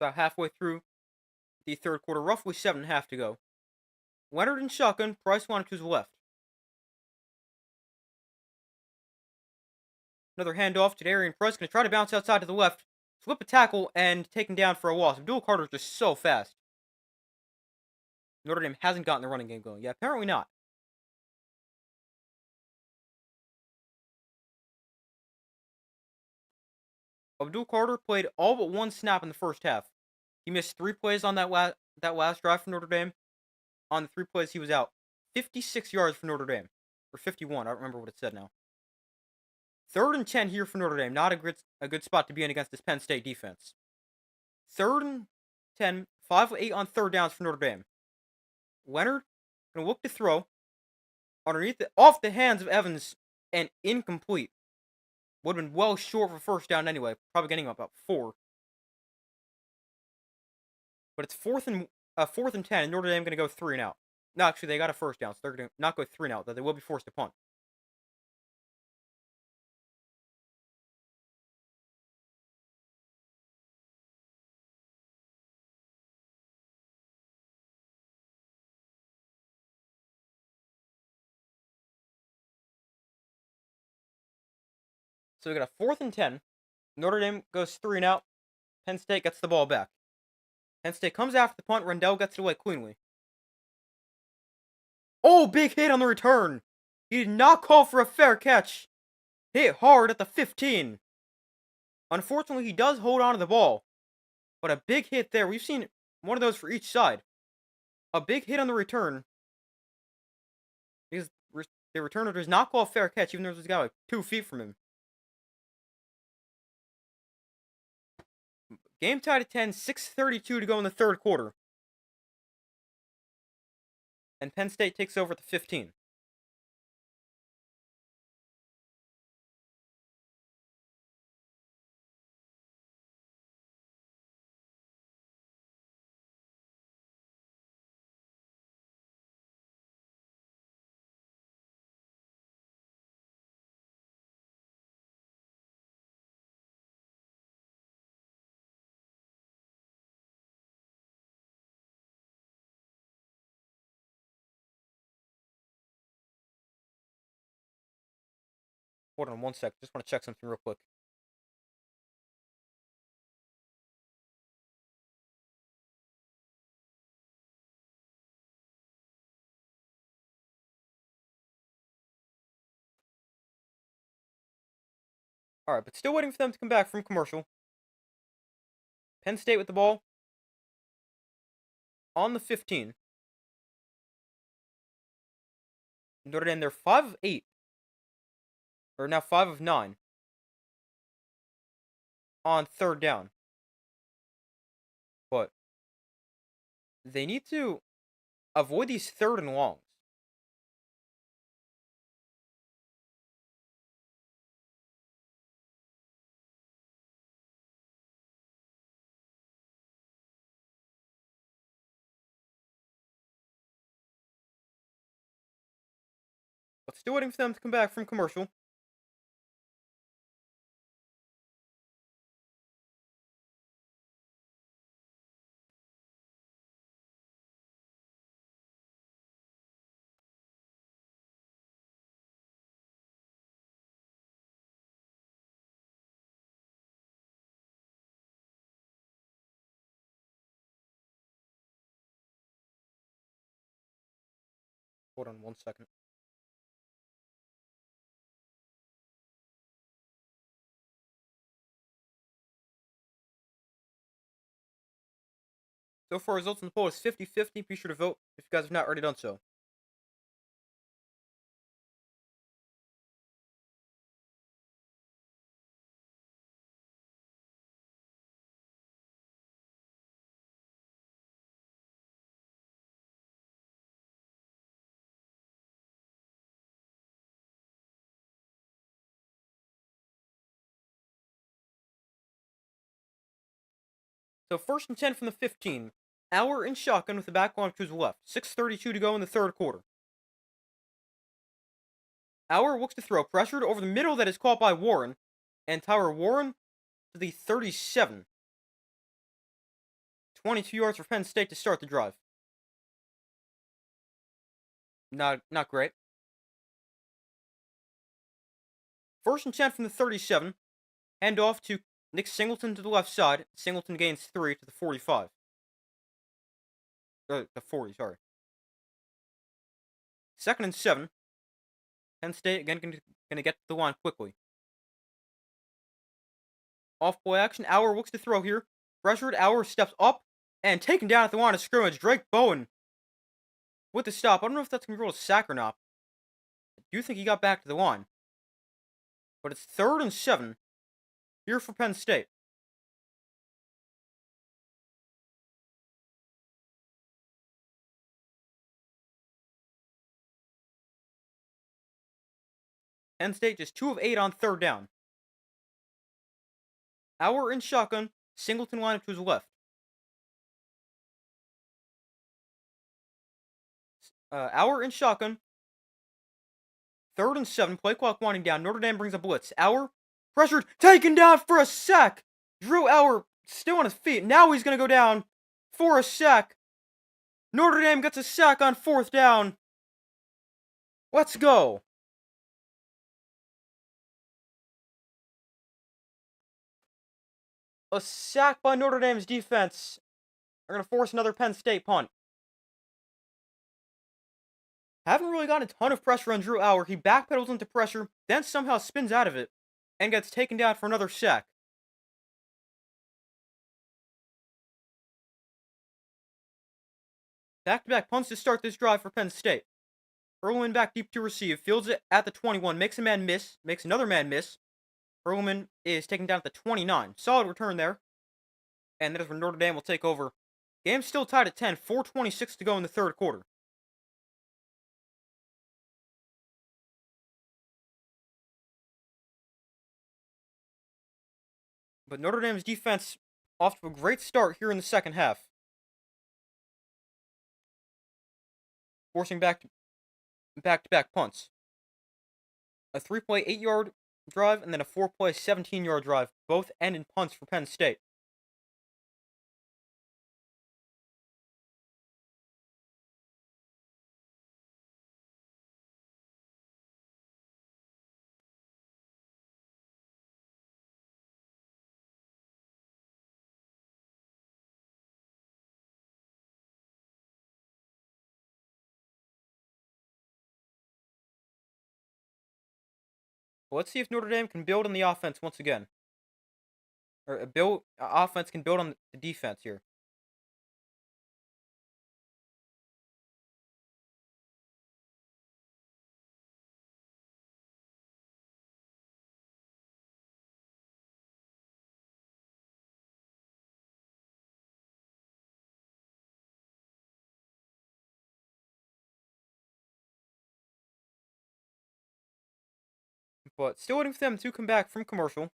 About halfway through the third quarter, roughly 7.5 to go. Leonard in shotgun, Price lined up to his left. Another handoff to Darian Price. Going to try to bounce outside to the left. Flip a tackle and taken down for a loss. Abdul Carter just so fast. Notre Dame hasn't gotten the running game going. Yeah, apparently not. Abdul Carter played all but one snap in the first half. He missed 3 plays on that last drive for Notre Dame. On the 3 plays, he was out. 56 yards for Notre Dame. Or 51, I don't remember what it said now. 3rd and 10 here for Notre Dame. Not a good spot to be in against this Penn State defense. 3rd and 10, 5 of 8 on 3rd downs for Notre Dame. Leonard going to look to throw. Off the hands of Evans, and incomplete. Would have been well short for 1st down anyway. Probably getting about 4. But it's 4th and 10, and Notre Dame going to go 3 and out. No, actually, they got a 1st down, so they're going to not go 3 and out, though they will be forced to punt. So we got a 4th and 10. Notre Dame goes 3 and out. Penn State gets the ball back. Penn State comes after the punt. Rendell gets it away cleanly. Oh, big hit on the return. He did not call for a fair catch. Hit hard at the 15. Unfortunately, he does hold on to the ball. But a big hit there. We've seen one of those for each side. A big hit on the return. Because the returner does not call a fair catch, even though there's a guy like 2 feet from him. Game tied at 10, 6:32 to go in the 3rd quarter. And Penn State takes over at the 15. Hold on 1 sec. Just want to check something real quick. Alright, but still waiting for them to come back from commercial. Penn State with the ball. On the 15. Notre Dame, they're 5 of 8. Or now 5 of 9. On 3rd down. But they need to avoid these 3rd and longs. But still waiting for them to come back from commercial. Hold on 1 second. So far, results in the poll is 50-50. Be sure to vote if you guys have not already done so. So 1st and 10 from the 15. Hour in shotgun with the back launch to his left. 6:32 to go in the 3rd quarter. Hour looks to throw. Pressured over the middle that is caught by Warren. And Tyler Warren to the 37. 22 yards for Penn State to start the drive. Not great. First and 10 from the 37. Hand off to Nick Singleton to the left side. Singleton gains 3 to the 45. The 40, sorry. Second and 7. Penn State again going to get to the line quickly. Off play action. Auer looks to throw here. Pressured. Auer steps up and taken down at the line of scrimmage. Drake Bowen with the stop. I don't know if that's going to be ruled a sack or not. I do think he got back to the line. But it's 3rd and 7 here for Penn State. Penn State just 2 of 8 on 3rd down. Auer in shotgun. Singleton lineup to his left. Auer in shotgun. 3rd and 7. Play clock winding down. Notre Dame brings a blitz. Auer pressured. Taken down for a sack. Drew Auer still on his feet. Now he's going to go down for a sack. Notre Dame gets a sack on 4th down. Let's go. A sack by Notre Dame's defense. They're going to force another Penn State punt. Haven't really gotten a ton of pressure on Drew Auer. He backpedals into pressure, then somehow spins out of it, and gets taken down for another sack. Back-to-back punts to start this drive for Penn State. Ehrlichman back deep to receive, fields it at the 21, makes a man miss, makes another man miss. Ehrlichman is taken down at the 29. Solid return there. And that is where Notre Dame will take over. Game still tied at 10, 4:26 to go in the 3rd quarter. But Notre Dame's defense off to a great start here in the second half. Forcing back-to-back punts. A 3-play 8-yard drive and then a 4-play 17-yard drive. Both end in punts for Penn State. But let's see if Notre Dame can build on the offense once again. Or offense can build on the defense here. But still waiting for them to come back from commercial.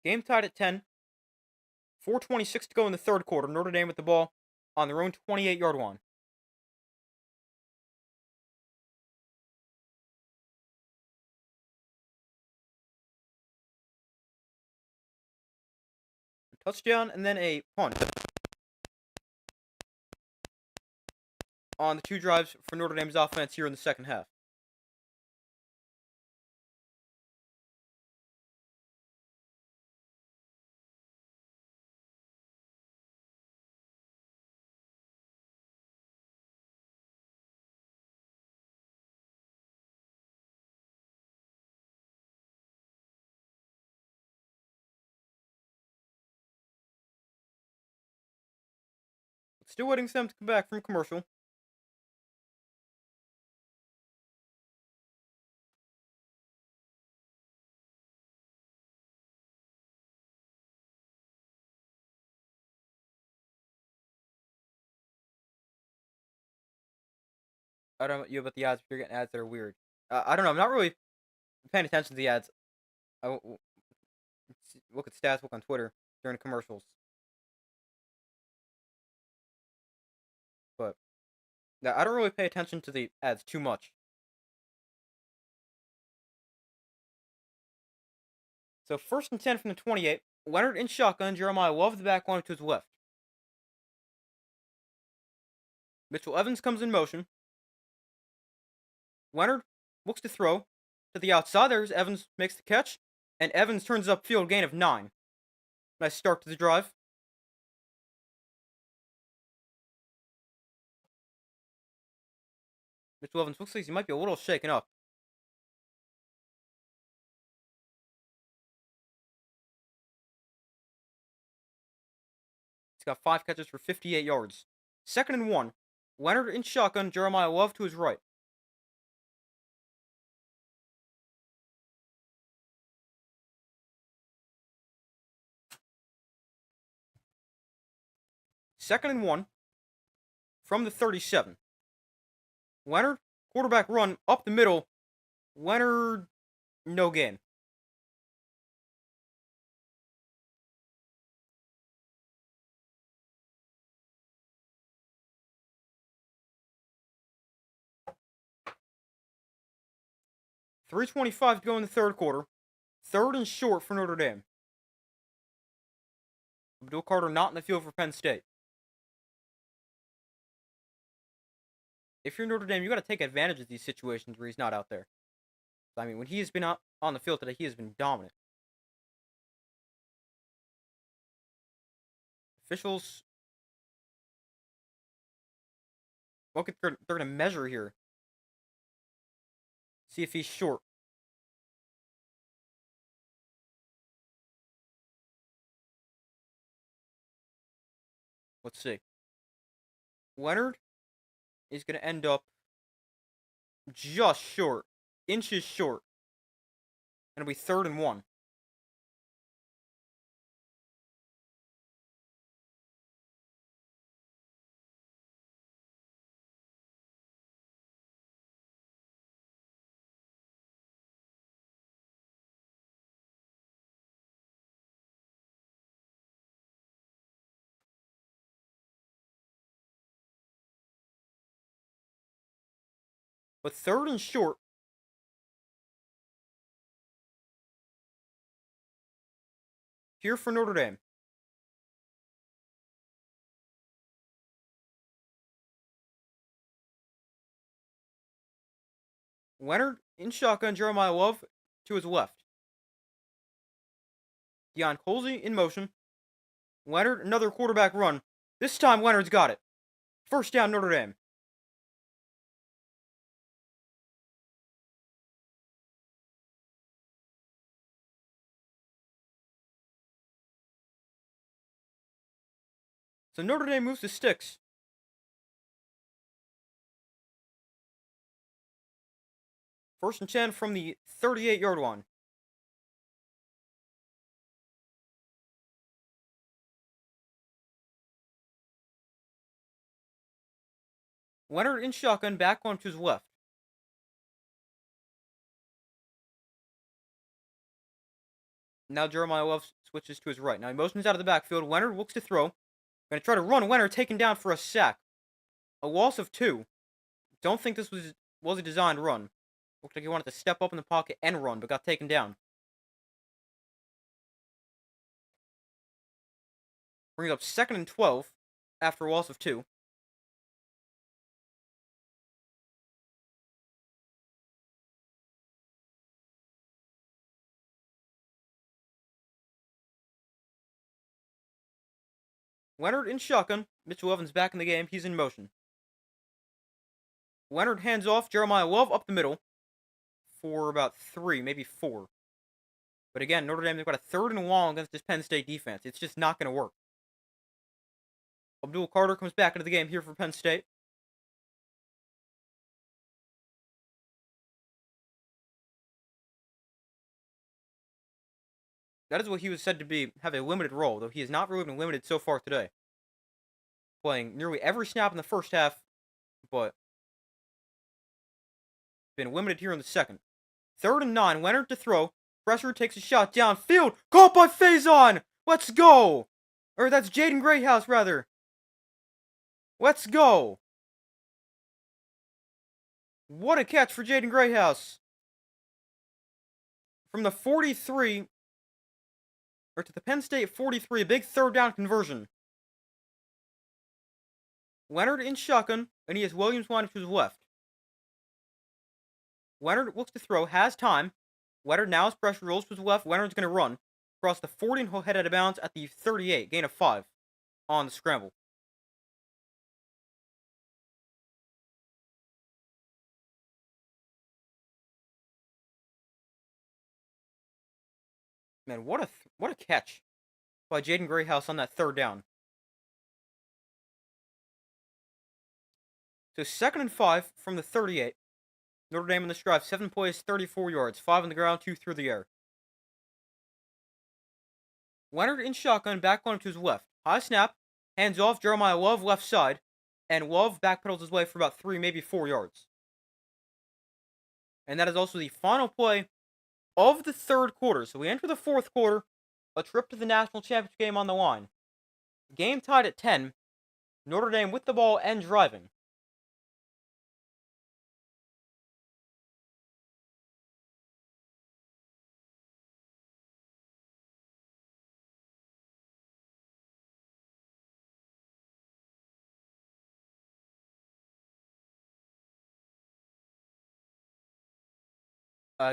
Game tied at 10. 4:26 to go in the 3rd quarter. Notre Dame with the ball on their own 28-yard line. A touchdown and then a punt on the 2 drives for Notre Dame's offense here in the second half. Still waiting for them to come back from commercial. I don't know you about the ads, if you're getting ads that are weird. I don't know. I'm not really paying attention to the ads. Look at stats, look on Twitter during commercials. But I don't really pay attention to the ads too much. So 1st and 10 from the 28. Leonard in shotgun. Jeremiah Love the back one to his left. Mitchell Evans comes in motion. Leonard looks to throw to the outside. There's Evans makes the catch. And Evans turns up field gain of 9. Nice start to the drive. Mitchell Evans looks like he might be a little shaken up. He's got 5 catches for 58 yards. 2nd and 1. Leonard in shotgun. Jeremiah Love to his right. Second and 1 from the 37. Leonard, quarterback run up the middle. Leonard, no gain. .325 to go in the third quarter. 3rd and short for Notre Dame. Abdul Carter not in the field for Penn State. If you're Notre Dame, you got to take advantage of these situations where he's not out there. I mean, when he has been out on the field today, he has been dominant. Officials, look at they're going to measure here. See if he's short. Let's see. Leonard is going to end up just short. Inches short. And it'll be 3rd and 1. But 3rd and short. Here for Notre Dame. Leonard in shotgun. Jeremiah Love to his left. Deion Colsey in motion. Leonard, another quarterback run. This time Leonard's got it. 1st down Notre Dame. So Notre Dame moves to sticks. 1st and 10 from the 38-yard line. Leonard in shotgun, back one to his left. Now Jeremiah Love switches to his right. Now he motions out of the backfield. Leonard looks to throw. Going to try to run. Leonard taken down for a sack. A loss of 2. Don't think this was a designed run. Looked like he wanted to step up in the pocket and run, but got taken down. Brings up 2nd and 12 after a loss of 2. Leonard in shotgun. Mitchell Evans back in the game. He's in motion. Leonard hands off. Jeremiah Love up the middle for about 3, maybe 4. But again, Notre Dame, they've got a 3rd and long against this Penn State defense. It's just not going to work. Abdul Carter comes back into the game here for Penn State. That is what he was said to be, have a limited role, though he has not really been limited so far today. Playing nearly every snap in the first half, but been limited here in the second. 3rd and 9, Leonard to throw. Pressure takes a shot downfield. Caught by Faison! Let's go! Or that's Jaden Greathouse, rather. Let's go! What a catch for Jaden Greathouse. From the 43, or to the Penn State 43, a big third down conversion. Leonard in shotgun, and he has Williams lined up to his left. Leonard looks to throw, has time. Leonard now has pressure, rolls to his left. Leonard's going to run across the 40 and he'll head out of bounds at the 38, gain of 5 on the scramble. Man, what a catch by Jaden Grayhouse on that third down. So 2nd and 5 from the 38. Notre Dame on this drive, 7 plays, 34 yards, 5 on the ground, 2 through the air. Leonard in shotgun, back on to his left. High snap, hands off, Jeremiah Love left side, and Love backpedals his way for about 3, maybe 4 yards. And that is also the final play of the third quarter. So we enter the fourth quarter, a trip to the national championship game on the line. Game tied at 10, Notre Dame with the ball and driving.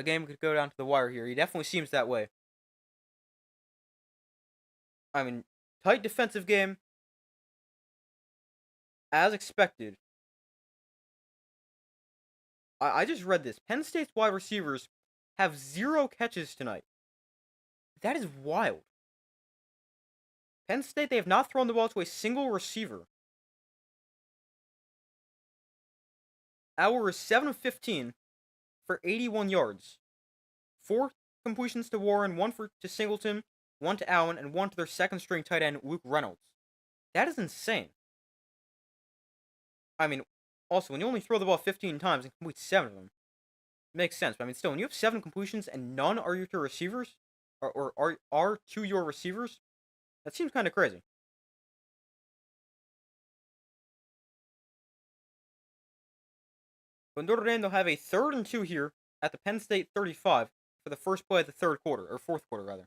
Game could go down to the wire here. He definitely seems that way. I mean, tight defensive game, as expected. I just read this. Penn State's wide receivers have 0 catches tonight. That is wild. Penn State, they have not thrown the ball to a single receiver. Our is 7 of 15 for 81 yards. 4 completions to Warren, 1 to Singleton, 1 to Allen, and 1 to their second string tight end, Luke Reynolds. That is insane. I mean, also, when you only throw the ball 15 times and complete 7 of them, it makes sense. But I mean, still, when you have 7 completions and none are to receivers, or are to your receivers, that seems kind of crazy. But Notre Dame, they'll have a 3rd and 2 here at the Penn State 35 for the first play of the third quarter, or fourth quarter, rather.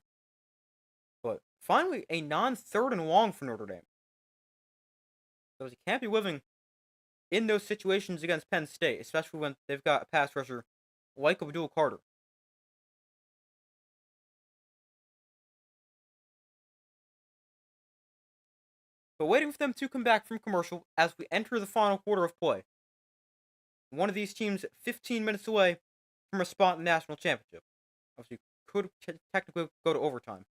But finally, a non-third and long for Notre Dame. So he can't be living in those situations against Penn State, especially when they've got a pass rusher like Abdul Carter. But waiting for them to come back from commercial as we enter the final quarter of play. One of these teams 15 minutes away from a spot in the national championship. Obviously, could technically go to overtime.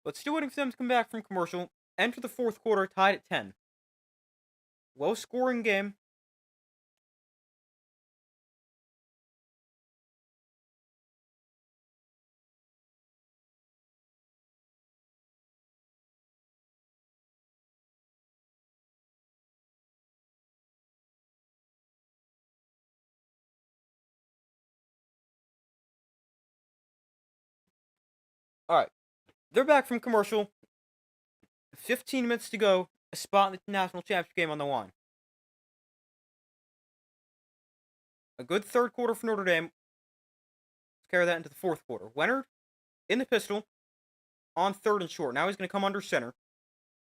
But still waiting for them to come back from commercial. Enter the fourth quarter tied at 10. Low scoring game. Alright. They're back from commercial. 15 minutes to go. A spot in the national championship game on the line. A good third quarter for Notre Dame. Let's carry that into the fourth quarter. Leonard in the pistol on 3rd and short. Now he's going to come under center.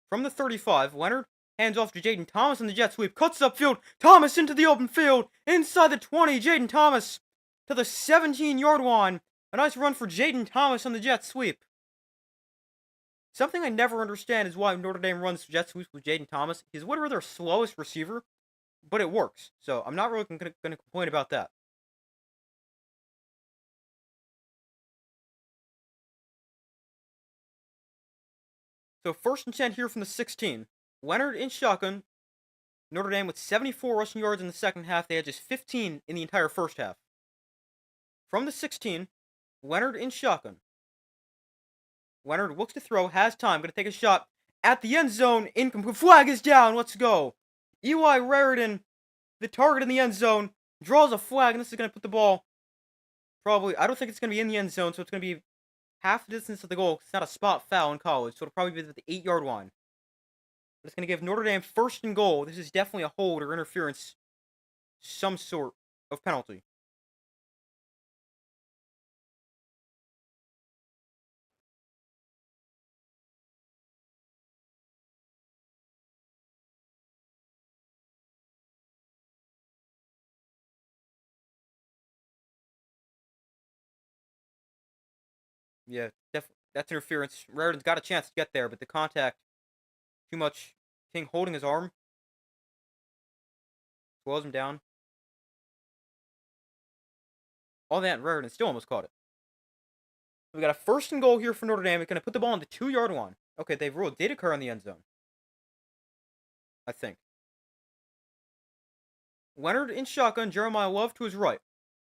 From the 35, Leonard hands off to Jaden Thomas in the jet sweep. Cuts upfield. Thomas into the open field. Inside the 20. Jaden Thomas to the 17-yard line. A nice run for Jaden Thomas on the jet sweep. Something I never understand is why Notre Dame runs jet sweeps with Jaden Thomas. He's literally their slowest receiver, but it works. So I'm not really going to complain about that. So 1st and 10 here from the 16. Leonard in shotgun. Notre Dame with 74 rushing yards in the second half. They had just 15 in the entire first half. From the 16, Leonard in shotgun. Leonard looks to throw, has time, gonna take a shot at the end zone. Incomplete. Flag is down. Let's go. Eli Raritan, the target in the end zone, draws a flag, and this is gonna put the ball probably. I don't think it's gonna be in the end zone, so it's gonna be half the distance of the goal. It's not a spot foul in college, so it'll probably be at the 8-yard line. But it's gonna give Notre Dame first and goal. This is definitely a hold or interference, some sort of penalty. Yeah, definitely. That's interference. Raritan's got a chance to get there, but the contact, too much. King holding his arm, slows him down. All that, and Raritan still almost caught it. We got a first and goal here for Notre Dame. It's going to put the ball on the 2-yard line. Okay, they've ruled did occur in the end zone. I think. Leonard in shotgun, Jeremiah Love to his right.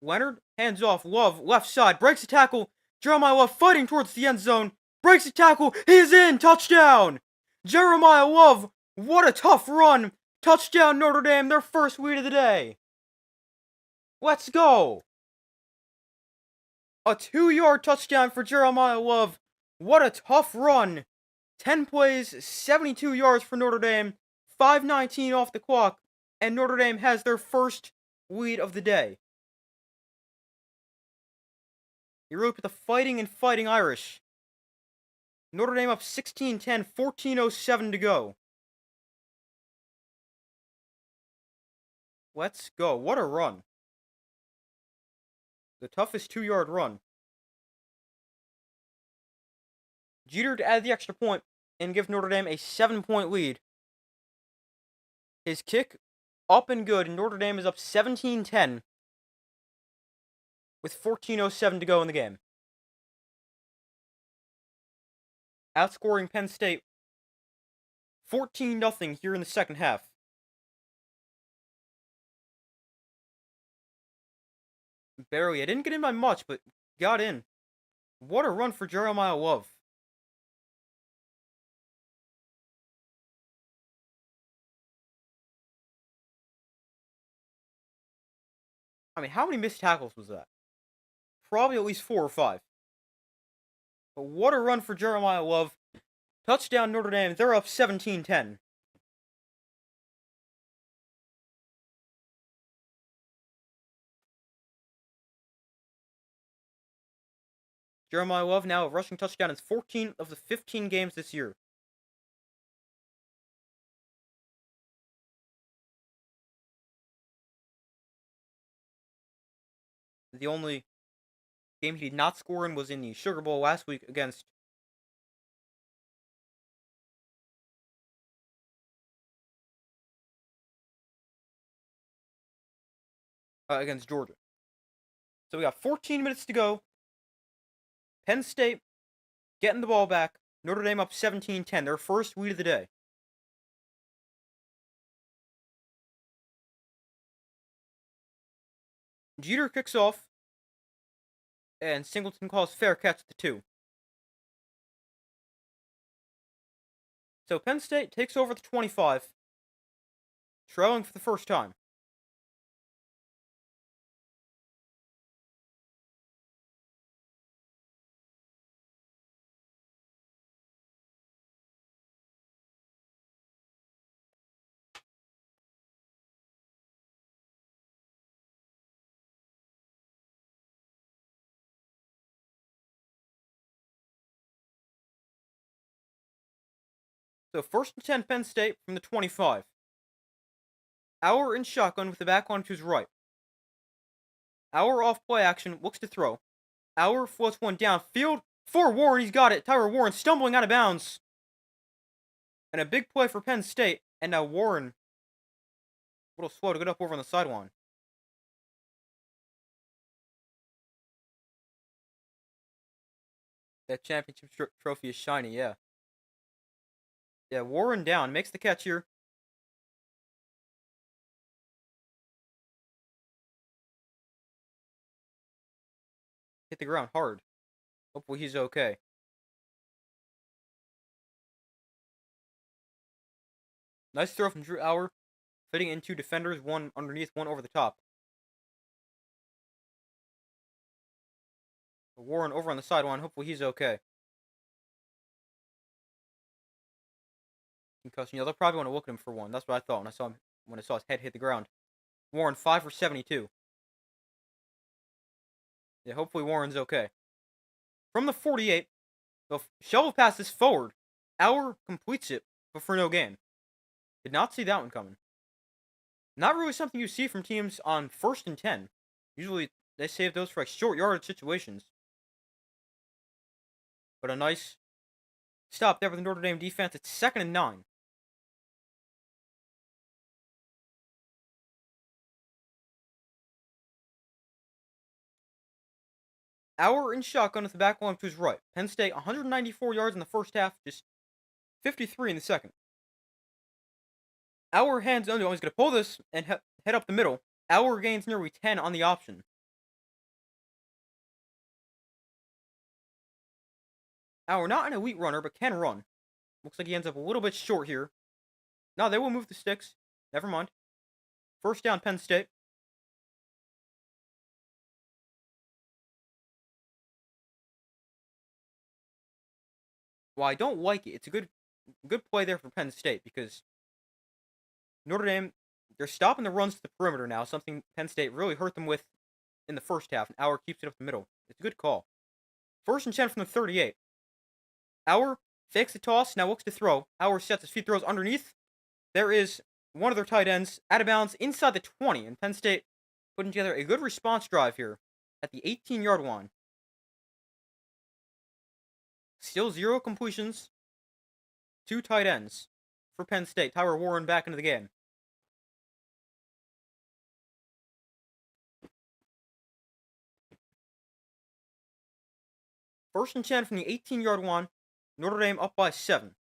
Leonard, hands off, Love, left side, breaks the tackle. Jeremiah Love fighting towards the end zone. Breaks the tackle. He's in. Touchdown. Jeremiah Love. What a tough run. Touchdown Notre Dame, their first lead of the day. Let's go. A 2-yard touchdown for Jeremiah Love. What a tough run. 10 plays, 72 yards for Notre Dame. 5:19 off the clock. And Notre Dame has their first lead of the day. You really put the fighting Irish. Notre Dame up 16-10, 14:07 to go. Let's go. What a run. The toughest 2-yard run. Jeter to add the extra point and give Notre Dame a 7-point lead. His kick up and good, and Notre Dame is up 17-10 with 14:07 to go in the game. Outscoring Penn State 14-0 here in the second half. Barely. I didn't get in by much, but got in. What a run for Jeremiah Love. I mean, how many missed tackles was that? Probably at least 4 or 5. But what a run for Jeremiah Love. Touchdown Notre Dame. They're up 17-10. Jeremiah Love now a rushing touchdown in 14 of the 15 games this year. The only game he did not score in was in the Sugar Bowl last week against Georgia. So we got 14 minutes to go. Penn State getting the ball back. Notre Dame up 17-10. Their first lead of the day. Jeter kicks off. And Singleton calls fair catch at the 2. So Penn State takes over the 25. Trailing for the first time. So first and 10 Penn State from the 25. Auer in shotgun with the back on to his right. Auer off play action, looks to throw. Auer floats one downfield for Warren. He's got it. Tyler Warren stumbling out of bounds. And a big play for Penn State. And now Warren, a little slow to get up over on the sideline. That championship trophy is shiny, yeah. Yeah, Warren down. Makes the catch here. Hit the ground hard. Hopefully he's okay. Nice throw from Drew Auer, fitting in two defenders, one underneath, one over the top. Warren over on the sideline. Hopefully he's okay. Concussion. Yeah, they'll probably want to look at him for one. That's what I thought when I saw his head hit the ground. Warren 5 for 72. Yeah, hopefully Warren's okay. From the 48, the shovel passes forward. Auer completes it, but for no gain. Did not see that one coming. Not really something you see from teams on 1st and 10. Usually they save those for like short yardage situations. But a nice stop there with the Notre Dame defense. It's 2nd and 9. Auer in shotgun with the back line to his right. Penn State 194 yards in the first half, just 53 in the second. Auer hands under. He's going to pull this and head up the middle. Auer gains nearly 10 on the option. Auer not an elite runner, but can run. Looks like he ends up a little bit short here. No, they will move the sticks. Never mind. First down, Penn State. Well, I don't like it. It's a good play there for Penn State because Notre Dame, they're stopping the runs to the perimeter now, something Penn State really hurt them with in the first half, and Auer keeps it up the middle. It's a good call. 1st and 10 from the 38. Auer fakes the toss, now looks to throw. Auer sets his feet, throws underneath. There is one of their tight ends out of bounds inside the 20, and Penn State putting together a good response drive here at the 18-yard line. Still 0 completions. 2 tight ends for Penn State. Tyler Warren back into the game. First and 10 from the 18-yard line. Notre Dame up by 7.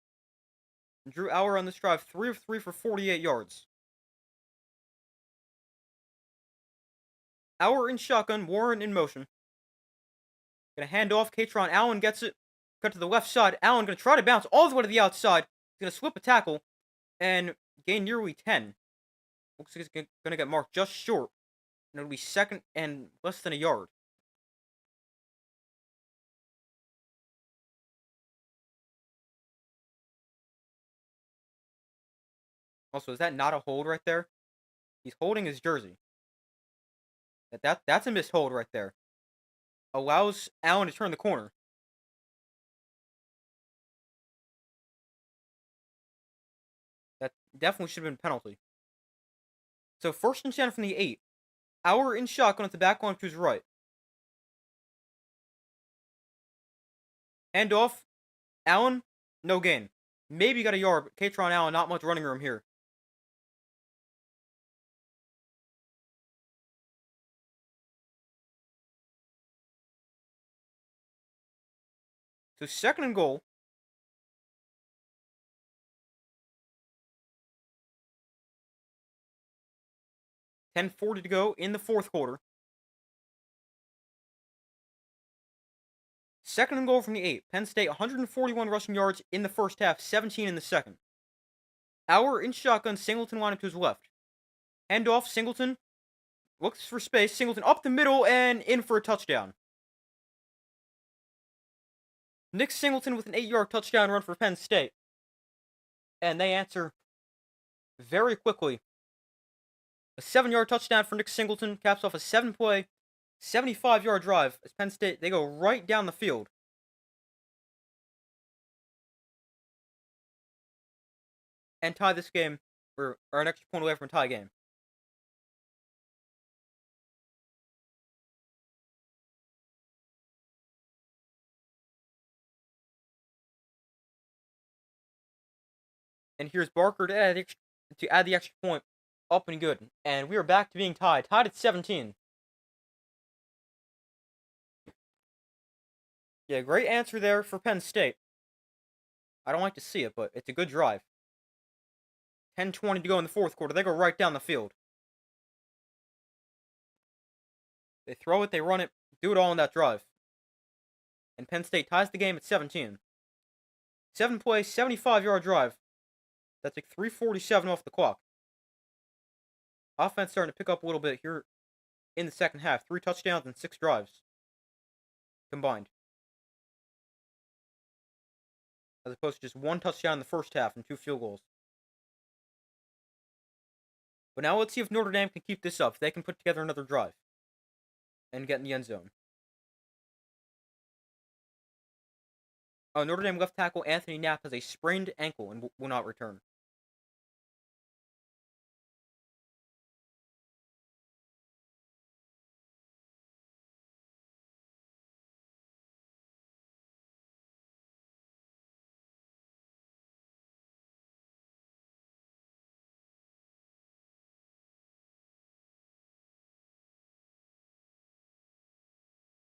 Drew Auer on this drive, 3 of 3 for 48 yards. Auer in shotgun, Warren in motion. Gonna hand off. Katron Allen gets it. Cut to the left side. Allen gonna try to bounce all the way to the outside. He's gonna slip a tackle and gain nearly 10. Looks like he's gonna get marked just short. And it'll be 2nd and less than a yard. Also, is that not a hold right there? He's holding his jersey. That's a missed hold right there. Allows Allen to turn the corner. That definitely should have been a penalty. So 1st and 10 from the 8. Auer in shotgun at the back line to his right. Hand off. Allen, no gain. Maybe got a yard, but Katron Allen, not much running room here. So 2nd and goal. $10:40 to go in the 4th quarter. 2nd and goal from the 8. Penn State 141 rushing yards in the first half, 17 in the second. Auer in shotgun, Singleton lined up to his left. Hand off, Singleton looks for space. Singleton up the middle and in for a touchdown. Nick Singleton with an 8-yard touchdown run for Penn State. And they answer very quickly. A 7-yard touchdown for Nick Singleton caps off a 7-play, 75-yard drive as Penn State, they go right down the field. And tie this game, or an extra point away from a tie game. And here's Barker to add the extra point. Up and good. And we are back to being tied. Tied at 17. Yeah, great answer there for Penn State. I don't like to see it, but it's a good drive. 10:20 to go in the 4th quarter. They go right down the field. They throw it, they run it, do it all in that drive. And Penn State ties the game at 17. 7-play, 75-yard drive. That's like 3:47 off the clock. Offense starting to pick up a little bit here in the second half. 3 touchdowns and 6 drives combined, as opposed to just 1 touchdown in the first half and 2 field goals. But now let's see if Notre Dame can keep this up. If they can put together another drive and get in the end zone. Notre Dame left tackle Anthony Knapp has a sprained ankle and will not return.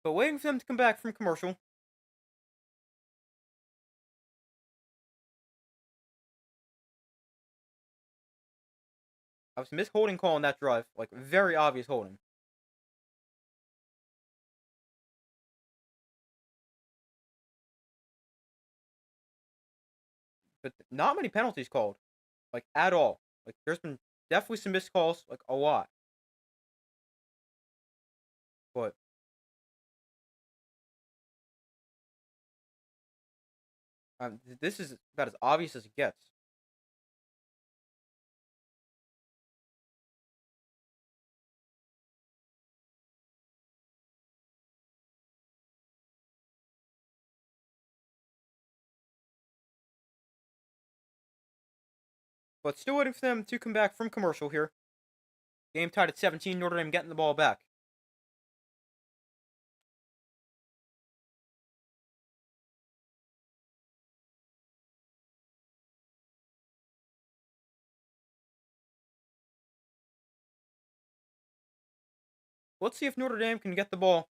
But waiting for them to come back from commercial. I was missed holding call on that drive, like very obvious holding. But not many penalties called, like at all. Like there's been definitely some missed calls, like a lot. But this is about as obvious as it gets. But still waiting for them to come back from commercial here. Game tied at 17. Notre Dame getting the ball back. Let's see if Notre Dame can get the ball.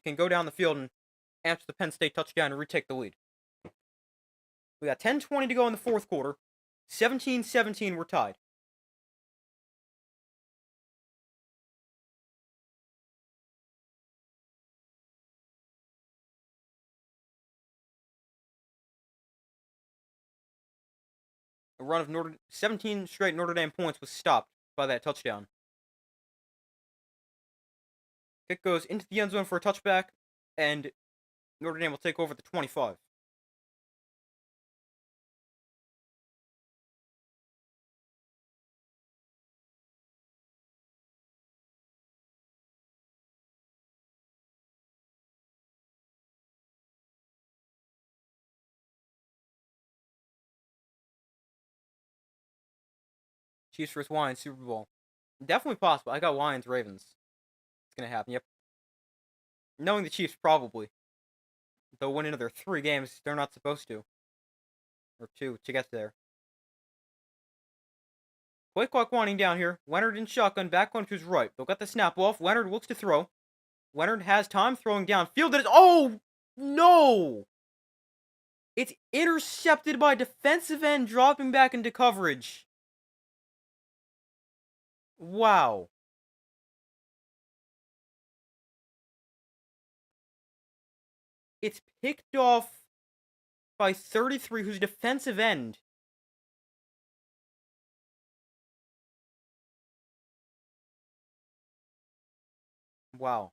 Can go down the field and answer the Penn State touchdown and retake the lead. We got 10:20 to go in the fourth quarter. 17-17, we're tied. A run of 17 straight Notre Dame points was stopped by that touchdown. Kick goes into the end zone for a touchback, and Notre Dame will take over the 25. Chiefs vs. Lions Super Bowl. Definitely possible. I got Lions Ravens. It's gonna happen. Yep. Knowing the Chiefs probably. They'll win another 3 games they're not supposed to. Or 2 to get there. Play clock winding down here. Leonard in shotgun, back on to his right. They'll get the snap off. Leonard looks to throw. Leonard has time throwing downfield. It is. Oh! No! It's intercepted by defensive end dropping back into coverage. Wow. It's picked off by 33, who's defensive end. Wow.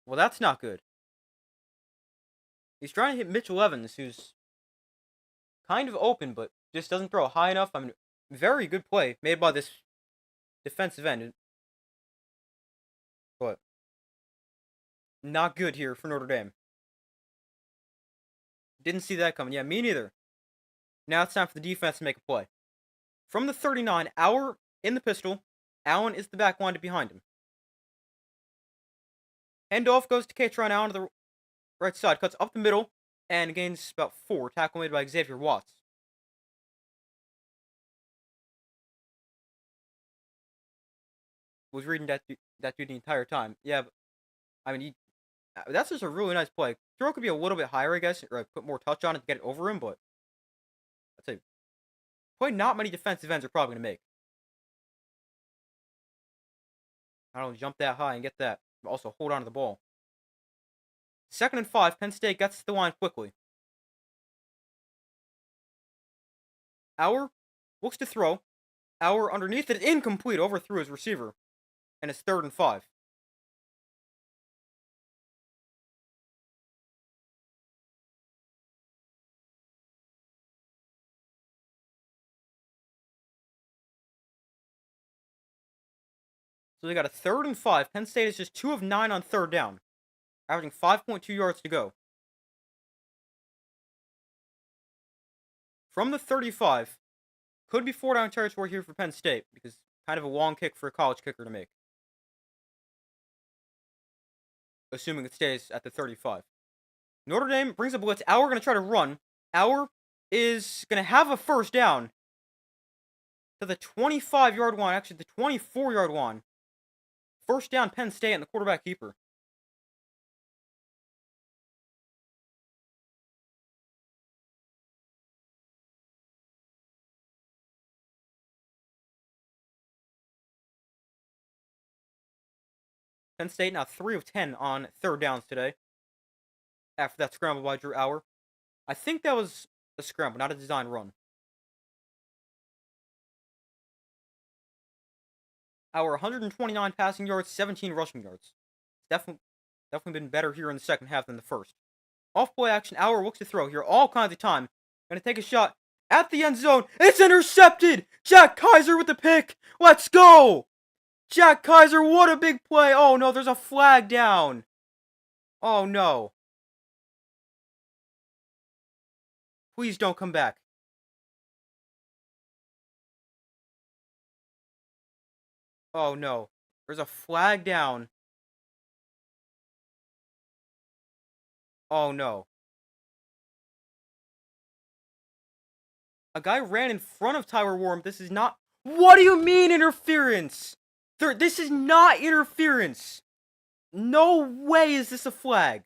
Well, that's not good. He's trying to hit Mitchell Evans, who's kind of open, but just doesn't throw high enough. I mean, very good play made by this defensive end. But not good here for Notre Dame. Didn't see that coming. Yeah, me neither. Now it's time for the defense to make a play. From the 39, Auer in the pistol. Allen is the back line behind him. Handoff goes to Catron Allen to the right side. Cuts up the middle and gains about 4. Tackle made by Xavier Watts. Was reading that dude the entire time. Yeah, but, I mean, that's just a really nice play. Throw could be a little bit higher, I guess, or put more touch on it to get it over him, but I'd say probably not many defensive ends are probably going to make. I don't jump that high and get that, but also hold on to the ball. 2nd and 5, Penn State gets to the line quickly. Auer looks to throw. Auer underneath it, incomplete, overthrew his receiver. And it's 3rd and 5. So they got a 3rd and 5. Penn State is just 2 of 9 on 3rd down, averaging 5.2 yards to go. From the 35, could be 4-down territory here for Penn State, because kind of a long kick for a college kicker to make. Assuming it stays at the 35. Notre Dame brings a blitz. Auer going to try to run. Auer is going to have a 1st down to the 25-yard line, actually the 24-yard line. 1st down, Penn State, and the quarterback keeper. Penn State now 3 of 10 on 3rd downs today. After that scramble by Drew Auer. I think that was a scramble, not a design run. Auer 129 passing yards, 17 rushing yards. Definitely been better here in the second half than the first. Off play action, Auer looks to throw here all kinds of time. Gonna take a shot at the end zone. It's intercepted! Jack Kaiser with the pick! Let's go! Jack Kaiser, what a big play! Oh no, there's a flag down. Oh no. Please don't come back. Oh no. There's a flag down. Oh no. A guy ran in front of Tyler Warren. This is not. What do you mean interference? This is not interference. No way is this a flag.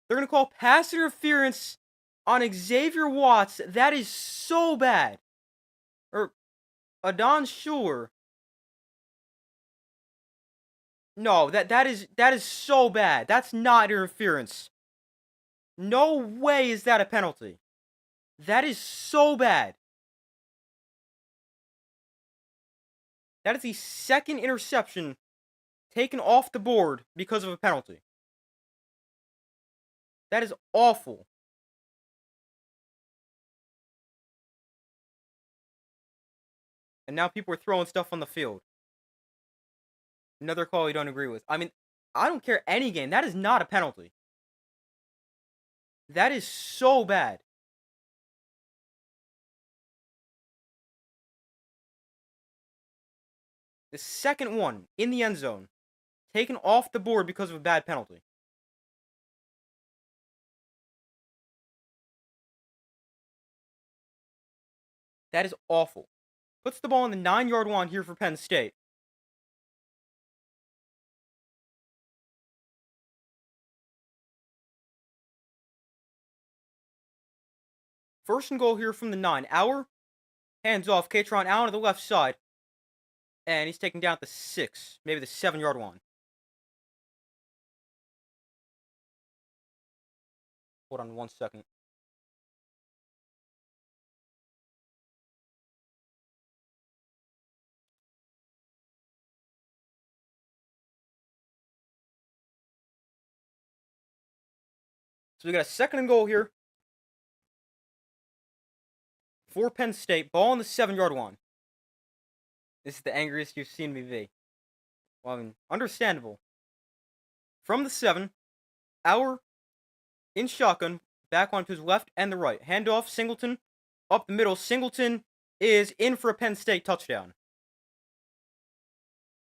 They're going to call pass interference on Xavier Watts. That is so bad. Or Adon Schuler. No, that is so bad. That's not interference. No way is that a penalty. That is so bad. That is the 2nd interception taken off the board because of a penalty. That is awful. And now people are throwing stuff on the field. Another call you don't agree with. I mean, I don't care any game. That is not a penalty. That is so bad. The 2nd one in the end zone, taken off the board because of a bad penalty. That is awful. Puts the ball on the 9-yard line here for Penn State. First and goal here from the 9. Auer hands off. Katron Allen to the left side. And he's taken down at the 6, maybe the 7-yard line. Hold on 1 second. So we got a 2nd and goal here for Penn State. Ball on the 7-yard line. This is the angriest you've seen me be. Well, I mean, understandable. From the 7, Auer in shotgun, back onto his left and the right. Handoff, Singleton, up the middle. Singleton is in for a Penn State touchdown.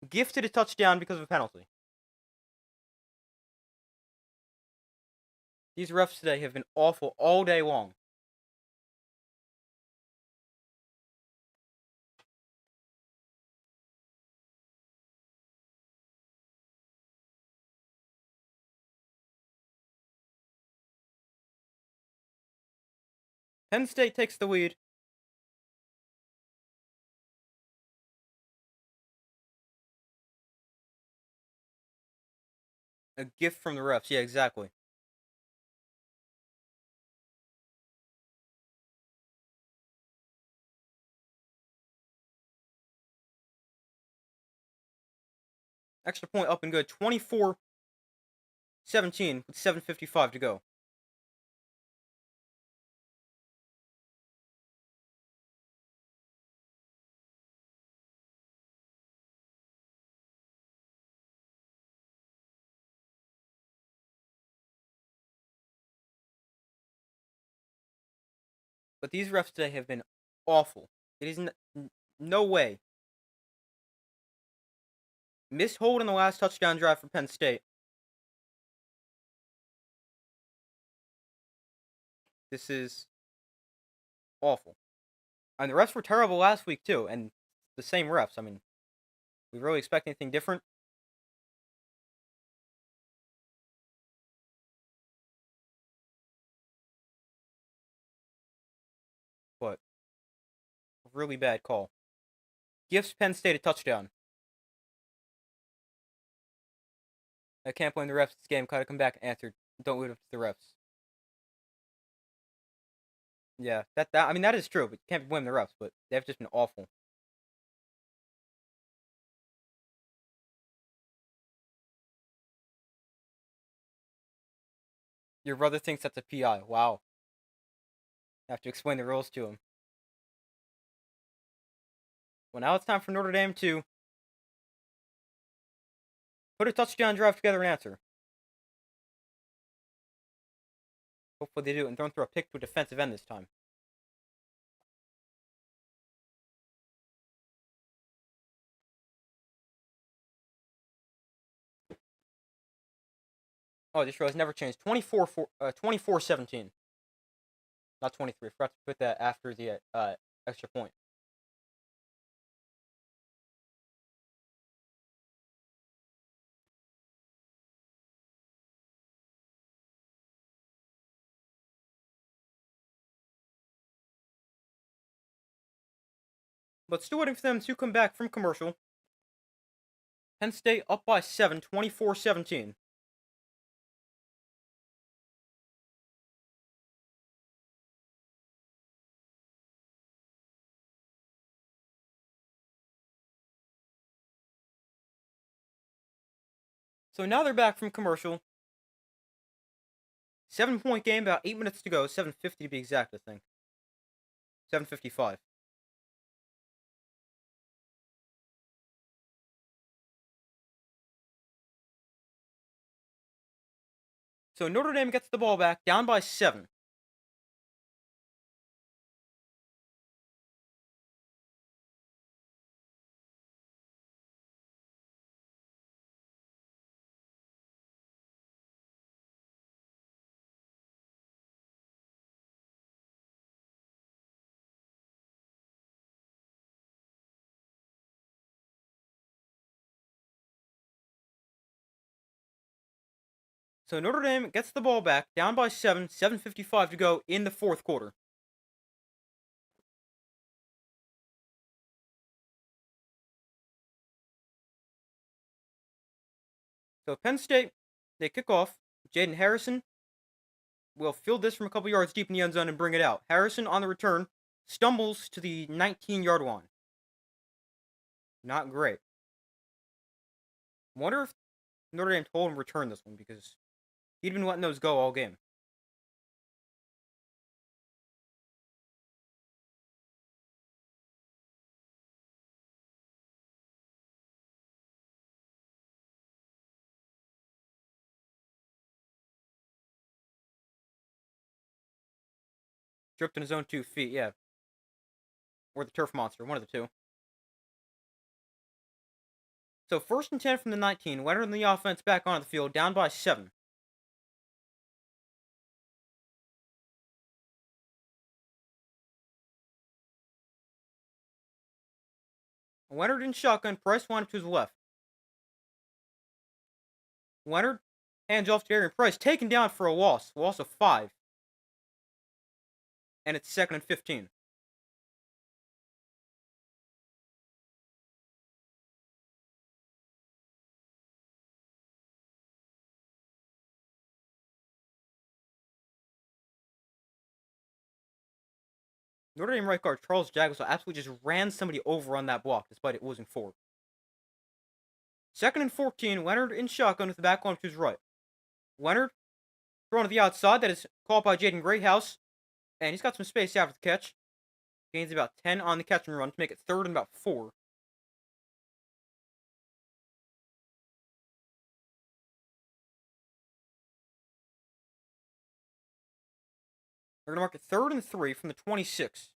Gifted a touchdown because of a penalty. These refs today have been awful all day long. Penn State takes the lead. A gift from the refs. Yeah, exactly. Extra point up and good. 24-17 with 7:55 to go. But these refs today have been awful. It is no way. Missed hold in the last touchdown drive for Penn State. This is awful. And the refs were terrible last week too, and the same refs. I mean, we really expect anything different? But a really bad call. Gives Penn State a touchdown. I can't blame the refs this game. Gotta come back and answer. Don't leave it up to the refs. Yeah, I mean that is true, but you can't blame the refs. But they've just been awful. Your brother thinks that's a PI. Wow. I have to explain the rules to him. Well, now it's time for Notre Dame to put a touchdown drive together and answer. Hopefully they do, and don't throw a pick to a defensive end this time. Oh, this row has never changed. 24-17. Not 23. I forgot to put that after the extra point. But still waiting for them to come back from commercial. Penn State up by 7, 24-17. So now they're back from commercial. 7-point game, about 8 minutes to go. 7:50 to be exact, I think. 7:55. So Notre Dame gets the ball back, down by 7. So Notre Dame gets the ball back, down by 7, 7:55 to go in the fourth quarter. So Penn State, they kick off. Jaden Harrison will field this from a couple yards deep in the end zone and bring it out. Harrison on the return stumbles to the 19-yard line. Not great. Wonder if Notre Dame told him to return this one because he'd been letting those go all game. Tripped in his own 2 feet, yeah. Or the turf monster, one of the two. So 1st and 10 from the 19. Leonard and the offense back onto the field, down by 7. Leonard in shotgun, Price lined up to his left. Leonard hands off to Aaron Price, taken down for a loss of 5. And it's 2nd and 15. Notre Dame right guard Charles Jagusah absolutely just ran somebody over on that block despite it losing 4. 2nd and 14. Leonard in shotgun with the back arm to his right. Leonard throwing to the outside. That is caught by Jaden Greathouse. And he's got some space after the catch. Gains about 10 on the catch and run to make it 3rd and about 4. They're going to mark it 3rd and 3 from the 26.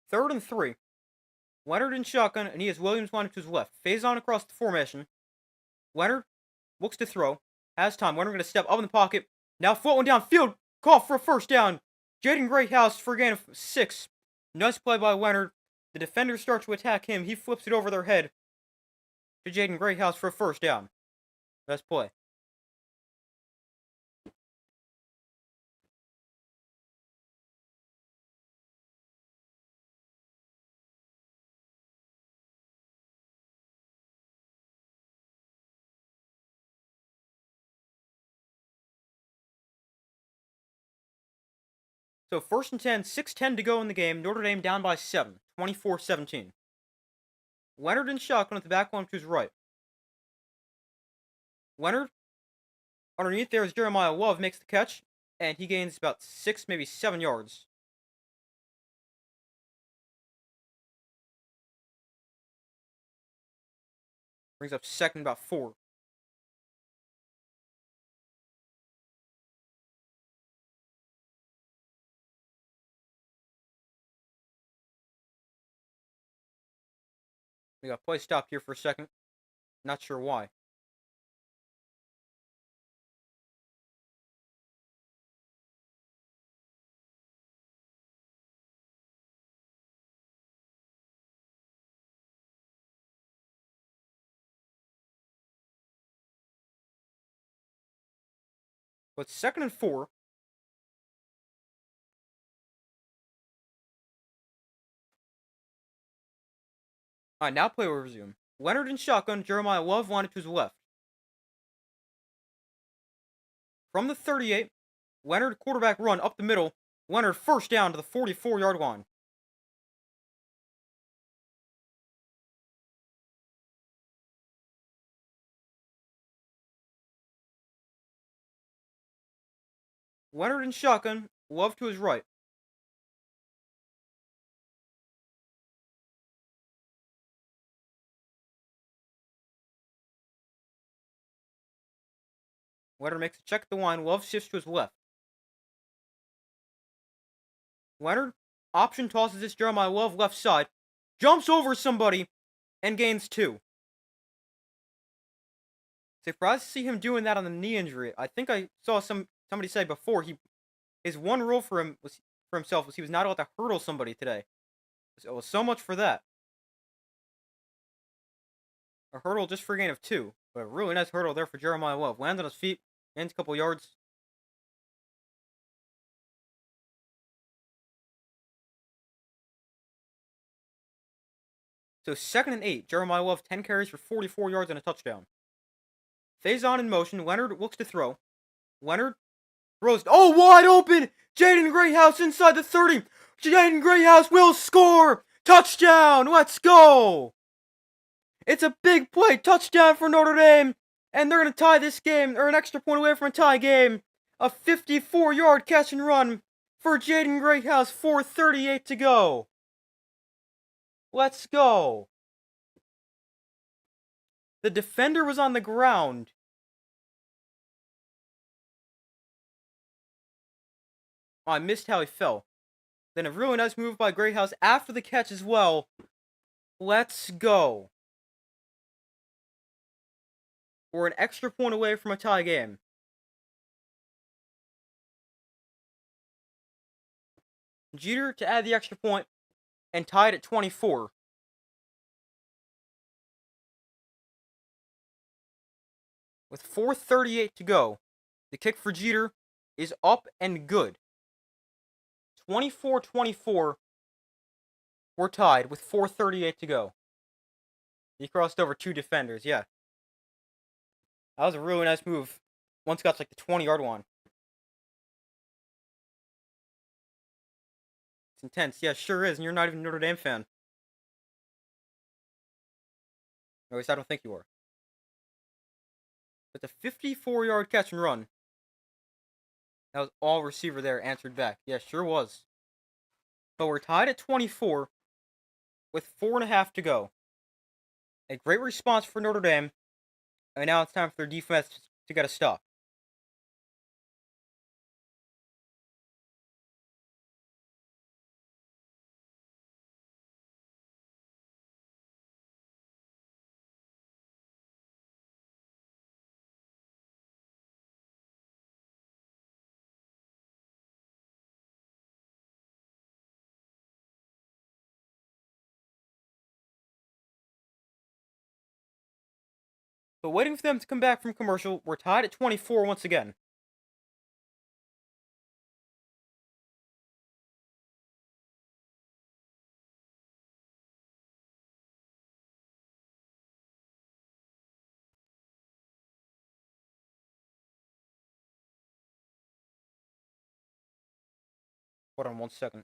Third and 3. Leonard in shotgun, and he has Williams winding to his left. Phase on across the formation. Leonard looks to throw. Has time. Leonard going to step up in the pocket. Now floating downfield. Call for a first down. Jaden Greathouse for a gain of 6. Nice play by Leonard. The defenders start to attack him. He flips it over their head to Jaden Greathouse for a first down. Best play. So 1st and 10, 6:10 to go in the game. Notre Dame down by 7, 24-17. Leonard in shotgun with the back one to his right. Leonard, underneath there is Jeremiah Love, makes the catch, and he gains about 6, maybe 7 yards. Brings up 2nd about 4. We got play stopped here for a second. Not sure why. But 2nd and 4. Alright, now play will resume. Leonard in shotgun, Jeremiah Love wanted to his left. From the 38, Leonard quarterback run up the middle. Leonard first down to the 44-yard line. Leonard in shotgun, Love to his right. Leonard makes a check at the line. Love shifts to his left. Leonard, option tosses this Jeremiah Love left side. Jumps over somebody and gains 2. Surprised to see him doing that on the knee injury. I think I saw somebody say before his one rule for himself was he was not allowed to hurdle somebody today. So much for that. A hurdle just for a gain of 2. But a really nice hurdle there for Jeremiah Love. Lands on his feet, gains a couple yards. So 2nd and 8. Jeremiah Love 10 carries for 44 yards and a touchdown. Phase on in motion. Leonard looks to throw. Leonard throws. Oh, wide open! Jaden Greathouse inside the 30. Jaden Greathouse will score! Touchdown! Let's go! It's a big play. Touchdown for Notre Dame. And they're going to tie this game, or an extra point away from a tie game. A 54-yard catch and run for Jaden Greathouse. 4:38 to go. Let's go. The defender was on the ground. Oh, I missed how he fell. Then a really nice move by Greathouse after the catch as well. Let's go. We're an extra point away from a tie game. Jeter to add the extra point and tie it at 24. With 4:38 to go, the kick for Jeter is up and good. 24-24. We're tied with 4:38 to go. He crossed over 2 defenders, yeah. That was a really nice move Once got to like the 20-yard line. It's intense. Yeah, sure is. And you're not even a Notre Dame fan. Or at least I don't think you are. But the 54-yard catch and run. That was all receiver there answered back. Yeah, sure was. But we're tied at 24 with 4.5 to go. A great response for Notre Dame. And now it's time for their defense to get a stop. But waiting for them to come back from commercial, we're tied at 24 once again. Hold on 1 second.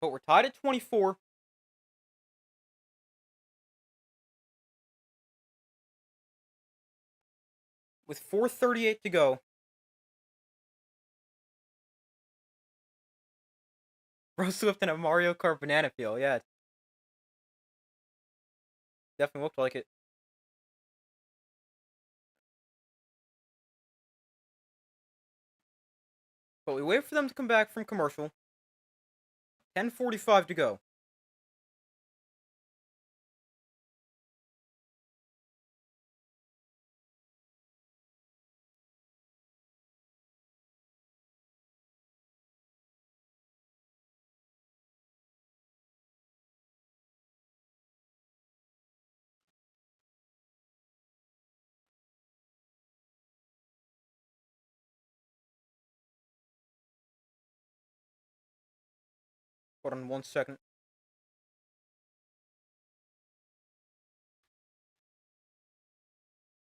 But we're tied at 24. With 4:38 to go. Bro Swift and a Mario Kart banana peel. Yeah, definitely looked like it. But we wait for them to come back from commercial. 10:45 to go. Hold on 1 second.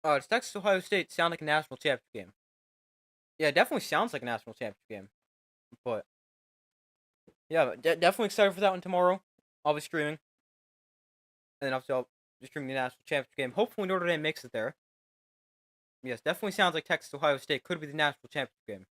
Does Texas Ohio State sound like a national championship game? Yeah, it definitely sounds like a national championship game. But yeah, definitely excited for that one tomorrow. I'll be streaming. And then obviously I'll be streaming the national championship game. Hopefully Notre Dame makes it there. Yes, definitely sounds like Texas Ohio State could be the national championship game.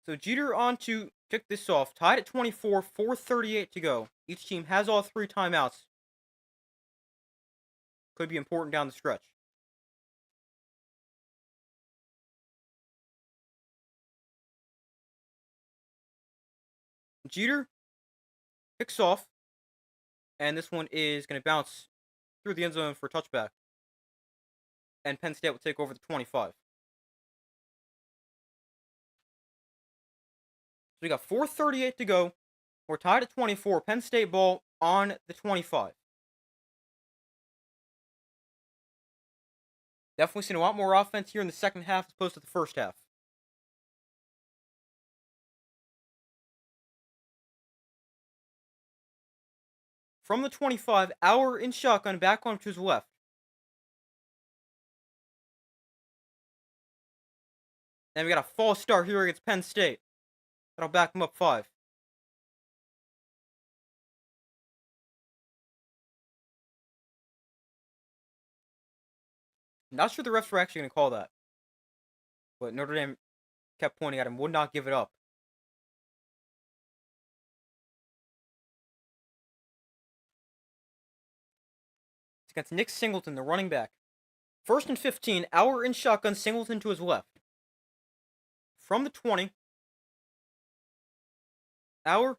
So Jeter on to kick this off. Tied at 24, 4:38 to go. Each team has all 3 timeouts. Could be important down the stretch. Jeter kicks off, and this one is going to bounce through the end zone for a touchback. And Penn State will take over the 25. So we got 4:38 to go. We're tied at 24. Penn State ball on the 25. Definitely seen a lot more offense here in the second half as opposed to the first half. From the 25, Auer in shotgun, back on to his left. And we got a false start here against Penn State. That'll back him up 5. Not sure the refs were actually going to call that. But Notre Dame kept pointing at him, would not give it up. It's against Nick Singleton, the running back. 1st and 15, Auer in shotgun, Singleton to his left. From the 20, Auer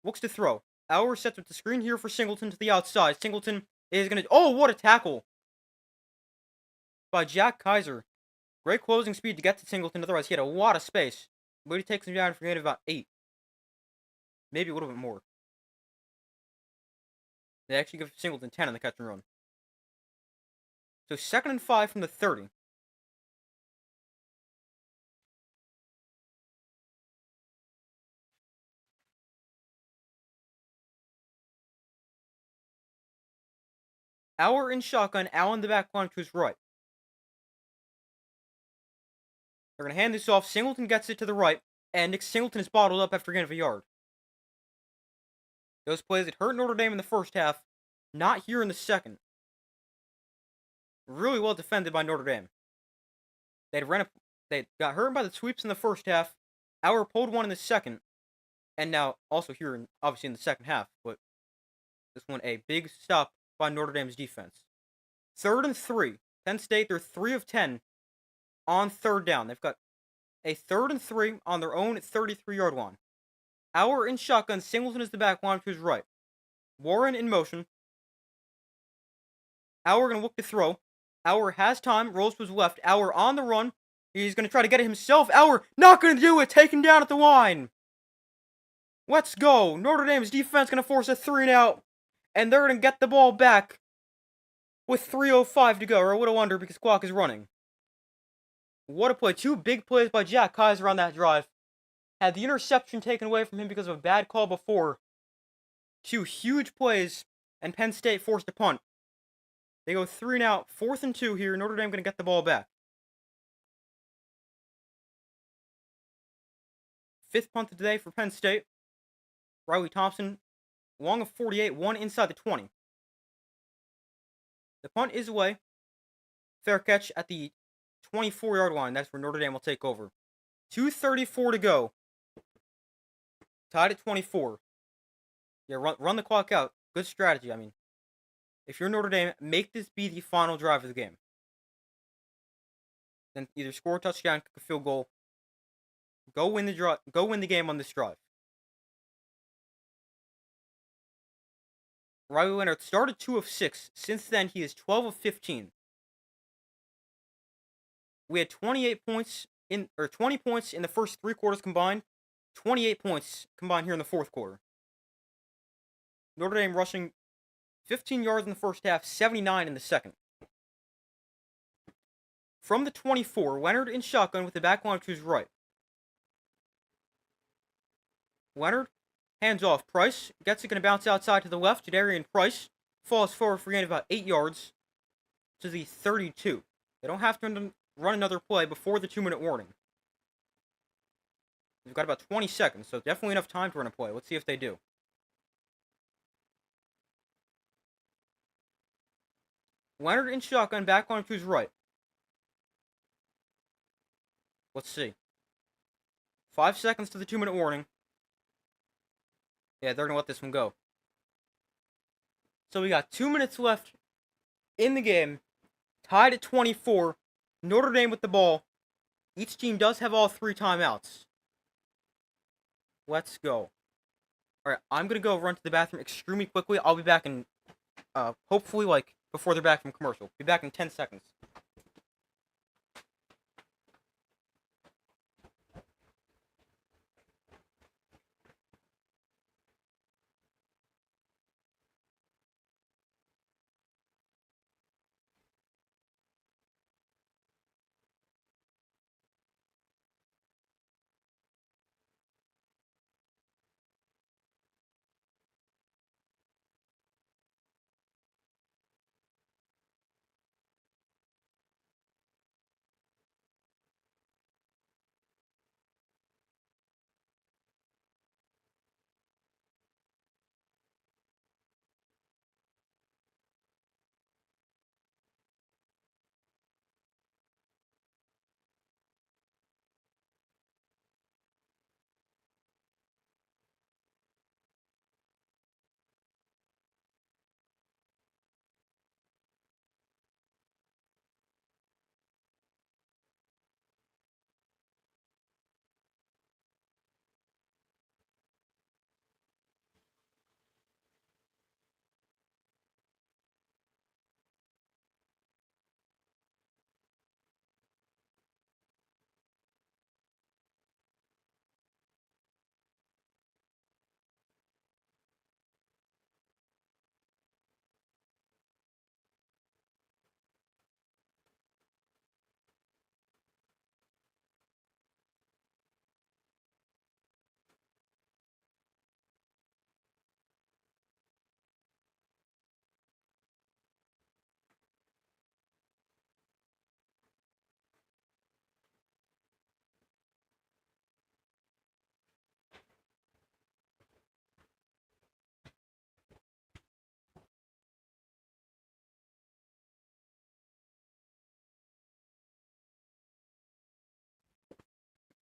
looks to throw. Auer sets up the screen here for Singleton to the outside. Singleton is going to... Oh, what a tackle by Jack Kaiser. Great closing speed to get to Singleton. Otherwise, he had a lot of space. But he takes him down for a gain of about 8. Maybe a little bit more. They actually give Singleton 10 on the catch and run. So 2nd and 5 from the 30. Auer in shotgun, Allen the back line to his right. They're going to hand this off. Singleton gets it to the right, and Nick Singleton is bottled up after a gain of a yard. Those plays that hurt Notre Dame in the first half, not here in the second. Really well defended by Notre Dame. They got hurt by the sweeps in the first half. Auer pulled one in the second, and now also here, obviously in the second half. But this one a big stop by Notre Dame's defense. 3rd and 3. Penn State, they're 3 of 10 on 3rd down. They've got a 3rd and 3 on their own 33-yard line. Auer in shotgun, Singleton is the back line to his right. Warren in motion. Auer going to look to throw. Auer has time, rolls to his left. Auer on the run. He's going to try to get it himself. Auer not going to do it, taken down at the line. Let's go. Notre Dame's defense going to force a 3-and-out, and they're going to get the ball back with 3:05 to go, or a little under because clock is running. What a play. 2 big plays by Jack Kaiser on that drive. Had the interception taken away from him because of a bad call before. 2 huge plays, and Penn State forced a punt. They go 3-and-out, 4th and 2 here. Notre Dame going to get the ball back. 5th punt of the day for Penn State. Riley Thompson, long of 48, 1 inside the 20. The punt is away. Fair catch at the 24-yard line. That's where Notre Dame will take over. 2:34 to go. Tied at 24. Yeah, run the clock out. Good strategy. I mean, if you're Notre Dame, make this be the final drive of the game. Then either score a touchdown, kick a field goal. Go win the game on this drive. Riley Leonard started 2 of 6. Since then, he is 12 of 15. We had 20 points in the first 3 quarters combined. 28 points combined here in the 4th quarter. Notre Dame rushing 15 yards in the first half, 79 in the second. From the 24, Leonard in shotgun with the back line to his right. Leonard hands off. Price gets it, going to bounce outside to the left. Jadarian Price falls forward for a gain of about 8 yards to the 32. They don't have to run another play before the 2-minute warning. We've got about 20 seconds, so definitely enough time to run a play. Let's see if they do. Leonard in shotgun, back line to his right. Let's see. 5 seconds to the 2-minute warning. Yeah, they're going to let this one go. So we got 2 minutes left in the game. Tied at 24. Notre Dame with the ball. Each team does have all 3 timeouts. Let's go. Alright, I'm going to go run to the bathroom extremely quickly. I'll be back in, hopefully, before they're back from commercial. Be back in 10 seconds.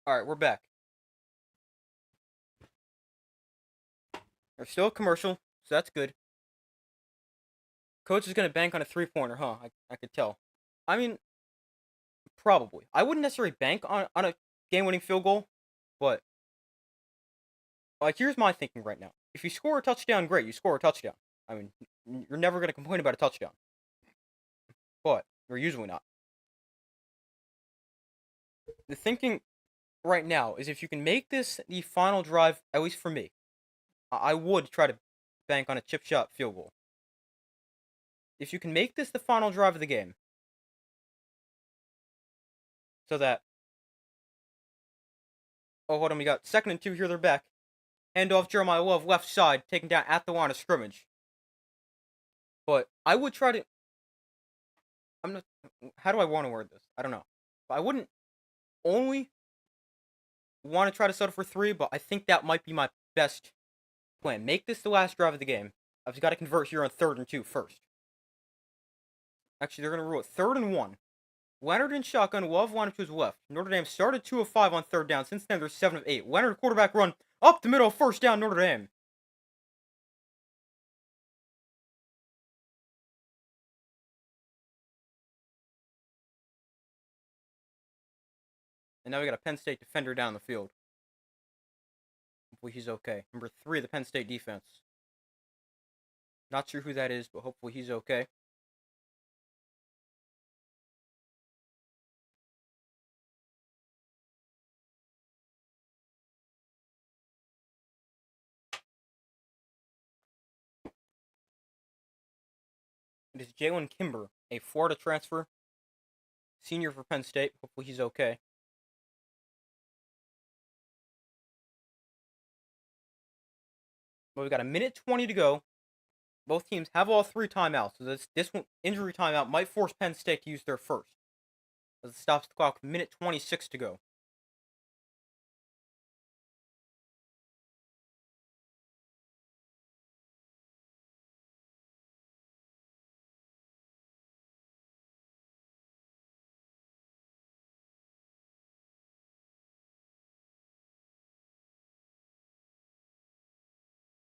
Alright, we're back. There's still a commercial, so that's good. Coach is going to bank on a three-pointer, huh? I could tell. I mean, probably. I wouldn't necessarily bank on a game-winning field goal, but here's my thinking right now. If you score a touchdown, great. You score a touchdown. I mean, you're never going to complain about a touchdown. But you're usually not. The thinking right now is if you can make this the final drive, at least for me, I would try to bank on a chip shot field goal. If you can make this the final drive of the game, so that, oh, hold on, we got 2nd and 2 here, they're back. Hand off Jeremiah Love, left side, taken down at the line of scrimmage. But I would try to, how do I want to word this? I don't know. But I wouldn't only want to try to settle for 3, but I think that might be my best plan. Make this the last drive of the game. I've just got to convert here on 3rd and 2 first. Actually, they're going to rule it 3rd and 1. Leonard in shotgun, Love lined up to his left. Notre Dame started 2 of 5 on 3rd down. Since then, they're 7 of 8. Leonard quarterback run up the middle, 1st down, Notre Dame. And now we got a Penn State defender down the field. Hopefully he's okay. Number 3 of the Penn State defense. Not sure who that is, but hopefully he's okay. It is Jalen Kimber, a Florida transfer. Senior for Penn State. Hopefully he's okay. But we got a minute 20 to go. Both teams have all 3 timeouts, so this one, injury timeout might force Penn State to use their first. As it stops the clock, minute 26 to go.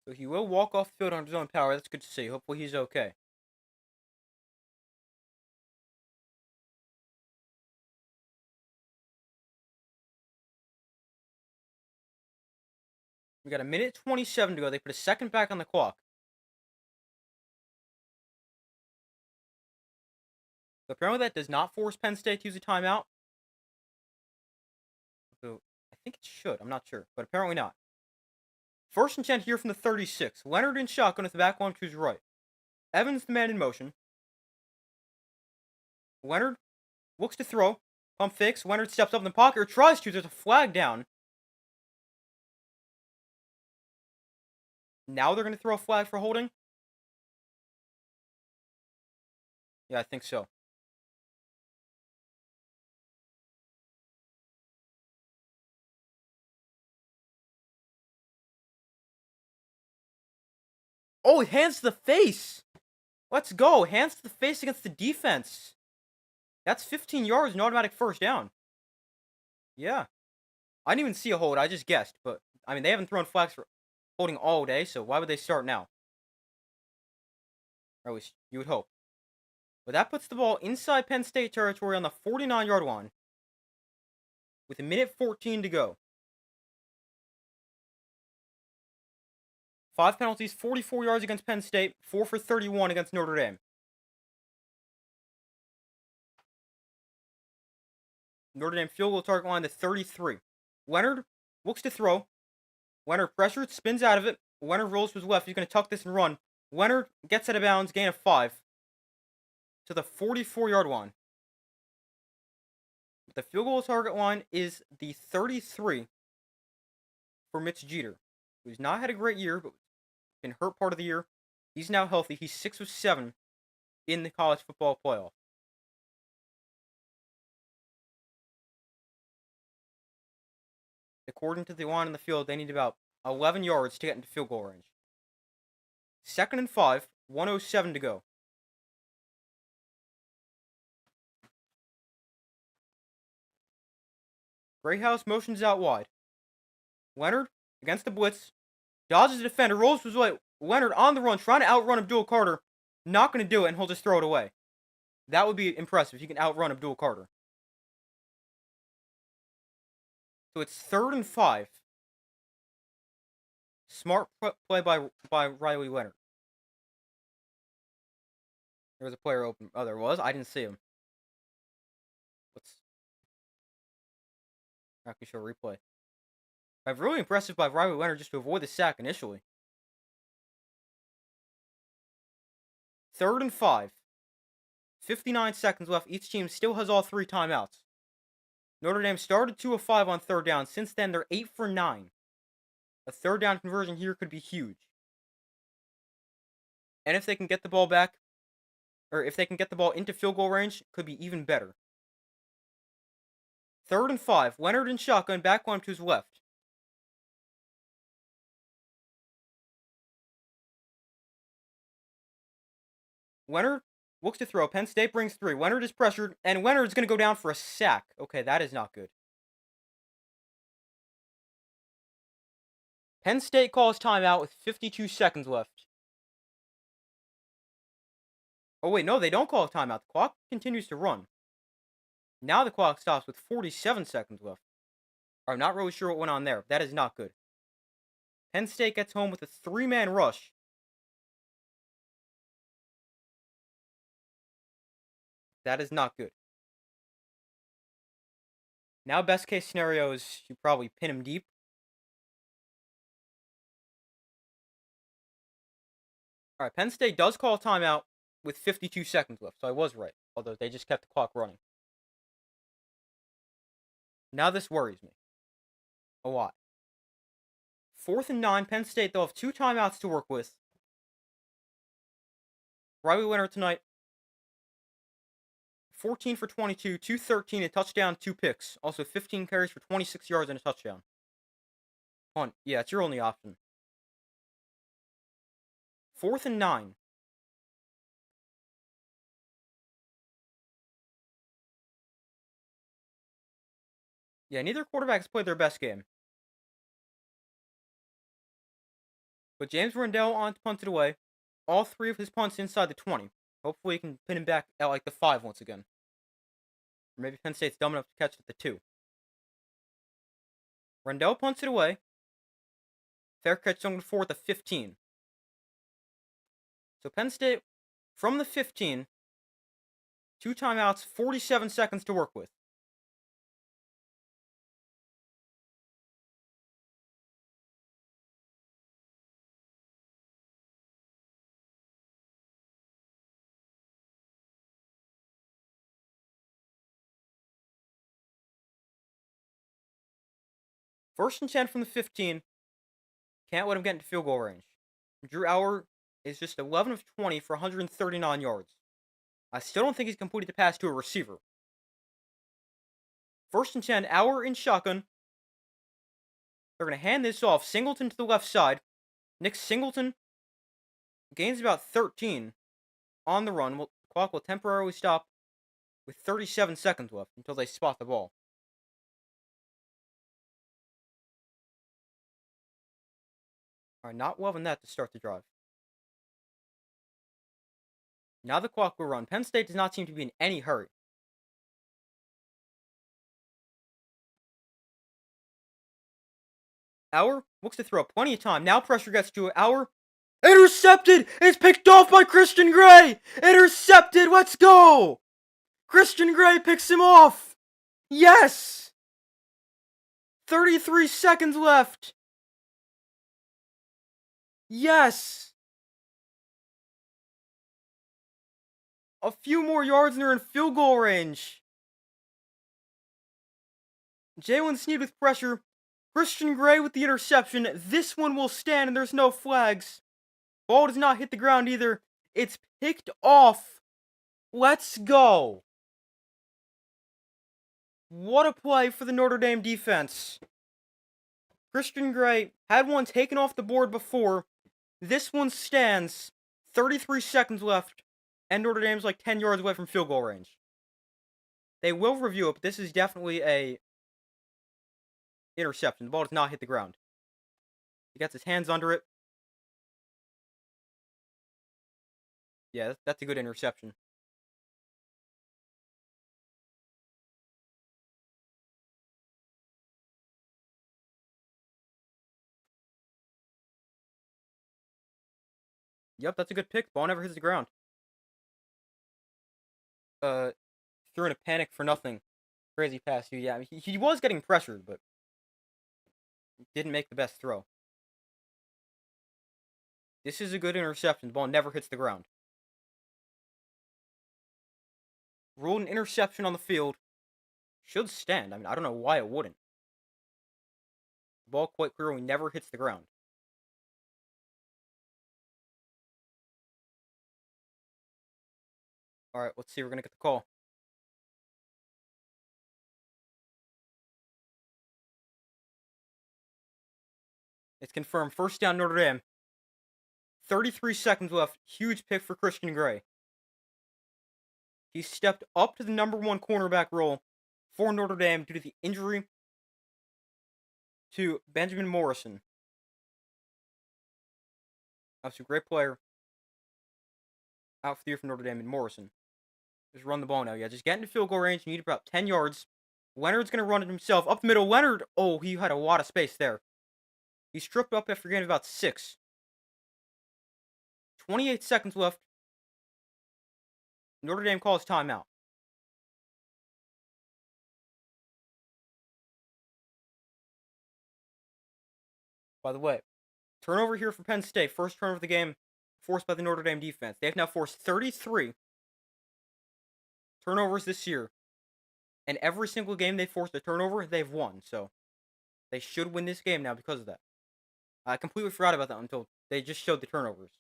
So he will walk off the field on his own power. That's good to see. Hopefully he's okay. We got a minute 27 to go. They put a second back on the clock. But apparently that does not force Penn State to use a timeout. So I think it should. I'm not sure. But apparently not. 1st and 10 here from the 36. Leonard in shotgun with the back one to his right. Evans the man in motion. Leonard looks to throw. Pump fakes. Leonard steps up in the pocket or tries to. There's a flag down. Now they're going to throw a flag for holding? Yeah, I think so. Oh, hands to the face! Let's go. Hands to the face against the defense. That's 15 yards, an automatic 1st down. Yeah. I didn't even see a hold. I just guessed. But, I mean, they haven't thrown flags for holding all day, so why would they start now? Or at least you would hope. But that puts the ball inside Penn State territory on the 49-yard line with a minute 14 to go. 5 penalties, 44 yards against Penn State, 4 for 31 against Notre Dame. Notre Dame field goal target line to 33. Leonard looks to throw. Leonard pressures, spins out of it. Leonard rolls to his left. He's going to tuck this and run. Leonard gets out of bounds, gain of 5 to the 44-yard line. The field goal target line is the 33 for Mitch Jeter, who's not had a great year, but been hurt part of the year. He's now healthy. He's 6 of 7 in the college football playoff. According to the line in the field, they need about 11 yards to get into field goal range. 2nd and 5, 1:07 to go. Greyhouse motions out wide. Leonard against the blitz. Dodges the defender. Rolls his way. Leonard on the run, trying to outrun Abdul Carter. Not going to do it, and he'll just throw it away. That would be impressive if you can outrun Abdul Carter. So it's 3rd and 5. Smart play by Riley Leonard. There was a player open. Oh, there was? I didn't see him. Let's actually show a replay. Really impressive by Riley Leonard just to avoid the sack initially. 3rd and 5. 59 seconds left. Each team still has all 3 timeouts. Notre Dame started 2 of 5 on 3rd down. Since then, they're 8 for 9. A 3rd down conversion here could be huge. And if they can get the ball back, or if they can get the ball into field goal range, it could be even better. 3rd and 5. Leonard in shotgun, back one to his left. Leonard looks to throw. Penn State brings 3. Leonard is pressured, and Leonard's going to go down for a sack. Okay, that is not good. Penn State calls timeout with 52 seconds left. Oh, wait, no, they don't call a timeout. The clock continues to run. Now the clock stops with 47 seconds left. I'm not really sure what went on there. That is not good. Penn State gets home with a 3-man rush. That is not good. Now, best case scenario is you probably pin him deep. Alright, Penn State does call a timeout with 52 seconds left, so I was right. Although they just kept the clock running. Now this worries me. A lot. 4th and 9, Penn State, they'll have 2 timeouts to work with. Riley Leonard tonight. 14 for 22, 213, a touchdown, 2 picks. Also 15 carries for 26 yards and a touchdown. Punt. Yeah, it's your only option. 4th and 9. Yeah, neither quarterbacks played their best game. But James Rendell on to punt it away. All 3 of his punts inside the 20. Hopefully he can pin him back at like the 5 once again. Or maybe Penn State's dumb enough to catch it at the 2. Rendell punts it away. Fair catch on the 4 at the 15. So Penn State, from the 15, 2 timeouts, 47 seconds to work with. First and 10 from the 15. Can't let him get into field goal range. Drew Auer is just 11 of 20 for 139 yards. I still don't think he's completed the pass to a receiver. First and 10, Auer in shotgun. They're going to hand this off. Singleton to the left side. Nick Singleton gains about 13 on the run. The clock will temporarily stop with 37 seconds left until they spot the ball. Alright, not loving that to start the drive. Now the clock will run. Penn State does not seem to be in any hurry. Auer looks to throw. Plenty of time. Now pressure gets to it. Auer. Intercepted! It's picked off by Christian Gray! Intercepted! Let's go! Christian Gray picks him off! Yes! 33 seconds left. Yes! A few more yards and they're in field goal range. Jalen Sneed with pressure. Christian Gray with the interception. This one will stand and there's no flags. Ball does not hit the ground either. It's picked off. Let's go. What a play for the Notre Dame defense. Christian Gray had one taken off the board before. This one stands. 33 seconds left. And Notre Dame's like 10 yards away from field goal range. They will review it, but this is definitely a Interception. The ball does not hit the ground. He gets his hands under it. Yeah, that's a good interception. Yep, that's a good pick. Ball never hits the ground. Threw in a panic for nothing. Crazy pass. Yeah, he was getting pressured, but didn't make the best throw. This is a good interception. The ball never hits the ground. Ruled an interception on the field. Should stand. I mean, I don't know why it wouldn't. The ball quite clearly never hits the ground. Alright, let's see. We're going to get the call. It's confirmed. First down, Notre Dame. 33 seconds left. Huge pick for Christian Gray. He stepped up to the number 1 cornerback role for Notre Dame due to the injury to Benjamin Morrison. That's a great player. Out for the year for Notre Dame and Morrison. Just run the ball now. Yeah, just get into field goal range. You need about 10 yards. Leonard's going to run it himself. Up the middle. Leonard. Oh, he had a lot of space there. He stripped up after getting about 6. 28 seconds left. Notre Dame calls timeout. By the way, turnover here for Penn State. First turnover of the game forced by the Notre Dame defense. They have now forced 33 turnovers this year. And every single game they forced a turnover, they've won. So they should win this game now because of that. I completely forgot about that until they just showed the turnovers.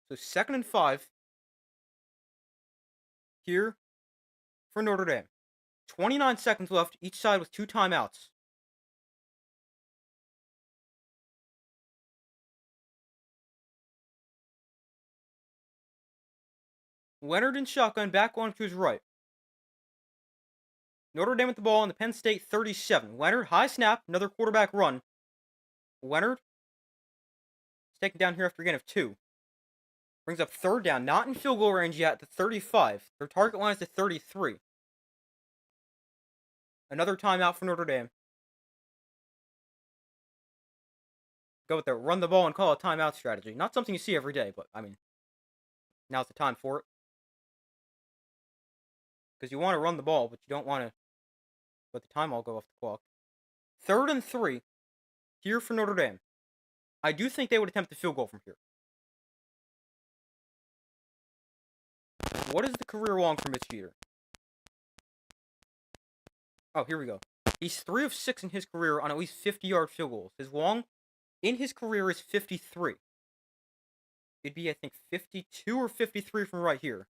So 2nd and 5 here for Notre Dame. 29 seconds left, each side with 2 timeouts. Leonard in shotgun, back on to his right. Notre Dame with the ball on the Penn State 37. Leonard, high snap, another quarterback run. Leonard is taken down here after a gain of 2. Brings up 3rd down, not in field goal range yet, to 35. Their target line is to 33. Another timeout for Notre Dame. Go with the run the ball and call a timeout strategy. Not something you see every day, but, I mean, now's the time for it. Because you want to run the ball, but you don't want to let the time all go off the clock. 3rd and 3 here for Notre Dame. I do think they would attempt the field goal from here. What is the career long for Mitch Jeter? Oh, here we go. He's 3 of 6 in his career on at least 50-yard field goals. His long in his career is 53. It'd be, I think, 52 or 53 from right here.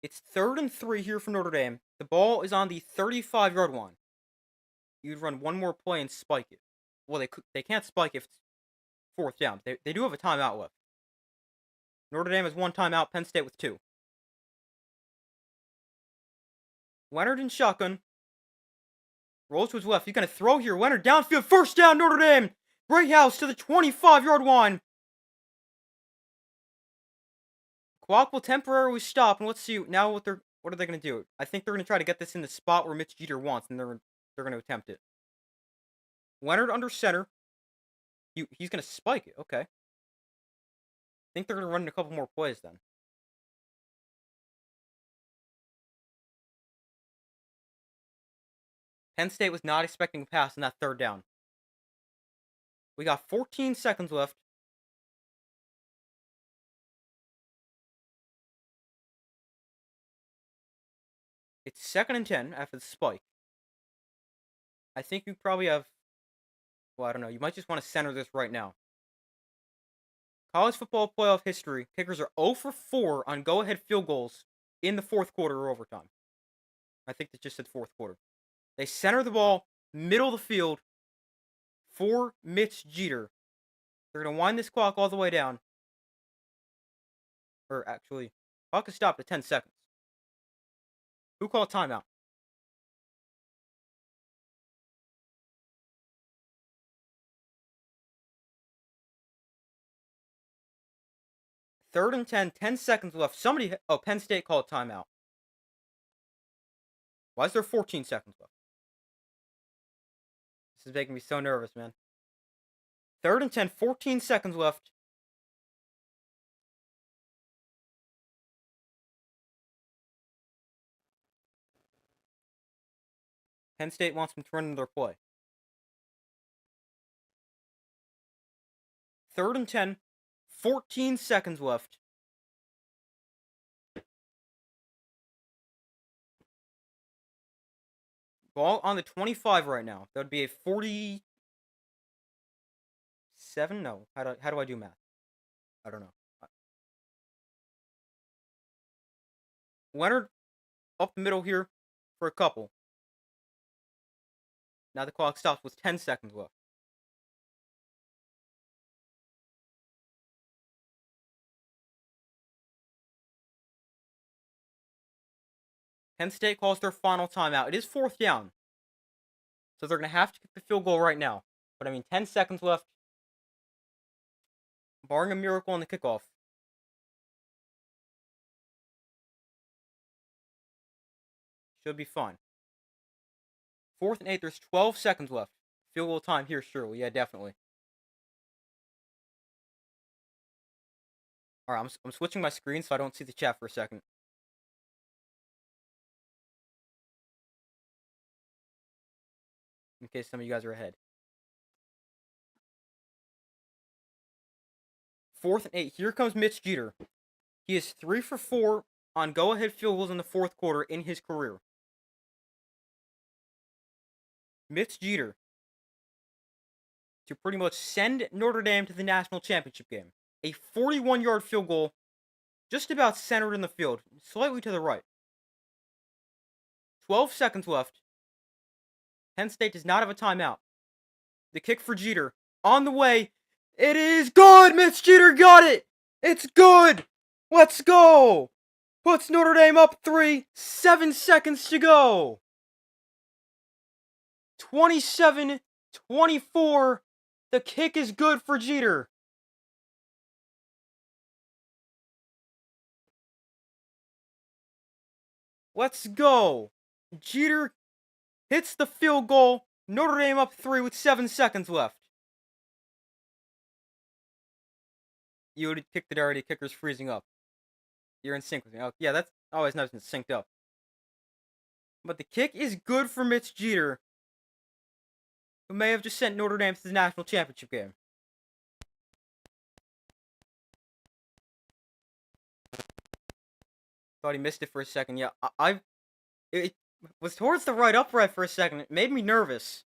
It's 3rd and 3 here for Notre Dame. The ball is on the 35-yard line. You'd run one more play and spike it. Well, they can't spike if it's 4th down. They do have a timeout left. Notre Dame has 1 timeout. Penn State with 2. Leonard in shotgun. Rolls to his left. He's going to throw here. Leonard downfield. First down, Notre Dame. Great house to the 25-yard line. Clock will temporarily stop, and let's see now what are they going to do? I think they're going to try to get this in the spot where Mitch Jeter wants, and they're going to attempt it. Leonard under center. He's going to spike it. Okay. I think they're going to run a couple more plays then. Penn State was not expecting a pass on that 3rd down. We got 14 seconds left. It's 2nd and 10 after the spike. I think you probably have... Well, I don't know. You might just want to center this right now. College football playoff history. Kickers are 0 for 4 on go-ahead field goals in the 4th quarter or overtime. I think they just said 4th quarter. They center the ball. middle of the field for Mitch Jeter. They're going to wind this clock all the way down. Or actually, clock is stopped at 10 seconds. Who called timeout? Third and 10, 10 seconds left. Penn State called timeout. Why is there 14 seconds left? This is making me so nervous, man. Third and 10, 14 seconds left. Penn State wants them to run their play. Third and 10, 14 seconds left. Ball on the 25 right now. That would be a 47? No. How do I do math? I don't know. Leonard up the middle here for a couple. Now the clock stops with 10 seconds left. Penn State calls their final timeout. It is fourth down. So they're going to have to kick the field goal right now. But 10 seconds left. Barring a miracle on the kickoff. Should be fine. 4th and 8, there's 12 seconds left. Field goal time here, surely. Yeah, definitely. Alright, I'm switching my screen so I don't see the chat for a second. In case some of you guys are ahead. 4th and 8. Here comes Mitch Jeter. He is 3 for 4 on go-ahead field goals in the fourth quarter in his career. Mitch Jeter to pretty much send Notre Dame to the national championship game. A 41-yard field goal, just about centered in the field, slightly to the right. 12 seconds left. Penn State does not have a timeout. The kick for Jeter on the way. It is good! Mitch Jeter got it! It's good! Let's go! Puts Notre Dame up 3, 7 seconds to go. 27-24. The kick is good for Jeter. Let's go. Jeter hits the field goal. Notre Dame up 3 with 7 seconds left. You would have kicked it already. Kicker's freezing up. You're in sync with me. Oh, yeah, that's always nice and synced up. But the kick is good for Mitch Jeter, who may have just sent Notre Dame to the national championship game. Thought he missed it for a second. Yeah, it was towards the right upright for a second. It made me nervous.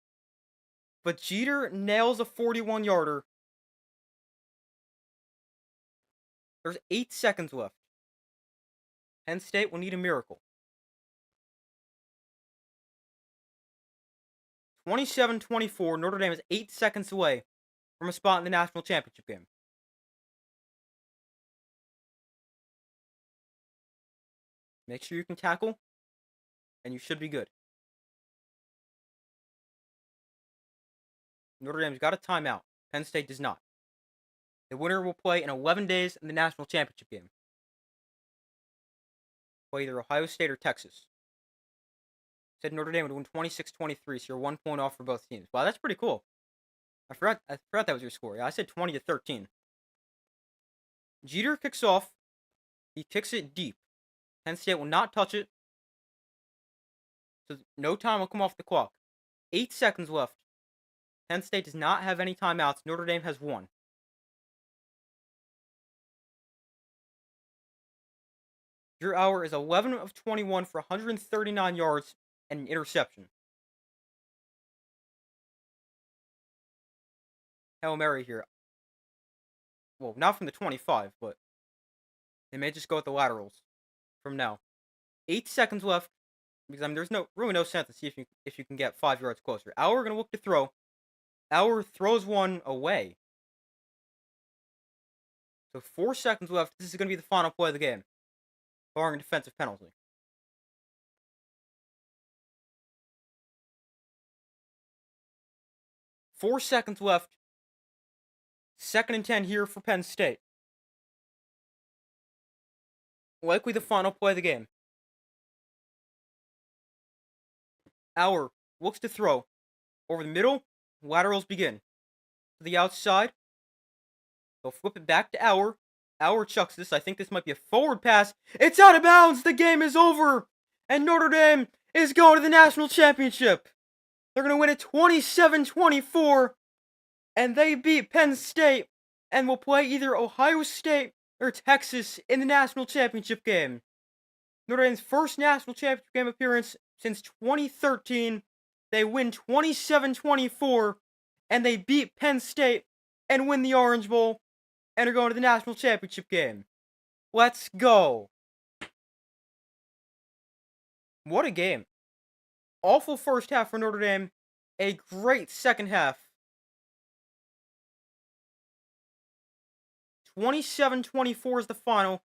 But Jeter nails a 41-yarder. There's 8 seconds left. Penn State will need a miracle. 27-24. Notre Dame is 8 seconds away from a spot in the national championship game. Make sure you can tackle, and you should be good. Notre Dame's got a timeout. Penn State does not. The winner will play in 11 days in the national championship game. Play either Ohio State or Texas. Said Notre Dame would win 26-23, so you're 1 point off for both teams. Wow, that's pretty cool. I forgot that was your score. Yeah, I said 20-13. Jeter kicks off. He kicks it deep. Penn State will not touch it. So no time will come off the clock. 8 seconds left. Penn State does not have any timeouts. Notre Dame has 1. Drew Auer is 11 of 21 for 139 yards and an interception. Hail Mary here. Well, not from the 25, but they may just go with the laterals from now. 8 seconds left. Because I mean, there's really no sense to see if you can get 5 yards closer. Auer gonna look to throw. Auer throws one away. So 4 seconds left. This is gonna be the final play of the game, barring a defensive penalty. 4 seconds left. 2nd and 10 here for Penn State. Likely the final play of the game. Auer looks to throw. Over the middle, laterals begin. To the outside, they'll flip it back to Auer. Auer chucks this. I think this might be a forward pass. It's out of bounds. The game is over. And Notre Dame is going to the national championship. They're going to win it 27-24. And they beat Penn State and will play either Ohio State or Texas in the national championship game. Notre Dame's first national championship game appearance since 2013. They win 27-24, and they beat Penn State and win the Orange Bowl and are going to the national championship game. Let's go. What a game. Awful first half for Notre Dame. A great second half. 27-24 is the final.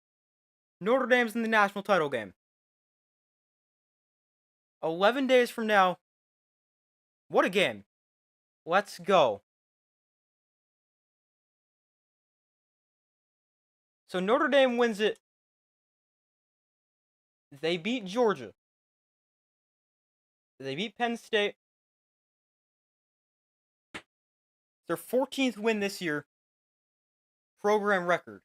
Notre Dame's in the national title game. 11 days from now. What a game. Let's go. So Notre Dame wins it. They beat Georgia. They beat Penn State. Their 14th win this year. Program record.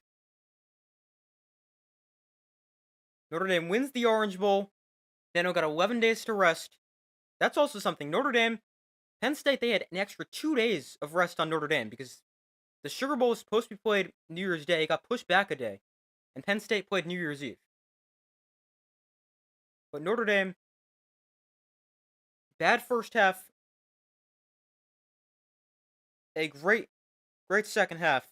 Notre Dame wins the Orange Bowl. Then they've got 11 days to rest. That's also something. Notre Dame, Penn State, they had an extra 2 days of rest on Notre Dame because the Sugar Bowl was supposed to be played New Year's Day. It got pushed back a day. And Penn State played New Year's Eve. But Notre Dame, bad first half. A great second half.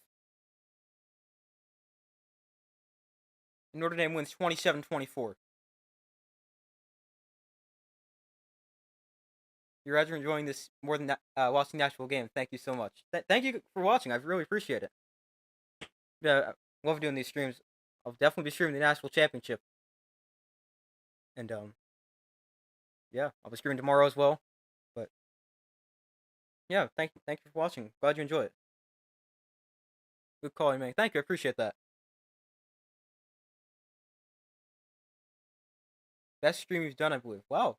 Notre Dame wins 27-24. You guys are enjoying this more than watching the actual game. Thank you so much. Thank you for watching. I really appreciate it. Yeah, I love doing these streams. I'll definitely be streaming the national championship. And yeah, I'll be streaming tomorrow as well. But yeah, thank you for watching. Glad you enjoy it. Good calling, man. Thank you. I appreciate that. Best stream you've done, I believe. Wow.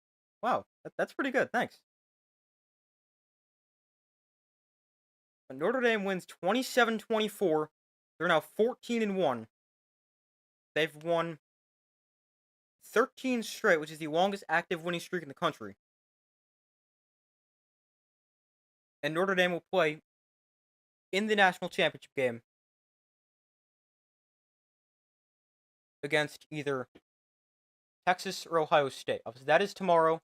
That's pretty good. Thanks. Notre Dame wins 27-24. They're now 14-1. They've won 13 straight, which is the longest active winning streak in the country. And Notre Dame will play in the national championship game against either Texas or Ohio State. Obviously, that is tomorrow.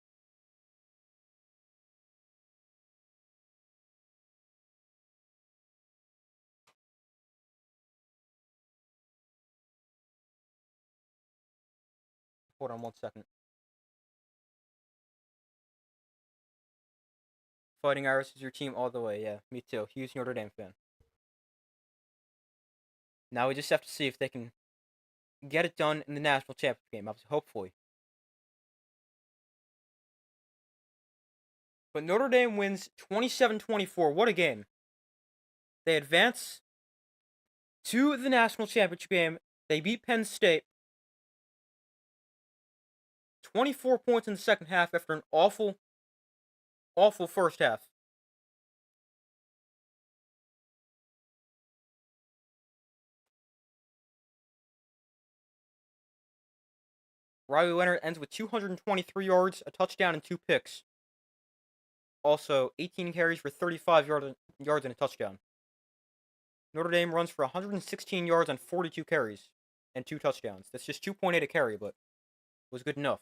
Hold on 1 second. Fighting Irish is your team all the way. Yeah, me too. Huge Notre Dame fan. Now we just have to see if they can get it done in the national championship game. Obviously, hopefully. But Notre Dame wins 27-24. What a game. They advance to the national championship game. They beat Penn State. 24 points in the second half after an awful first half. Riley Leonard ends with 223 yards, a touchdown, and 2 picks. Also, 18 carries for 35 yards and a touchdown. Notre Dame runs for 116 yards on 42 carries and 2 touchdowns. That's just 2.8 a carry, but was good enough.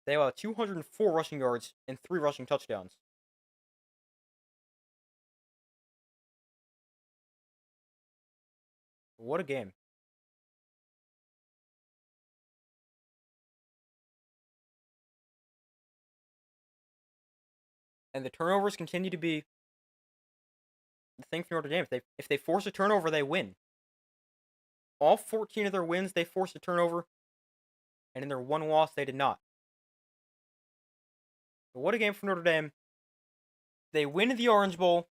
They have 204 rushing yards and 3 rushing touchdowns. What a game. And the turnovers continue to be the thing for Notre Dame. If they force a turnover, they win. All 14 of their wins, they forced a turnover, and in their one loss, they did not. But what a game for Notre Dame. They win the Orange Bowl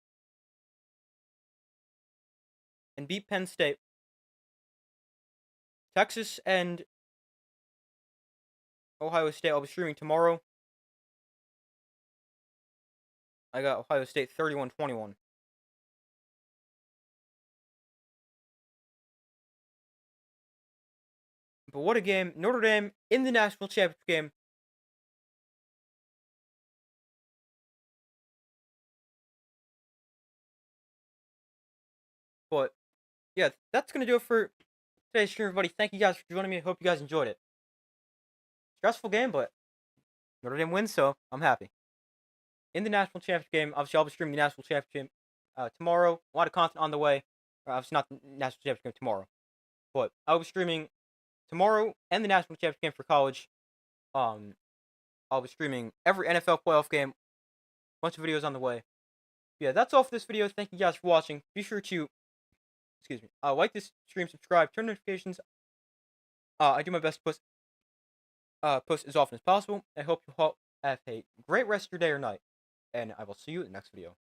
and beat Penn State. Texas and Ohio State, I'll be streaming tomorrow. I got Ohio State 31-21. But what a game. Notre Dame in the national championship game. But, yeah, that's going to do it for today's stream, everybody. Thank you guys for joining me. I hope you guys enjoyed it. Stressful game, but Notre Dame wins, so I'm happy. In the national championship game, obviously, I'll be streaming the national championship tomorrow. A lot of content on the way. Obviously, not the national championship game tomorrow. But I'll be streaming tomorrow and the national championship game for college. I'll be streaming every NFL playoff game. Bunch of videos on the way. Yeah, that's all for this video. Thank you guys for watching. Be sure to, like this stream, subscribe, turn notifications. I do my best to post as often as possible. I hope you all have a great rest of your day or night, and I will see you in the next video.